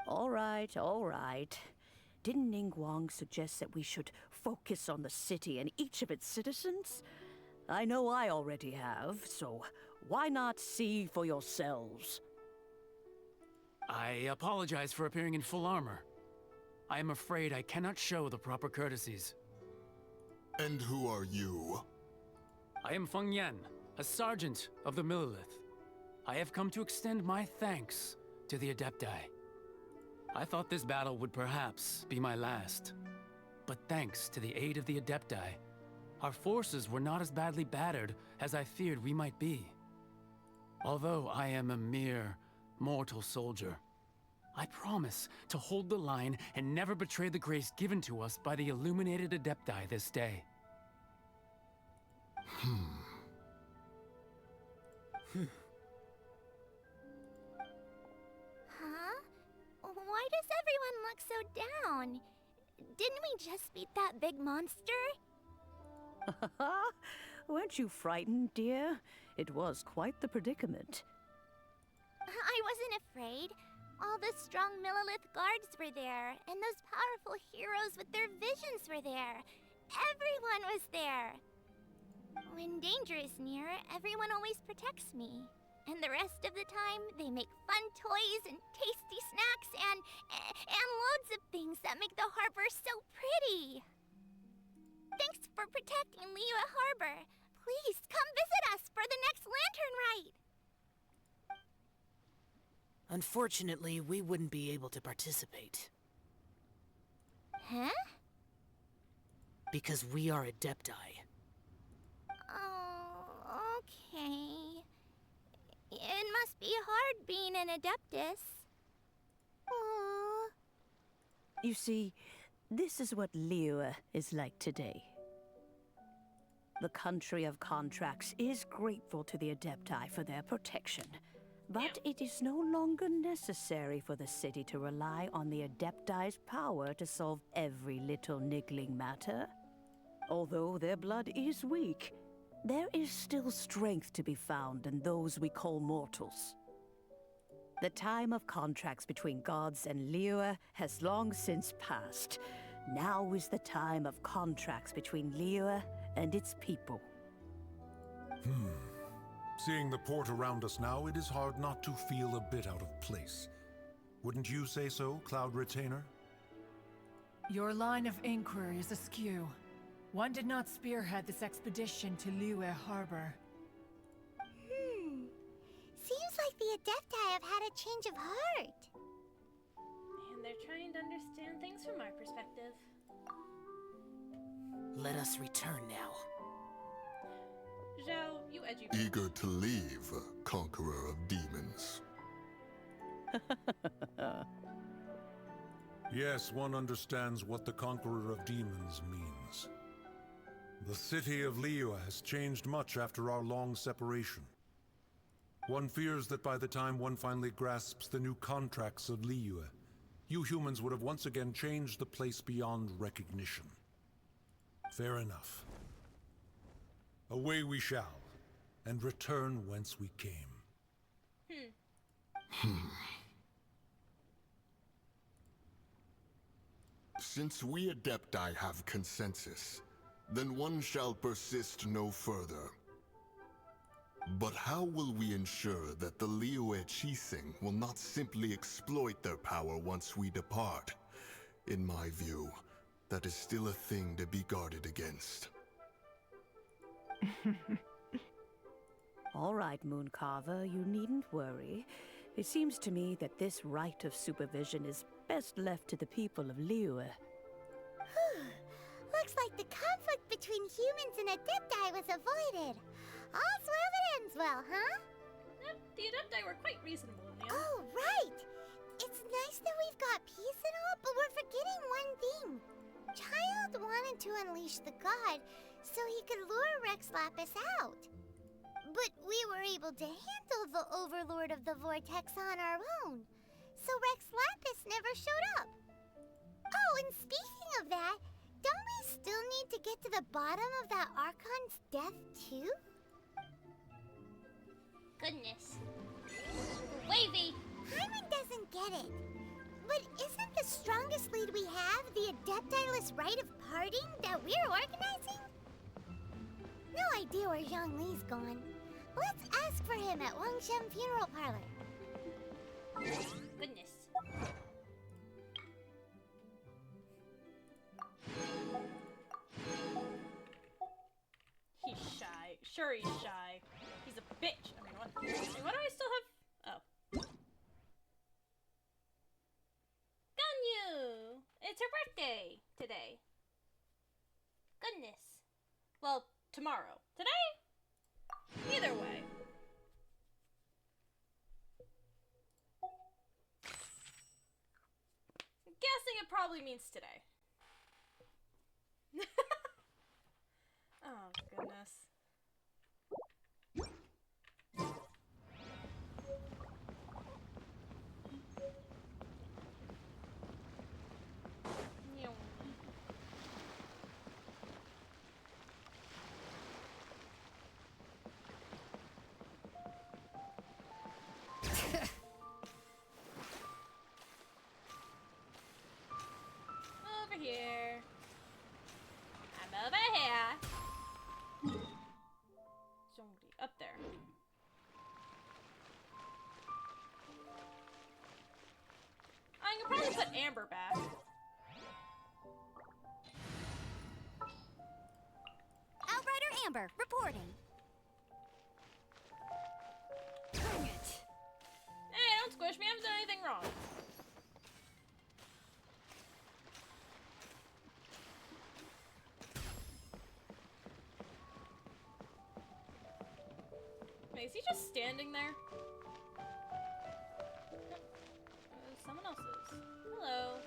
All right, all right. Didn't Ningguang suggest that we should focus on the city and each of its citizens? I know I already have, so why not see for yourselves? I apologize for appearing in full armor. I am afraid I cannot show the proper courtesies. And who are you? I am Feng Yan, a sergeant of the Millilith. I have come to extend my thanks to the Adepti. I thought this battle would perhaps be my last. But thanks to the aid of the Adepti, our forces were not as badly battered as I feared we might be. Although I am a mere mortal soldier, I promise to hold the line and never betray the grace given to us by the illuminated Adepti this day. Huh? Why does everyone look so down? Didn't we just beat that big monster? Weren't you frightened, dear? It was quite the predicament. I wasn't afraid. All the strong Millilith guards were there, and those powerful heroes with their visions were there. Everyone was there. When danger is near, everyone always protects me. And the rest of the time, they make fun toys and tasty snacks and loads of things that make the harbor so pretty. Thanks for protecting Liyue Harbor. Please come visit us for the next lantern rite. Unfortunately, we wouldn't be able to participate. Huh? Because we are Adepti. Oh, okay. It must be hard being an Adeptus. Aww. You see, this is what Liyue is like today. The country of contracts is grateful to the Adepti for their protection. But it is no longer necessary for the city to rely on the Adepti's power to solve every little niggling matter. Although their blood is weak, there is still strength to be found in those we call mortals. The time of contracts between gods and Liyue has long since passed. Now is the time of contracts between Liyue and its people. Seeing the port around us now, it is hard not to feel a bit out of place. Wouldn't you say so, Cloud Retainer? Your line of inquiry is askew. One did not spearhead this expedition to Liyue Harbor. Seems like the Adepti have had a change of heart. And they're trying to understand things from our perspective. Let us return now. Zhao, you edgy. Eager to leave, Conqueror of Demons. Yes, one understands what the Conqueror of Demons means. The city of Liyue has changed much after our long separation. One fears that by the time one finally grasps the new contracts of Liyue, you humans would have once again changed the place beyond recognition. Fair enough. Away we shall, and return whence we came. Since we Adepti have consensus, then one shall persist no further. But how will we ensure that the Liyue Qixing will not simply exploit their power once we depart? In my view, that is still a thing to be guarded against. All right, Mooncarver, you needn't worry. It seems to me that this right of supervision is best left to the people of Liyue. Looks like the conflict between humans and Adepti was avoided. All's well that ends well, huh? Yep, the Adepti were quite reasonable in the end. Oh, right! It's nice that we've got peace and all, but we're forgetting one thing. Childe wanted to unleash the god so he could lure Rex Lapis out. But we were able to handle the Overlord of the Vortex on our own, so Rex Lapis never showed up. Oh, and speaking of that, don't we still need to get to the bottom of that Archon's death, too? Goodness. Wavy! Hyman doesn't get it. But isn't the strongest lead we have the Adepti-less rite of parting that we're organizing? No idea where Zhongli's gone. Let's ask for him at Wangshen Funeral Parlor. Goodness. He's shy. Sure he's shy. He's a bitch. I mean, what? Wait, what do I still have? Oh. Ganyu! It's her birthday today. Goodness. Well, tomorrow. Today? Either way. I'm guessing it probably means today. Oh, goodness. Over here. I'm over here. Zhongli, up there. I can probably put Amber back. Outrider Amber, reporting. Bring it. Hey, don't squish me. I haven't done anything wrong. Wait, is he just standing there? Someone else is. Hello.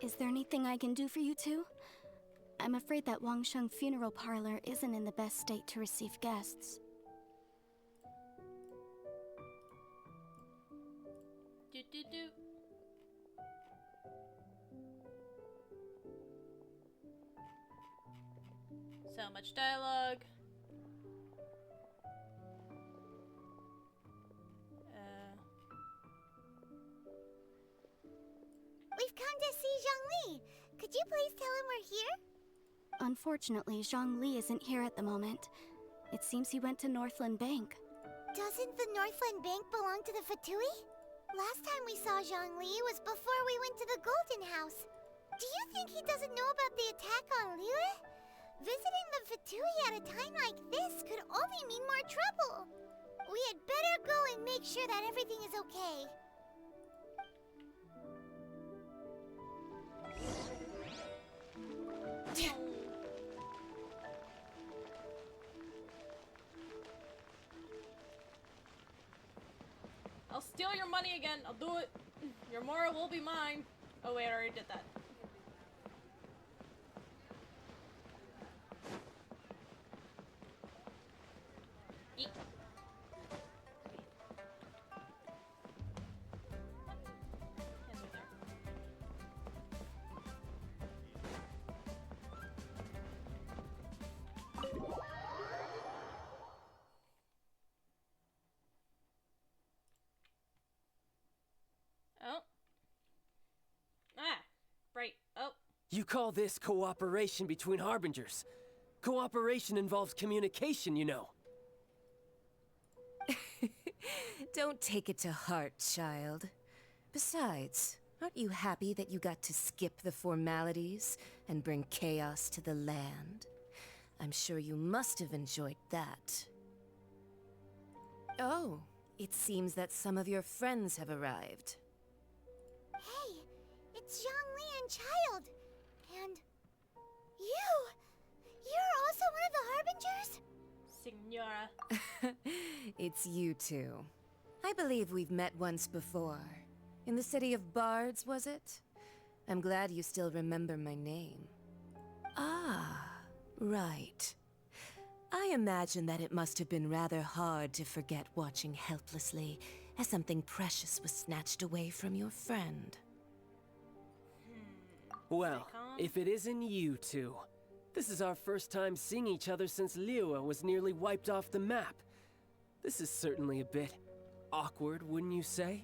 Is there anything I can do for you two? I'm afraid that Wangshen Funeral Parlor isn't in the best state to receive guests. Do do do. So much dialogue. We've come to see Zhongli. Could you please tell him we're here? Unfortunately, Zhongli isn't here at the moment. It seems he went to Northland Bank. Doesn't the Northland Bank belong to the Fatui? Last time we saw Zhongli was before we went to the Golden House. Do you think he doesn't know about the attack on Liyue? Visiting the Fatui at a time like this could only mean more trouble. We had better go and make sure that everything is okay. I'll steal your money again. I'll do it. Your Mora will be mine. Oh wait, I already did that. Eat. Can't do there. Oh. Ah. Right. Oh. You call this cooperation between Harbingers? Cooperation involves communication, you know. Don't take it to heart, child. Besides, aren't you happy that you got to skip the formalities and bring chaos to the land? I'm sure you must have enjoyed that. Oh, it seems that some of your friends have arrived. Hey, it's Zhongli and Childe. And you! You're also one of the Harbingers? Signora. It's you two. I believe we've met once before. In the city of Bards, was it? I'm glad you still remember my name. Ah, right. I imagine that it must have been rather hard to forget watching helplessly as something precious was snatched away from your friend. Well, if it isn't you two. This is our first time seeing each other since Liyue was nearly wiped off the map. This is certainly a bit awkward, wouldn't you say?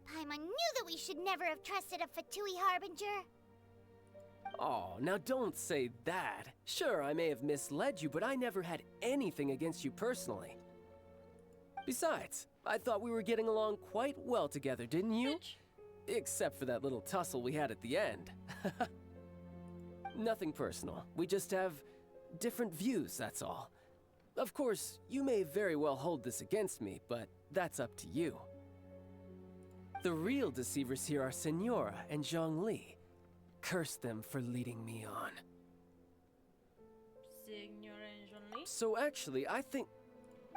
Paimon knew that we should never have trusted a Fatui Harbinger. Oh, now don't say that. Sure, I may have misled you, but I never had anything against you personally. Besides, I thought we were getting along quite well together, didn't you? Except for that little tussle we had at the end. Nothing personal. We just have different views, that's all. Of course, you may very well hold this against me, but that's up to you. The real deceivers here are Senora and Zhongli. Curse them for leading me on. Signora and Zhongli? So actually, I think...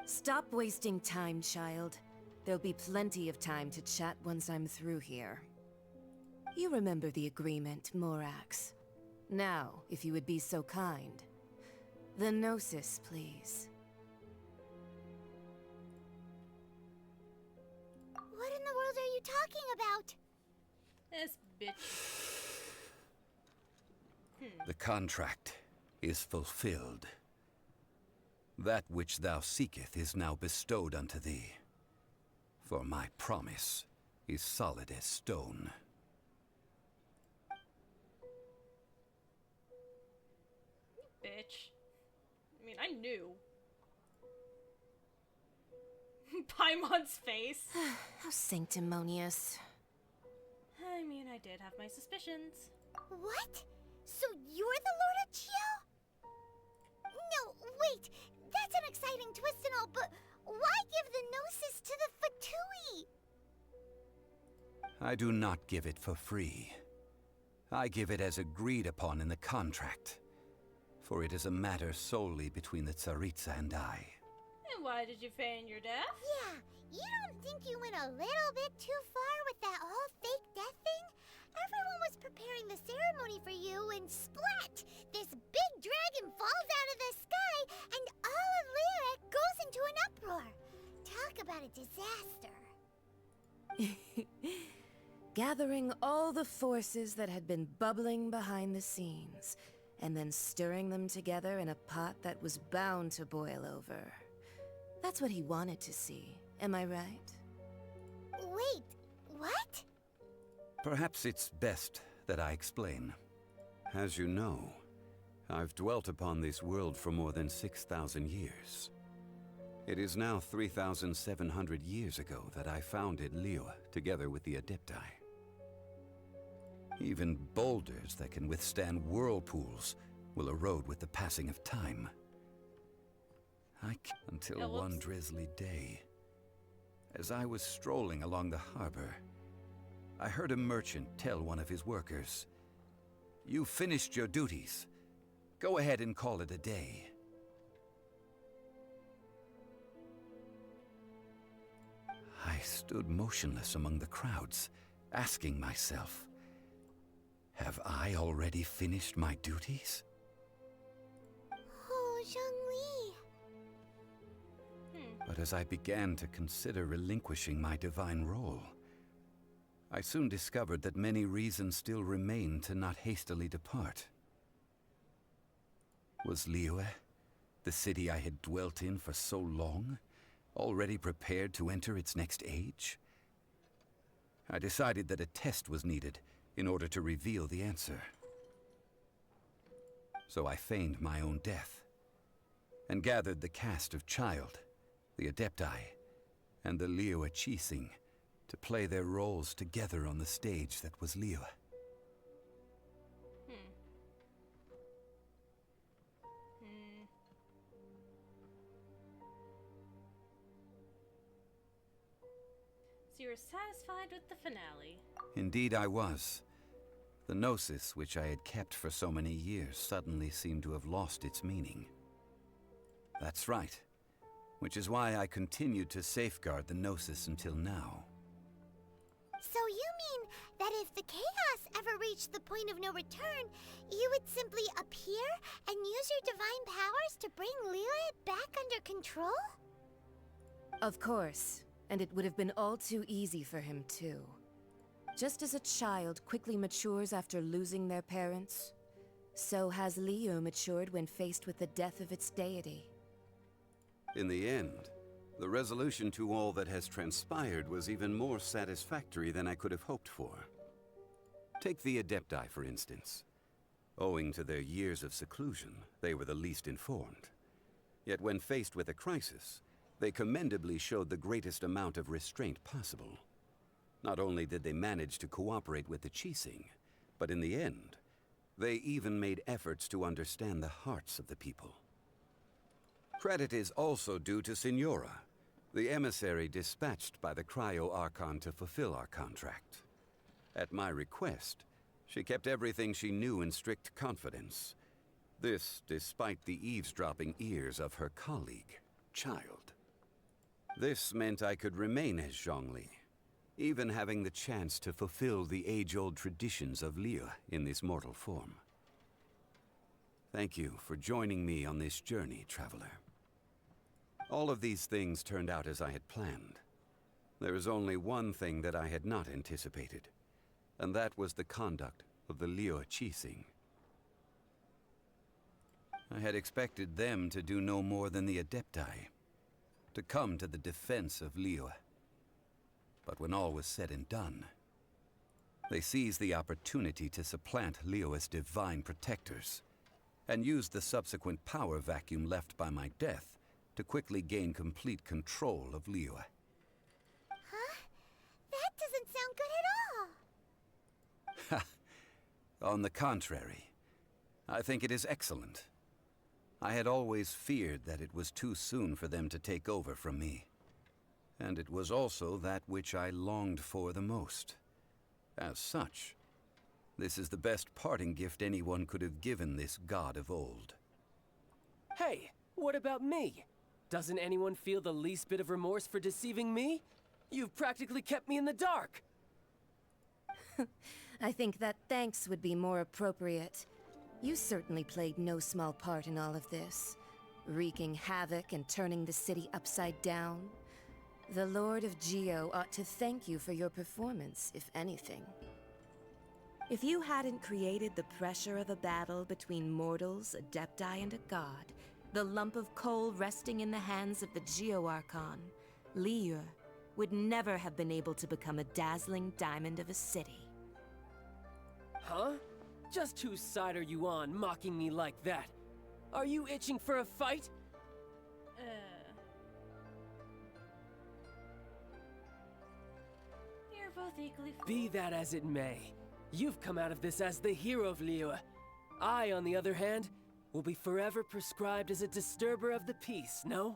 Stop wasting time, child. There'll be plenty of time to chat once I'm through here. You remember the agreement, Morax. Now, if you would be so kind. The Gnosis, please. What in the world are you talking about? This bitch. The contract is fulfilled. That which thou seeketh is now bestowed unto thee. For my promise is solid as stone. Bitch. I mean, I knew. Paimon's face. How sanctimonious. I mean, I did have my suspicions. What? So you're the Lord of Chio? No, wait. That's an exciting twist and all, but why give the Gnosis to the Fatui? I do not give it for free. I give it as agreed upon in the contract. For it is a matter solely between the Tsaritsa and I. And why did you feign your death? Yeah, you don't think you went a little bit too far with that whole fake death thing? Everyone was preparing the ceremony for you, and splat! This big dragon falls out of the sky, and all of Liyue goes into an uproar. Talk about a disaster. Gathering all the forces that had been bubbling behind the scenes, and then stirring them together in a pot that was bound to boil over. That's what he wanted to see, am I right? Wait, what? Perhaps it's best that I explain. As you know, I've dwelt upon this world for more than 6,000 years. It is now 3,700 years ago that I founded Liyue together with the Adepti. Even boulders that can withstand whirlpools will erode with the passing of time. Until one drizzly day, as I was strolling along the harbor, I heard a merchant tell one of his workers, "You finished your duties. Go ahead and call it a day." I stood motionless among the crowds, asking myself, have I already finished my duties? Oh, Zhongli. But as I began to consider relinquishing my divine role, I soon discovered that many reasons still remained to not hastily depart. Was Liyue, the city I had dwelt in for so long, already prepared to enter its next age? I decided that a test was needed in order to reveal the answer. So I feigned my own death, and gathered the cast of Childe, the Adepti, and the Liyue Chising to play their roles together on the stage that was Liyue. So you were satisfied with the finale? Indeed I was. The Gnosis, which I had kept for so many years, suddenly seemed to have lost its meaning. That's right. Which is why I continued to safeguard the Gnosis until now. So you mean that if the chaos ever reached the point of no return, you would simply appear and use your divine powers to bring Liyue back under control? Of course, and it would have been all too easy for him too. Just as a child quickly matures after losing their parents, so has Liyue matured when faced with the death of its deity. In the end, the resolution to all that has transpired was even more satisfactory than I could have hoped for. Take the Adepti, for instance. Owing to their years of seclusion, they were the least informed. Yet when faced with a crisis, they commendably showed the greatest amount of restraint possible. Not only did they manage to cooperate with the Qixing, but in the end, they even made efforts to understand the hearts of the people. Credit is also due to Signora, the emissary dispatched by the Cryo-Archon to fulfill our contract. At my request, she kept everything she knew in strict confidence. This despite the eavesdropping ears of her colleague, Childe. This meant I could remain as Zhongli, even having the chance to fulfill the age-old traditions of Liyue in this mortal form. Thank you for joining me on this journey, traveler. All of these things turned out as I had planned. There is only one thing that I had not anticipated, and that was the conduct of the Liyue Qixing. I had expected them to do no more than the Adepti, to come to the defense of Liyue. But when all was said and done, they seized the opportunity to supplant Liyue as divine protectors, and used the subsequent power vacuum left by my death to quickly gain complete control of Liyue. Huh? That doesn't sound good at all! Ha! On the contrary, I think it is excellent. I had always feared that it was too soon for them to take over from me. And it was also that which I longed for the most. As such, this is the best parting gift anyone could have given this god of old. Hey, what about me? Doesn't anyone feel the least bit of remorse for deceiving me? You've practically kept me in the dark! I think that thanks would be more appropriate. You certainly played no small part in all of this, wreaking havoc and turning the city upside down. The Lord of Geo ought to thank you for your performance, if anything. If you hadn't created the pressure of a battle between mortals, Adepti, and a god, the lump of coal resting in the hands of the Geo-Archon, Liyue, would never have been able to become a dazzling diamond of a city. Huh? Just whose side are you on, mocking me like that? Are you itching for a fight? You're both equally Be that as it may, you've come out of this as the hero of Liyue. I, on the other hand, will be forever prescribed as a disturber of the peace, no?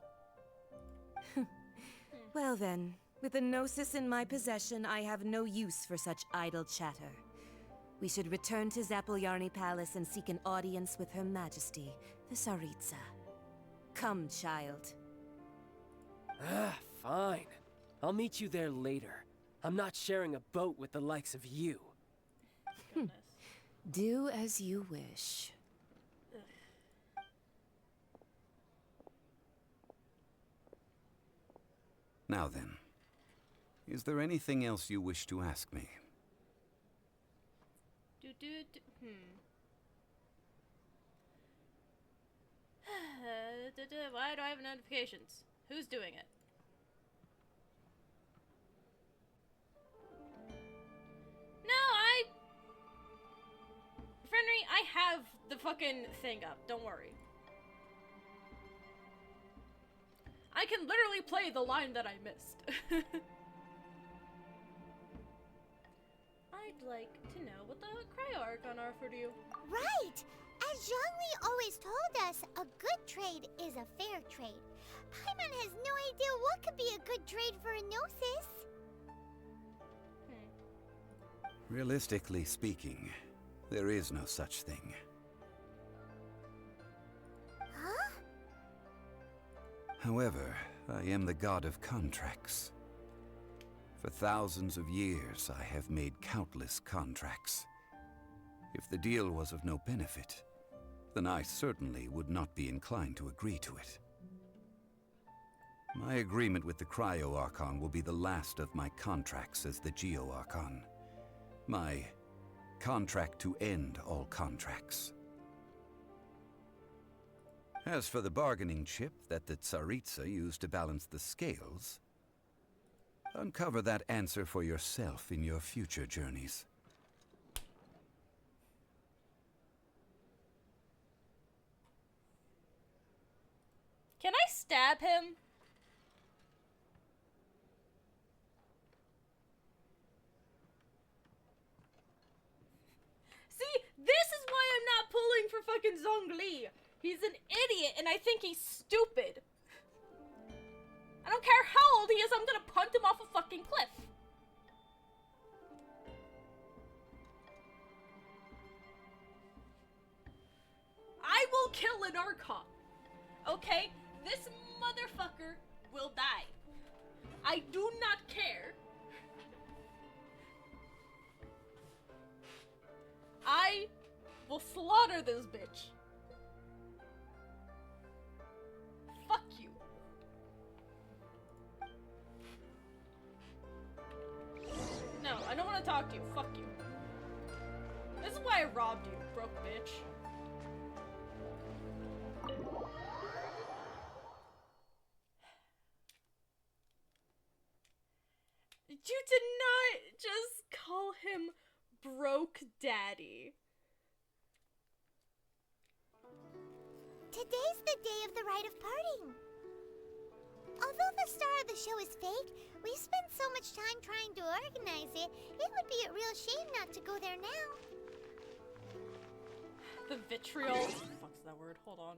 Well then, with the Gnosis in my possession, I have no use for such idle chatter. We should return to Zapolyarny Palace and seek an audience with Her Majesty, the Tsaritsa. Come, child. Ah, fine. I'll meet you there later. I'm not sharing a boat with the likes of you. Do as you wish. Now then, is there anything else you wish to ask me? Why do I have notifications? Who's doing it? Frenry, I have the fucking thing up. Don't worry. I can literally play the line that I missed. I'd like to know what the Cryo-Archon offered you. Right! As Zhongli always told us, a good trade is a fair trade. Paimon has no idea what could be a good trade for a Gnosis. Realistically speaking, there is no such thing. Huh? However, I am the god of contracts. For thousands of years, I have made countless contracts. If the deal was of no benefit, then I certainly would not be inclined to agree to it. My agreement with the Cryo-Archon will be the last of my contracts as the Geo-Archon. My contract to end all contracts. As for the bargaining chip that the Tsaritsa used to balance the scales, uncover that answer for yourself in your future journeys. Can I stab him? See, this is why I'm not pulling for fucking Zhongli. He's an idiot and I think he's stupid. I don't care how old he is, I'm gonna punt him off a fucking cliff. I will kill an Archon. Okay? This motherfucker will die. I do not care. I will slaughter this bitch. Fuck you. No, I don't want to talk to you. Fuck you. This is why I robbed you, broke bitch. You did not just call him broke daddy. Today's the day of the rite of parting. Although the star of the show is fake, we spent so much time trying to organize it, it would be a real shame not to go there now. The vitriol. What the fuck's that word? Hold on.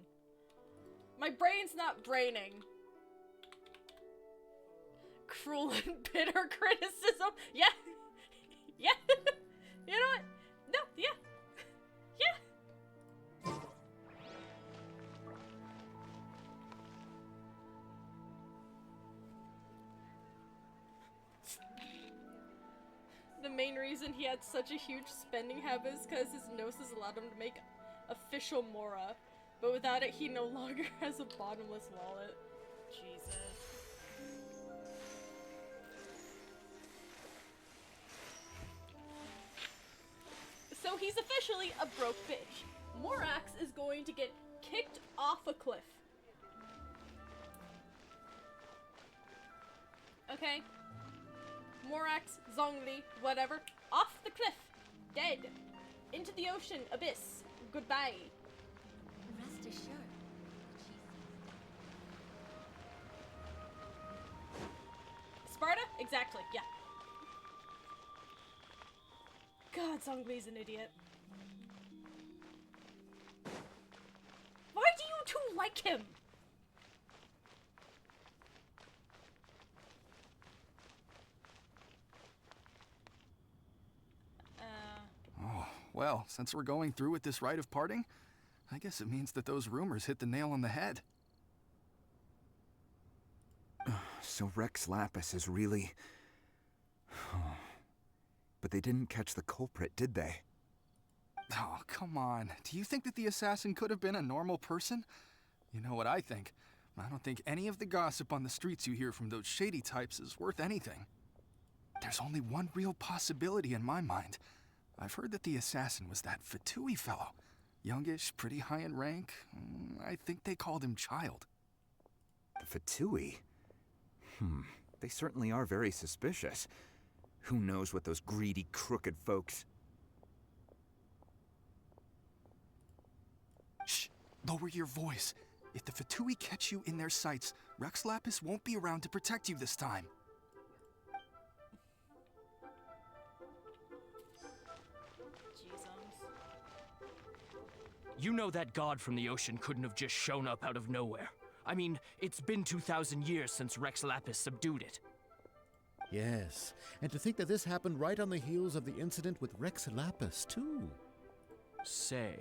My brain's not braining. Cruel and bitter criticism. Yeah. Yeah. You know what? No, yeah. Yeah. The main reason he had such a huge spending habit is because his gnosis allowed him to make official Mora, but without it he no longer has a bottomless wallet. Jesus. So he's officially a broke bitch. Morax is going to get kicked off a cliff. Okay? Morax, Zhongli, whatever, off the cliff. Dead. Into the ocean, abyss. Goodbye. Rest assured. Sparta? Exactly, yeah. God, Zhongli's an idiot. Why do you two like him? Oh, well, since we're going through with this rite of parting, I guess it means that those rumors hit the nail on the head. So Rex Lapis is really... But they didn't catch the culprit, did they? Oh, come on. Do you think that the assassin could have been a normal person? You know what I think. I don't think any of the gossip on the streets you hear from those shady types is worth anything. There's only one real possibility in my mind. I've heard that the assassin was that Fatui fellow. Youngish, pretty high in rank. I think they called him Childe. The Fatui? They certainly are very suspicious. Who knows what those greedy, crooked folks... Shh! Lower your voice. If the Fatui catch you in their sights, Rex Lapis won't be around to protect you this time. You know that god from the ocean couldn't have just shown up out of nowhere. I mean, it's been 2,000 years since Rex Lapis subdued it. Yes, and to think that this happened right on the heels of the incident with Rex Lapis, too. Say,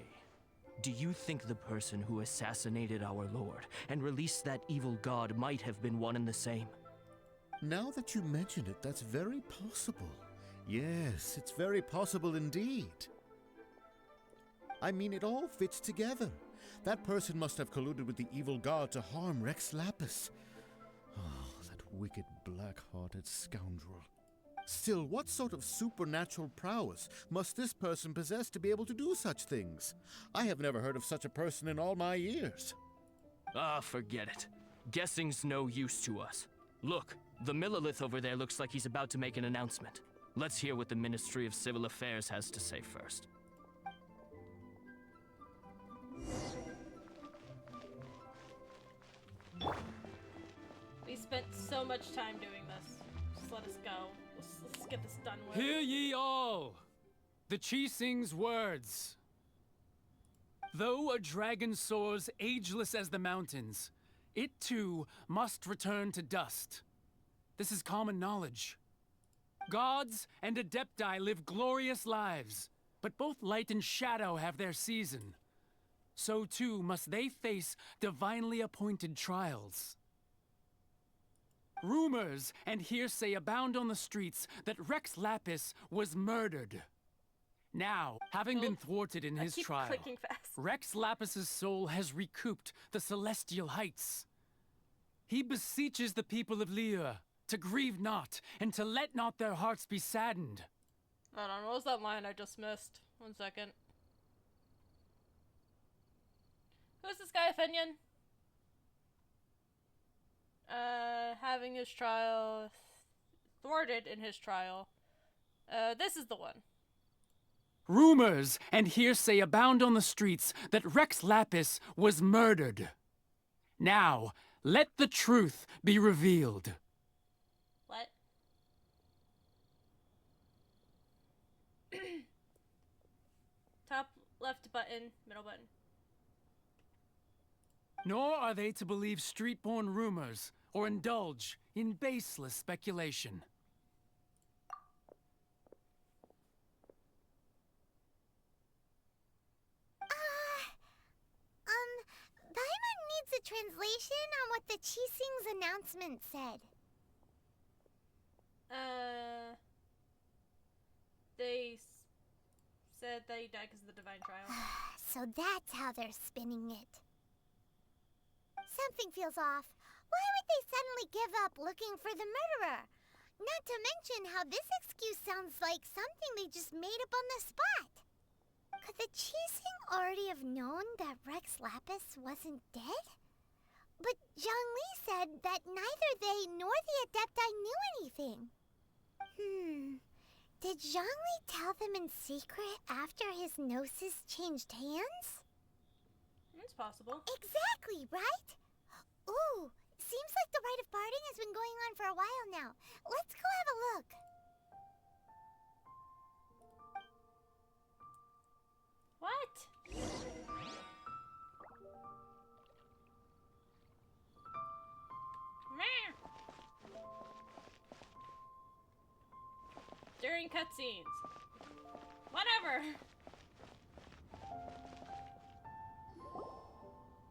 do you think the person who assassinated our lord and released that evil god might have been one and the same? Now that you mention it, that's very possible. Yes, it's very possible indeed. I mean, it all fits together. That person must have colluded with the evil god to harm Rex Lapis. Wicked, black-hearted scoundrel. Still, what sort of supernatural prowess must this person possess to be able to do such things? I have never heard of such a person in all my years. Ah, forget it. Guessing's no use to us. Look, the Millilith over there looks like he's about to make an announcement. Let's hear what the Ministry of Civil Affairs has to say first. We spent so much time doing this. Just let us go. Let's get this done with. Hear ye all! The Chising's words. Though a dragon soars ageless as the mountains, it too must return to dust. This is common knowledge. Gods and Adepti live glorious lives, but both light and shadow have their season. So too must they face divinely appointed trials. Rumors and hearsay abound on the streets that Rex Lapis was murdered. Now, having been thwarted in his trial, Rex Lapis's soul has recouped the celestial heights. He beseeches the people of Liyue to grieve not, and to let not their hearts be saddened. Hold on, what was that line I just missed? 1 second. Who's this guy, Fenyan? Having his trial thwarted in his trial. This is the one. Rumors and hearsay abound on the streets that Rex Lapis was murdered. Now, let the truth be revealed. What? Top left button, middle button. Nor are they to believe street-born rumors or indulge in baseless speculation. Paimon needs a translation on what the Chising's announcement said. They said that he died because of the divine trial. So that's how they're spinning it. Something feels off. Why would they suddenly give up looking for the murderer? Not to mention how this excuse sounds like something they just made up on the spot. Could the Chising already have known that Rex Lapis wasn't dead? But Zhongli said that neither they nor the Adepti knew anything. Did Zhongli tell them in secret after his gnosis changed hands? It's possible. Exactly, right? Ooh, seems like the rite of parting has been going on for a while now. Let's go have a look. What? Meh. During cutscenes. Whatever.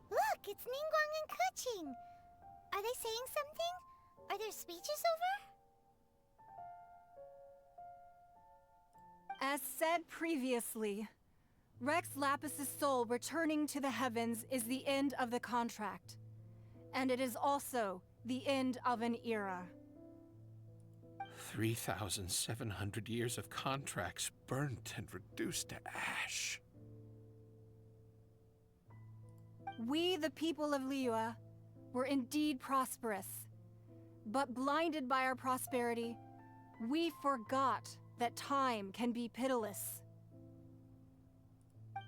Look, it's Ningguang and Keqing. Are they saying something? Are their speeches over? As said previously, Rex Lapis's soul returning to the heavens is the end of the contract. And it is also the end of an era. 3,700 years of contracts burnt and reduced to ash. We, the people of Liyue, were indeed prosperous. But blinded by our prosperity, we forgot that time can be pitiless.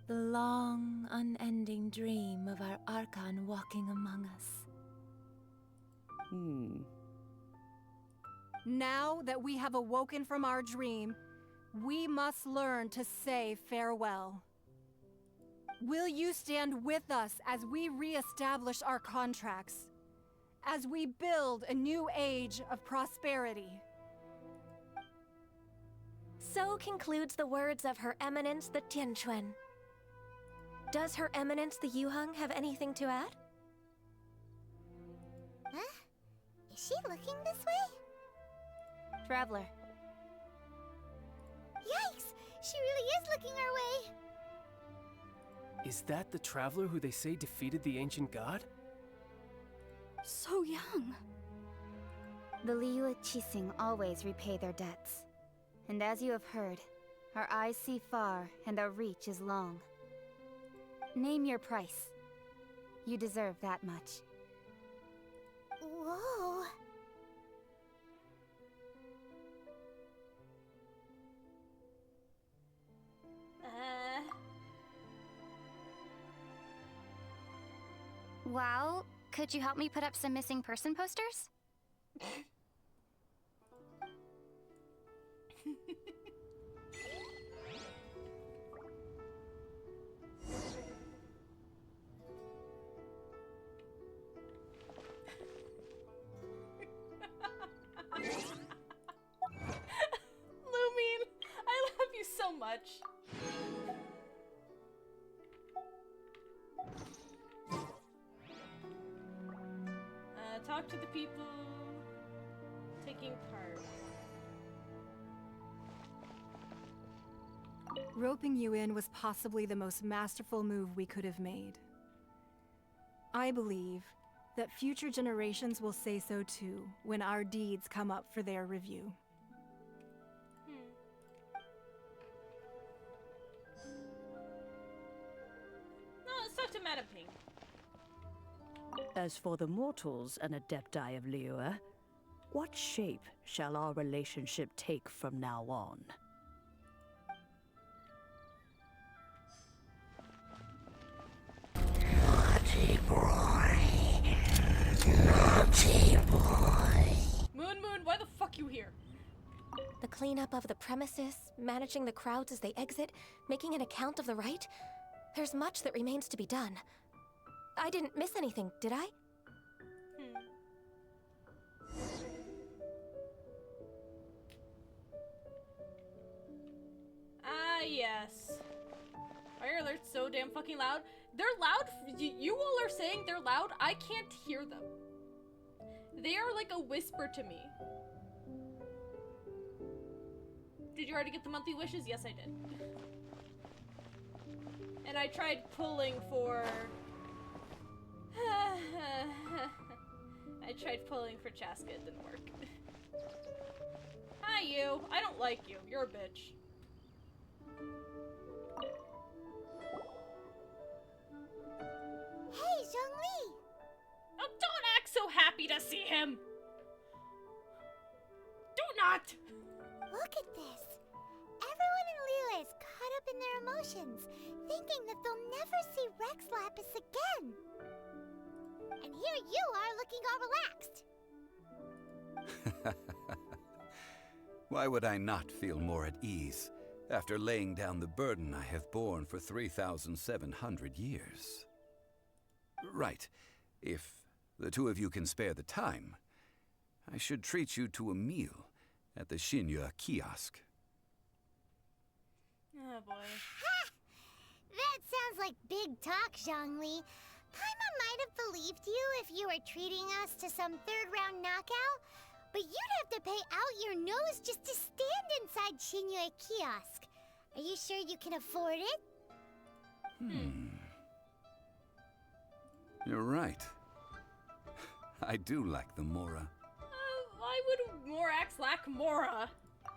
The long, unending dream of our Archon walking among us. Now that we have awoken from our dream, we must learn to say farewell. Will you stand with us as we re-establish our contracts? As we build a new age of prosperity? So concludes the words of Her Eminence the Tianquan. Does Her Eminence the Yuheng have anything to add? Huh? Is she looking this way? Traveler. Yikes! She really is looking our way! Is that the traveler who they say defeated the ancient god? So young. The Liyue Qixing always repay their debts. And as you have heard, our eyes see far and our reach is long. Name your price. You deserve that much. Whoa. Well, could you help me put up some missing person posters? Lumine, I love you so much. Talk to the people taking part. Roping you in was possibly the most masterful move we could have made. I believe that future generations will say so too when our deeds come up for their review. No, let's talk to Madame Ping. As for the mortals and Adepti of Liyue, what shape shall our relationship take from now on? Naughty boy. Naughty boy. Moon, why the fuck you here? The cleanup of the premises, managing the crowds as they exit, making an account of the rite. There's much that remains to be done. I didn't miss anything, did I? Ah, yes. Are your alerts so damn fucking loud? They're loud. You all are saying they're loud. I can't hear them. They are like a whisper to me. Did you already get the monthly wishes? Yes, I did. And I tried pulling for... I tried pulling for Chaska, it didn't work. Hi, you. I don't like you. You're a bitch. Hey, Zhongli! Oh, don't act so happy to see him! Do not! Look at this. Everyone in Liyue is caught up in their emotions, thinking that they'll never see Rex Lapis again. And here you are looking all relaxed. Why would I not feel more at ease after laying down the burden I have borne for 3,700 years? Right. If the two of you can spare the time, I should treat you to a meal at the Xinyue kiosk. Oh boy. Ha! That sounds like big talk, Zhongli. Paimon might have believed you if you were treating us to some third-round knockout, but you'd have to pay out your nose just to stand inside Xinyue kiosk. Are you sure you can afford it? You're right. I do lack the Mora. Why would Morax lack Mora?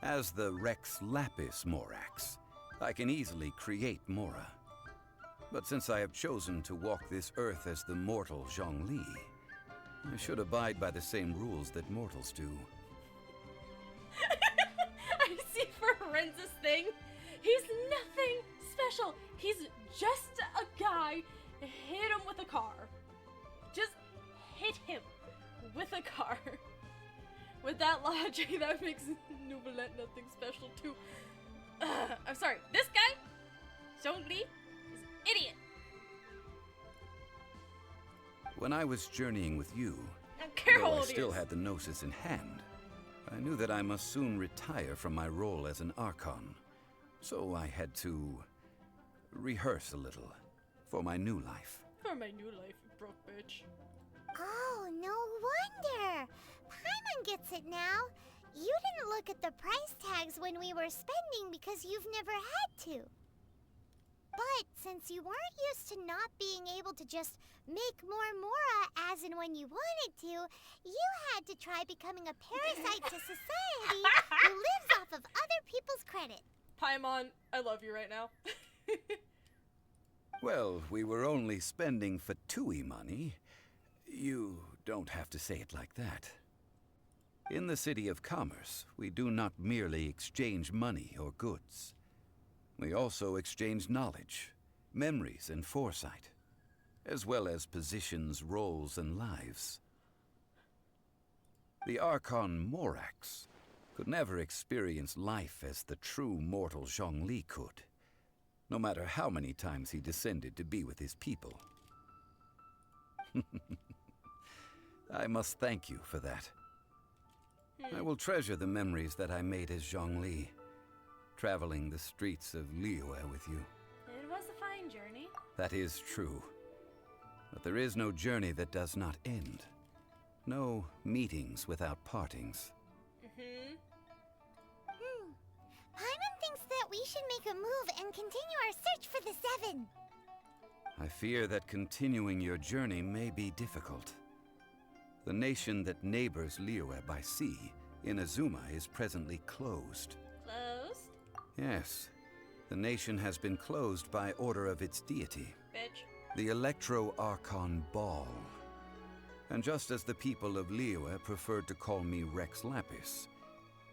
As the Rex Lapis Morax, I can easily create Mora. But since I have chosen to walk this earth as the mortal Zhongli, I should abide by the same rules that mortals do. I see Ferenza's thing. He's nothing special. He's just a guy. Hit him with a car. Just hit him with a car. With that logic, that makes Nouvellette nothing special too. I'm sorry. This guy, Zhongli, is an idiot. When I was journeying with you, though I still had the Gnosis in hand, I knew that I must soon retire from my role as an Archon. So I had to rehearse a little for my new life. For my new life, you broke bitch. Oh, no wonder. Paimon gets it now. You didn't look at the price tags when we were spending because you've never had to. But since you weren't used to not being able to just make more Mora as and when you wanted to, you had to try becoming a parasite to society who lives off of other people's credit. Paimon, I love you right now. Well, we were only spending Fatui money. You don't have to say it like that. In the City of Commerce, we do not merely exchange money or goods. We also exchange knowledge, memories, and foresight, as well as positions, roles, and lives. The Archon Morax could never experience life as the true mortal Zhongli could, no matter how many times he descended to be with his people. I must thank you for that. I will treasure the memories that I made as Zhongli, traveling the streets of Liyue with you. It was a fine journey. That is true. But there is no journey that does not end. No meetings without partings. Paimon thinks that we should make a move and continue our search for the Seven. I fear that continuing your journey may be difficult. The nation that neighbors Liyue by sea, Inazuma, is presently closed. Closed? Yes. The nation has been closed by order of its deity, Bitch. the Electro-Archon Ball. And just as the people of Liyue preferred to call me Rex Lapis,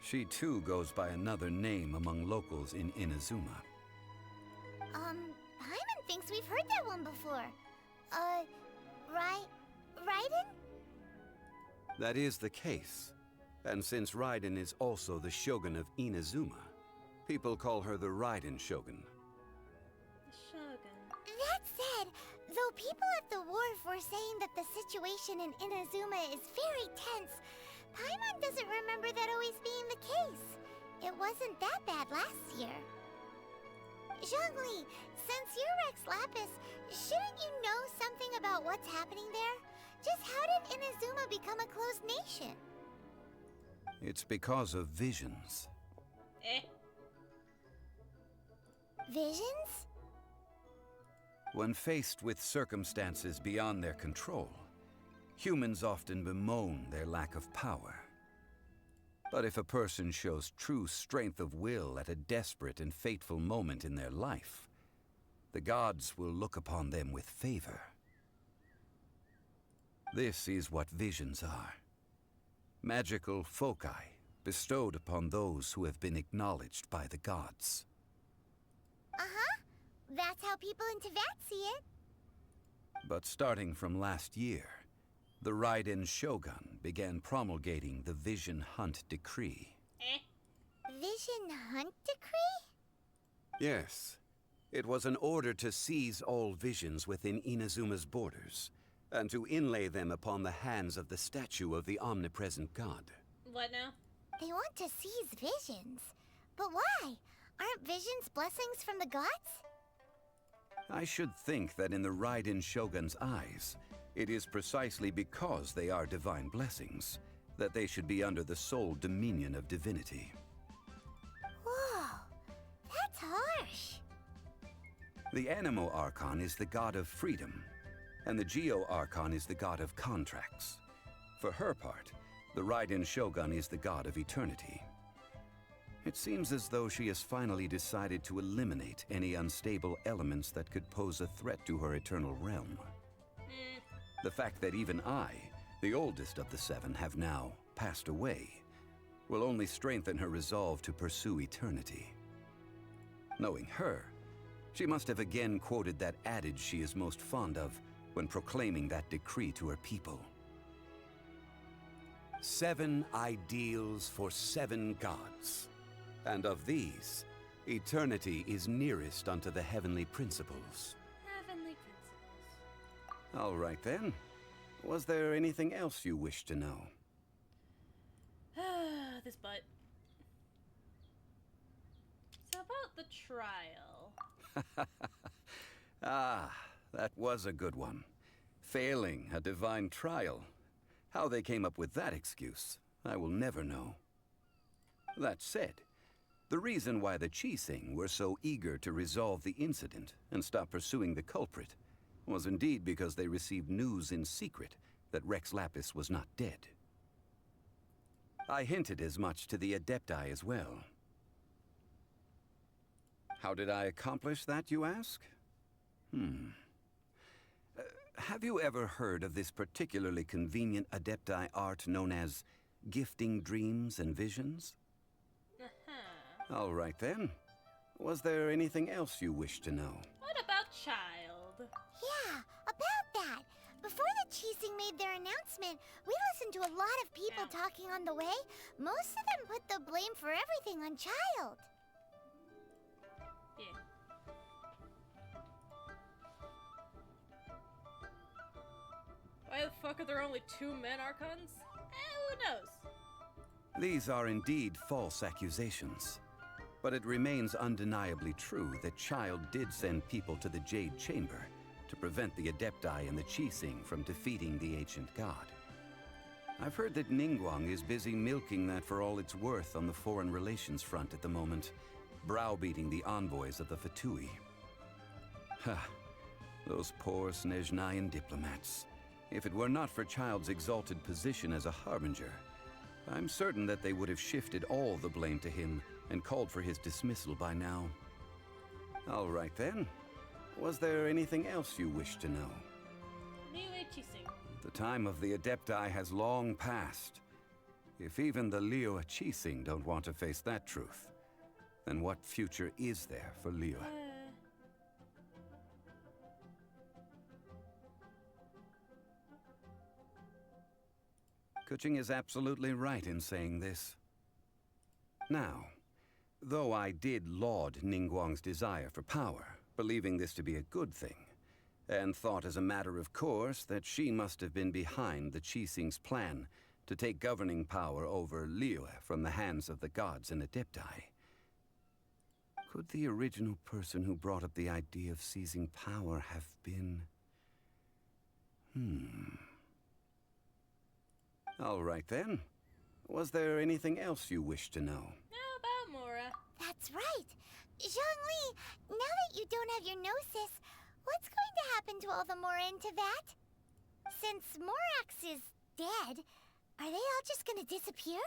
she too goes by another name among locals in Inazuma. Paimon thinks we've heard that one before. Raiden? That is the case. And since Raiden is also the Shogun of Inazuma, people call her the Raiden Shogun. Shogun. That said, though people at the wharf were saying that the situation in Inazuma is very tense, Paimon doesn't remember that always being the case. It wasn't that bad last year. Zhongli, since you're Rex Lapis, shouldn't you know something about what's happening there? Just how did Inazuma become a closed nation? It's because of visions. Visions? When faced with circumstances beyond their control, humans often bemoan their lack of power. But if a person shows true strength of will at a desperate and fateful moment in their life, the gods will look upon them with favor. This is what visions are. Magical foci bestowed upon those who have been acknowledged by the gods. That's how people in Teyvat see it. But starting from last year, the Raiden Shogun began promulgating the Vision Hunt Decree. Vision Hunt Decree? Yes. It was an order to seize all visions within Inazuma's borders, and to inlay them upon the hands of the statue of the omnipresent god. What now? They want to seize visions. But why? Aren't visions blessings from the gods? I should think that in the Raiden Shogun's eyes, it is precisely because they are divine blessings that they should be under the sole dominion of divinity. Whoa, that's harsh. The Animo Archon is the god of freedom, and the Geo Archon is the god of contracts. For her part, the Raiden Shogun is the god of eternity. It seems as though she has finally decided to eliminate any unstable elements that could pose a threat to her eternal realm. The fact that even I, the oldest of the seven, have now passed away, will only strengthen her resolve to pursue eternity. Knowing her, she must have again quoted that adage she is most fond of when proclaiming that decree to her people. 7 ideals for 7 gods. And of these, eternity is nearest unto the heavenly principles. Heavenly principles. All right then. Was there anything else you wish to know? This butt. So about the trial. Ah, that was a good one. Failing a divine trial. How they came up with that excuse, I will never know. That said, The reason why the Qixing were so eager to resolve the incident and stop pursuing the culprit was indeed because they received news in secret that Rex Lapis was not dead. I hinted as much to the Adepti as well. How did I accomplish that, you ask? Have you ever heard of this particularly convenient Adepti art known as gifting dreams and visions? All right then. Was there anything else you wish to know? What about Childe? Yeah, about that. Before the Qixing made their announcement, we listened to a lot of people talking on the way. Most of them put the blame for everything on Childe. Yeah. Why the fuck are there only 2 men Archons? Who knows? These are indeed false accusations. But it remains undeniably true that Childe did send people to the Jade Chamber to prevent the Adepti and the Qixing from defeating the ancient god. I've heard that Ningguang is busy milking that for all it's worth on the foreign relations front at the moment, browbeating the envoys of the Fatui. Ha! Those poor Snezhnayan diplomats. If it were not for Childe's exalted position as a harbinger, I'm certain that they would have shifted all the blame to him and called for his dismissal by now. All right then. Was there anything else you wish to know? Liyue Qixing. The time of the Adepti has long passed. If even the Liyue Qixing don't want to face that truth, then what future is there for Liyue? Kuching is absolutely right in saying this. Now, though I did laud Ningguang's desire for power, believing this to be a good thing, and thought as a matter of course that she must have been behind the Qixing's plan to take governing power over Liyue from the hands of the gods and Adepti. Could the original person who brought up the idea of seizing power have been... All right then. Was there anything else you wish to know? How about Mora? That's right. Zhongli, now that you don't have your gnosis, what's going to happen to all the Mora in Teyvat? Since Morax is dead, are they all just gonna disappear?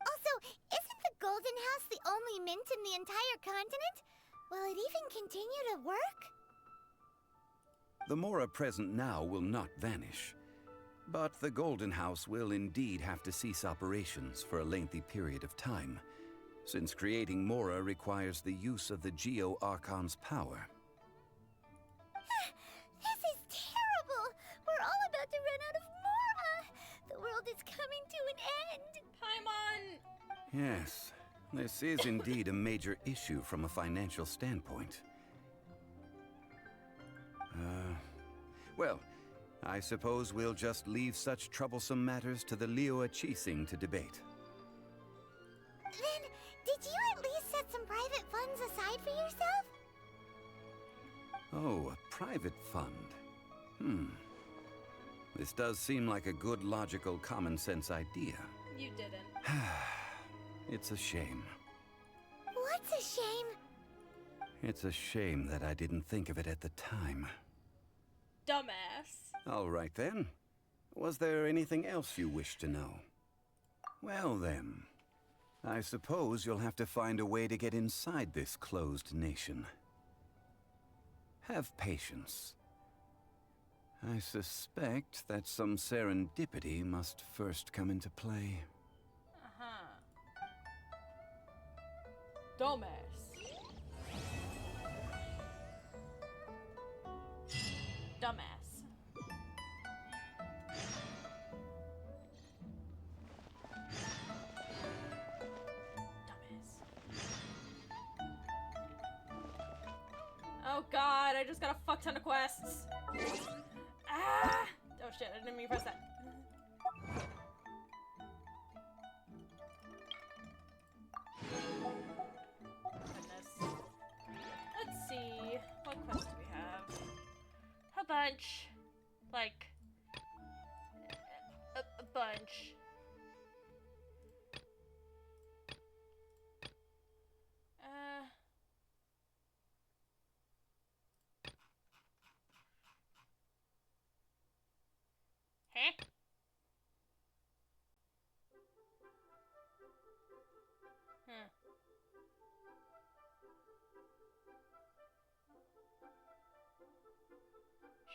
Also, isn't the Golden House the only mint in the entire continent? Will it even continue to work? The Mora present now will not vanish. But the Golden House will indeed have to cease operations for a lengthy period of time, since creating Mora requires the use of the Geo-Archon's power. This is terrible! We're all about to run out of Mora! The world is coming to an end! Paimon! Yes, this is indeed a major issue from a financial standpoint. Well, I suppose we'll just leave such troublesome matters to the Liyue Qixing to debate. Then, did you at least set some private funds aside for yourself? Oh, a private fund. This does seem like a good, logical, common-sense idea. You didn't. It's a shame. What's a shame? It's a shame that I didn't think of it at the time. Dumbass. All right then. Was there anything else you wish to know? Well then, I suppose you'll have to find a way to get inside this closed nation. Have patience. I suspect that some serendipity must first come into play. Dumbass. Dumbass. Oh god, I just got a fuck ton of quests. Ah! Oh shit, I didn't mean to press that. Goodness. Let's see. What quests do we have? A bunch. Like... a bunch.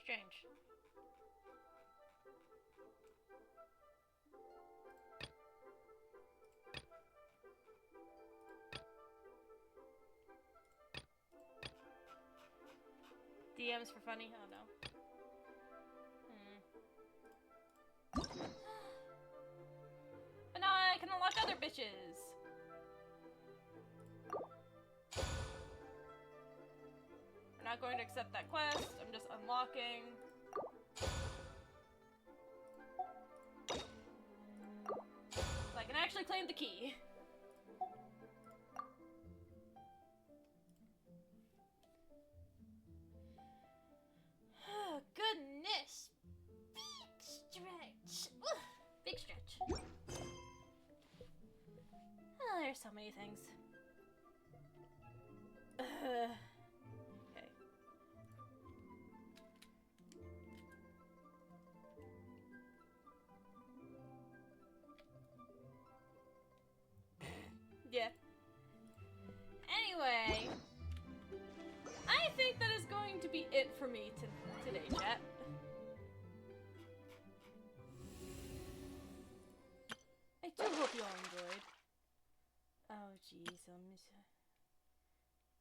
Strange. DMs for funny? Oh no. But now I can unlock other bitches! We're not going to accept that quest, I'm just unlocking. So I can actually claim the key. Oh, goodness! Big stretch! Ugh, big stretch. Oh, there's so many things. Okay. Yeah. Anyway, I think that is going to be it for me today, chat. I do hope you all enjoyed. Oh, jeez.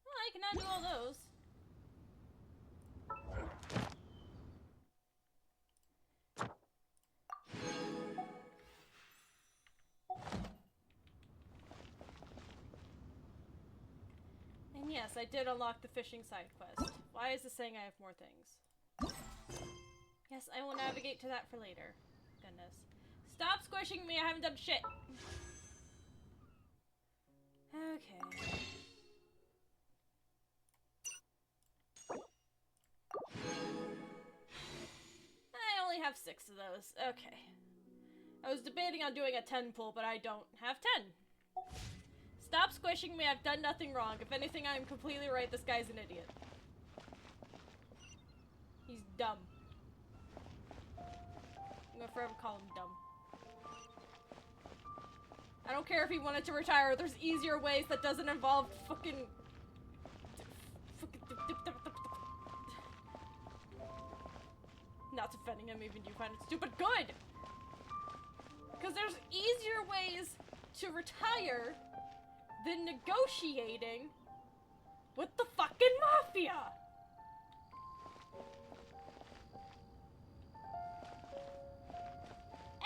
Well, I cannot do all those. And yes, I did unlock the fishing side quest. Why is this saying I have more things? Yes, I will navigate to that for later. Goodness. Stop squishing me, I haven't done shit! Okay. I only have 6 of those. Okay. I was debating on doing a 10 pull, but I don't have 10. Stop squishing me, I've done nothing wrong. If anything, I'm completely right, this guy's an idiot. He's dumb. I'm gonna forever call him dumb. I don't care if he wanted to retire, there's easier ways that doesn't involve fucking... Not defending him, even you find it stupid. Good! Because there's easier ways to retire than negotiating with the fucking mafia!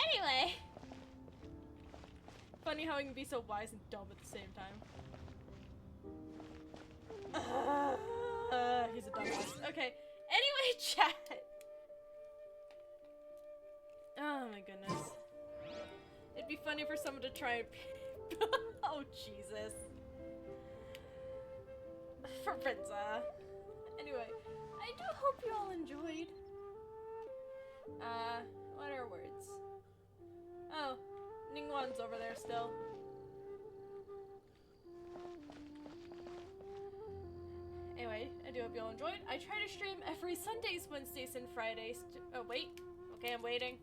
Anyway! Funny how he can be so wise and dumb at the same time. He's a dumbass. Okay. Anyway, chat! Oh my goodness. It'd be funny for someone to try and... Oh, Jesus. For Prinza. Anyway, I do hope you all enjoyed. What are words? Oh, Ningguang's over there still. Anyway, I do hope you all enjoyed. I try to stream every Sundays, Wednesdays, and Fridays. Oh, wait. Okay, I'm waiting.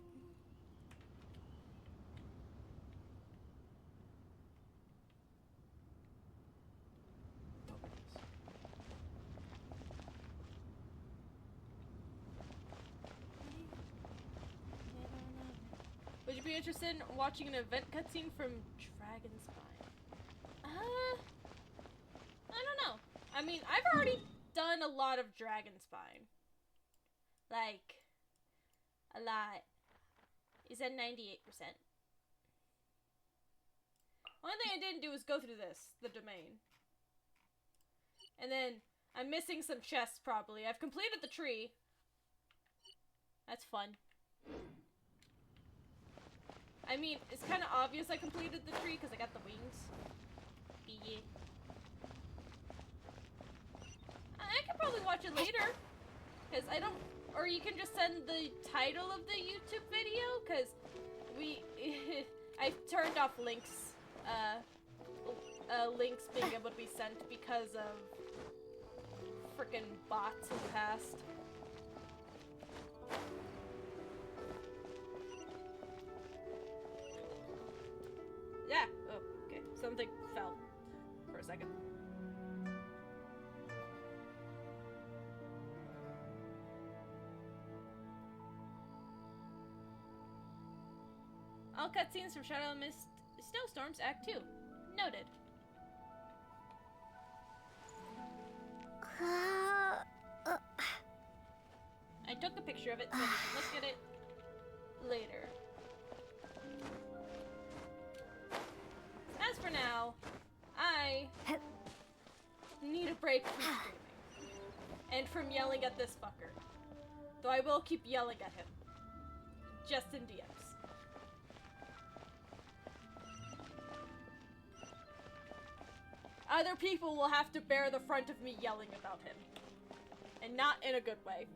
Would you be interested in watching an event cutscene from Dragonspine? I don't know. I mean, I've already done a lot of Dragonspine. Like, a lot. Is at 98%. One thing I didn't do was go through the domain. And then, I'm missing some chests probably. I've completed the tree. That's fun. I mean, it's kind of obvious I completed the tree because I got the wings. Yeah. I could probably watch it later. Because I don't... Or you can just send the title of the YouTube video. Because I've turned off links. Links being able to be sent because of frickin' bots in the past. Yeah. Oh, okay. Something fell for a second. All cutscenes from Shadow and Mist Snowstorms Act 2. Noted. I took a picture of it so we can look at it later. As for now, I need a break from screaming. And from yelling at this fucker. Though I will keep yelling at him. Just in DMs. Other people will have to bear the front of me yelling about him. And not in a good way.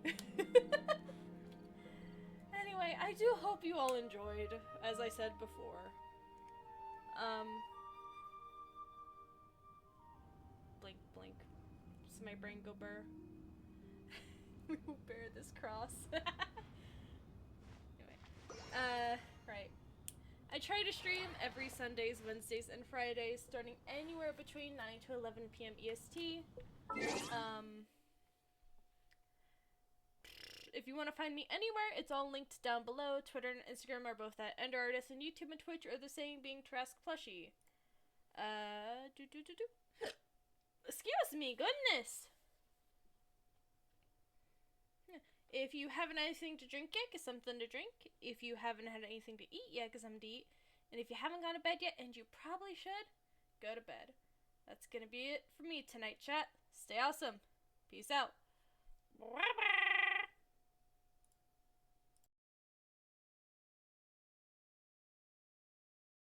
Anyway, I do hope you all enjoyed, as I said before. Blink, blink. Does my brain go burr? We will bear this cross. Anyway. Right. I try to stream every Sundays, Wednesdays, and Fridays, starting anywhere between 9 to 11 p.m. EST. If you want to find me anywhere, it's all linked down below. Twitter and Instagram are both at EnderArtist, and YouTube and Twitch are the same, being Tarrasque Plushie. Excuse me, goodness! If you haven't anything to drink yet, get something to drink. If you haven't had anything to eat yet, get something to eat. And if you haven't gone to bed yet, and you probably should, go to bed. That's gonna be it for me tonight, chat. Stay awesome. Peace out. Bye-bye.